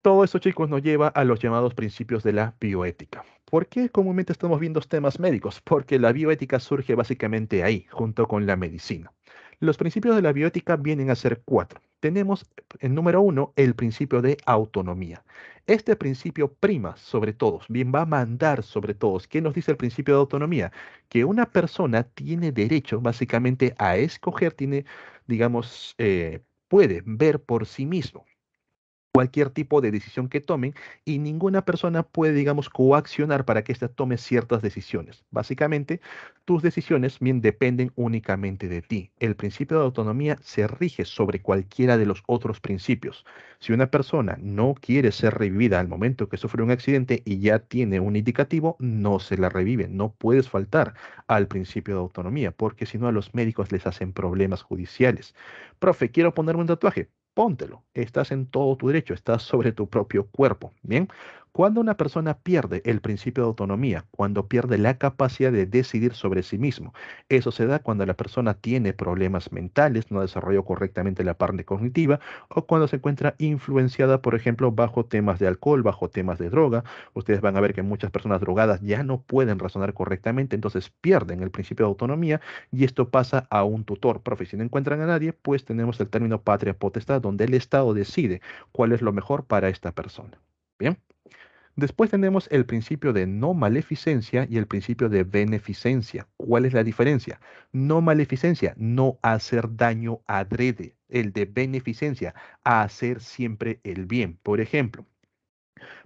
Todo eso, chicos, nos lleva a los llamados principios de la bioética. ¿Por qué comúnmente estamos viendo temas médicos? Porque la bioética surge básicamente ahí, junto con la medicina. Los principios de la bioética vienen a ser cuatro. Tenemos, en número uno, el principio de autonomía. Este principio prima sobre todos, bien va a mandar sobre todos. ¿Qué nos dice el principio de autonomía? Que una persona tiene derecho básicamente a escoger, tiene, digamos, puede ver por sí mismo cualquier tipo de decisión que tomen y ninguna persona puede, digamos, coaccionar para que ésta tome ciertas decisiones. Básicamente, tus decisiones bien dependen únicamente de ti. El principio de autonomía se rige sobre cualquiera de los otros principios. Si una persona no quiere ser revivida al momento que sufre un accidente y ya tiene un indicativo, no se la revive. No puedes faltar al principio de autonomía, porque si no a los médicos les hacen problemas judiciales. Profe, quiero ponerme un tatuaje. Póntelo, estás en todo tu derecho, estás sobre tu propio cuerpo. Bien, cuando una persona pierde el principio de autonomía, cuando pierde la capacidad de decidir sobre sí mismo, eso se da cuando la persona tiene problemas mentales, no desarrolló correctamente la parte cognitiva, o cuando se encuentra influenciada, por ejemplo, bajo temas de alcohol, bajo temas de droga. Ustedes van a ver que muchas personas drogadas ya no pueden razonar correctamente, entonces pierden el principio de autonomía y esto pasa a un tutor. Profe, si no encuentran a nadie, pues tenemos el término patria potestad, donde el Estado decide cuál es lo mejor para esta persona. Bien. Después tenemos el principio de no maleficencia y el principio de beneficencia. ¿Cuál es la diferencia? No maleficencia, no hacer daño adrede. El de beneficencia, hacer siempre el bien. Por ejemplo,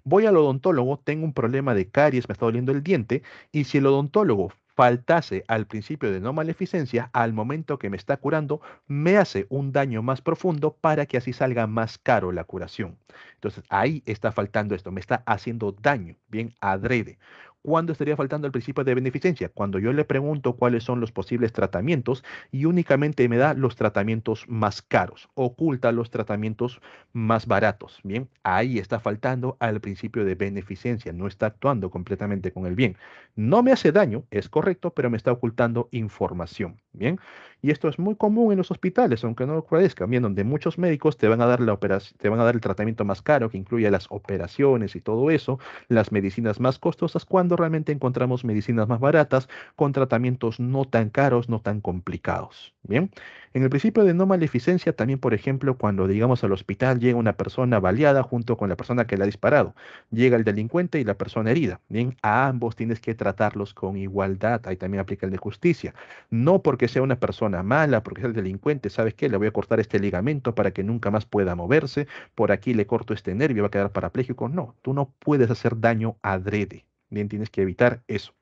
voy al odontólogo, tengo un problema de caries, me está doliendo el diente, y si el odontólogo faltase al principio de no maleficencia, al momento que me está curando, me hace un daño más profundo para que así salga más caro la curación. Entonces ahí está faltando esto, me está haciendo daño, bien adrede. ¿Cuándo estaría faltando el principio de beneficencia? Cuando yo le pregunto cuáles son los posibles tratamientos y únicamente me da los tratamientos más caros, oculta los tratamientos más baratos. Bien, ahí está faltando al principio de beneficencia, no está actuando completamente con el bien. No me hace daño, es correcto, pero me está ocultando información. Bien, y esto es muy común en los hospitales, aunque no lo parezca, bien, donde muchos médicos te van a dar la operación, te van a dar el tratamiento más caro, que incluye las operaciones y todo eso, las medicinas más costosas, cuando realmente encontramos medicinas más baratas con tratamientos no tan caros, no tan complicados. Bien. En el principio de no maleficencia, también, por ejemplo, cuando digamos al hospital llega una persona baleada junto con la persona que le ha disparado, llega el delincuente y la persona herida. Bien, a ambos tienes que tratarlos con igualdad. Ahí también aplica el de justicia. No porque sea una persona mala, porque sea el delincuente, ¿sabes qué? Le voy a cortar este ligamento para que nunca más pueda moverse. Por aquí le corto este nervio, va a quedar parapléjico. No, tú no puedes hacer daño adrede. Bien, tienes que evitar eso.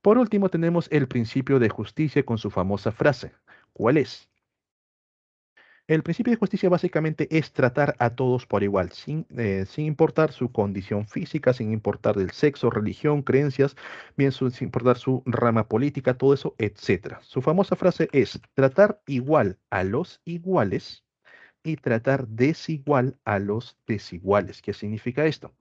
Por último, tenemos el principio de justicia con su famosa frase. ¿Cuál es? El principio de justicia básicamente es tratar a todos por igual, sin importar su condición física, sin importar el sexo, religión, creencias, bien sin importar su rama política, todo eso, etcétera. Su famosa frase es tratar igual a los iguales y tratar desigual a los desiguales. ¿Qué significa esto?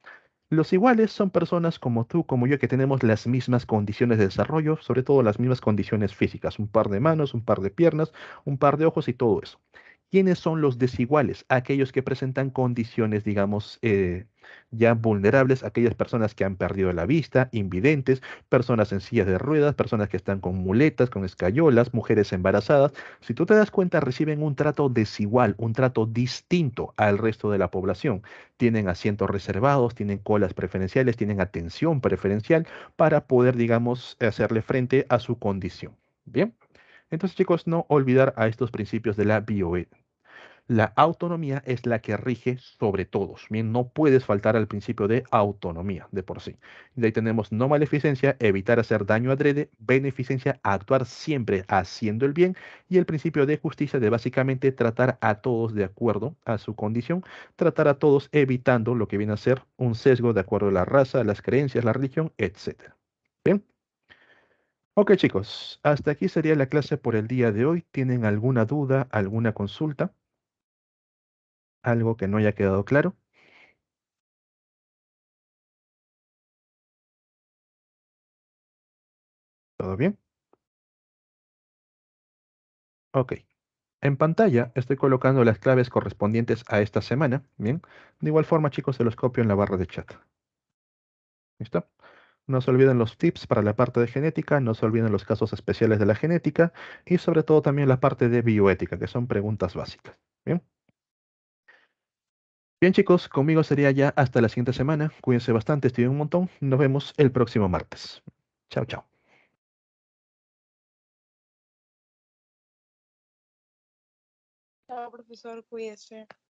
Los iguales son personas como tú, como yo, que tenemos las mismas condiciones de desarrollo, sobre todo las mismas condiciones físicas, un par de manos, un par de piernas, un par de ojos y todo eso. ¿Quiénes son los desiguales? Aquellos que presentan condiciones, digamos, ya vulnerables, aquellas personas que han perdido la vista, invidentes, personas en sillas de ruedas, personas que están con muletas, con escayolas, mujeres embarazadas. Si tú te das cuenta, reciben un trato desigual, un trato distinto al resto de la población. Tienen asientos reservados, tienen colas preferenciales, tienen atención preferencial para poder, digamos, hacerle frente a su condición. Bien. Entonces, chicos, no olvidar a estos principios de la bioética. La autonomía es la que rige sobre todos. Bien, no puedes faltar al principio de autonomía de por sí. De ahí tenemos no maleficencia, evitar hacer daño adrede, beneficencia, actuar siempre haciendo el bien, y el principio de justicia de básicamente tratar a todos de acuerdo a su condición, tratar a todos evitando lo que viene a ser un sesgo de acuerdo a la raza, las creencias, la religión, etcétera. Bien. Ok, chicos, hasta aquí sería la clase por el día de hoy. ¿Tienen alguna duda, alguna consulta? ¿Algo que no haya quedado claro? ¿Todo bien? Ok. En pantalla estoy colocando las claves correspondientes a esta semana. Bien. De igual forma, chicos, se los copio en la barra de chat. ¿Listo? No se olviden los tips para la parte de genética, no se olviden los casos especiales de la genética y sobre todo también la parte de bioética, que son preguntas básicas. Bien. Bien, chicos, conmigo sería ya hasta la siguiente semana. Cuídense bastante, estudien un montón. Nos vemos el próximo martes. Chao, chao. Chao, profesor, cuídese.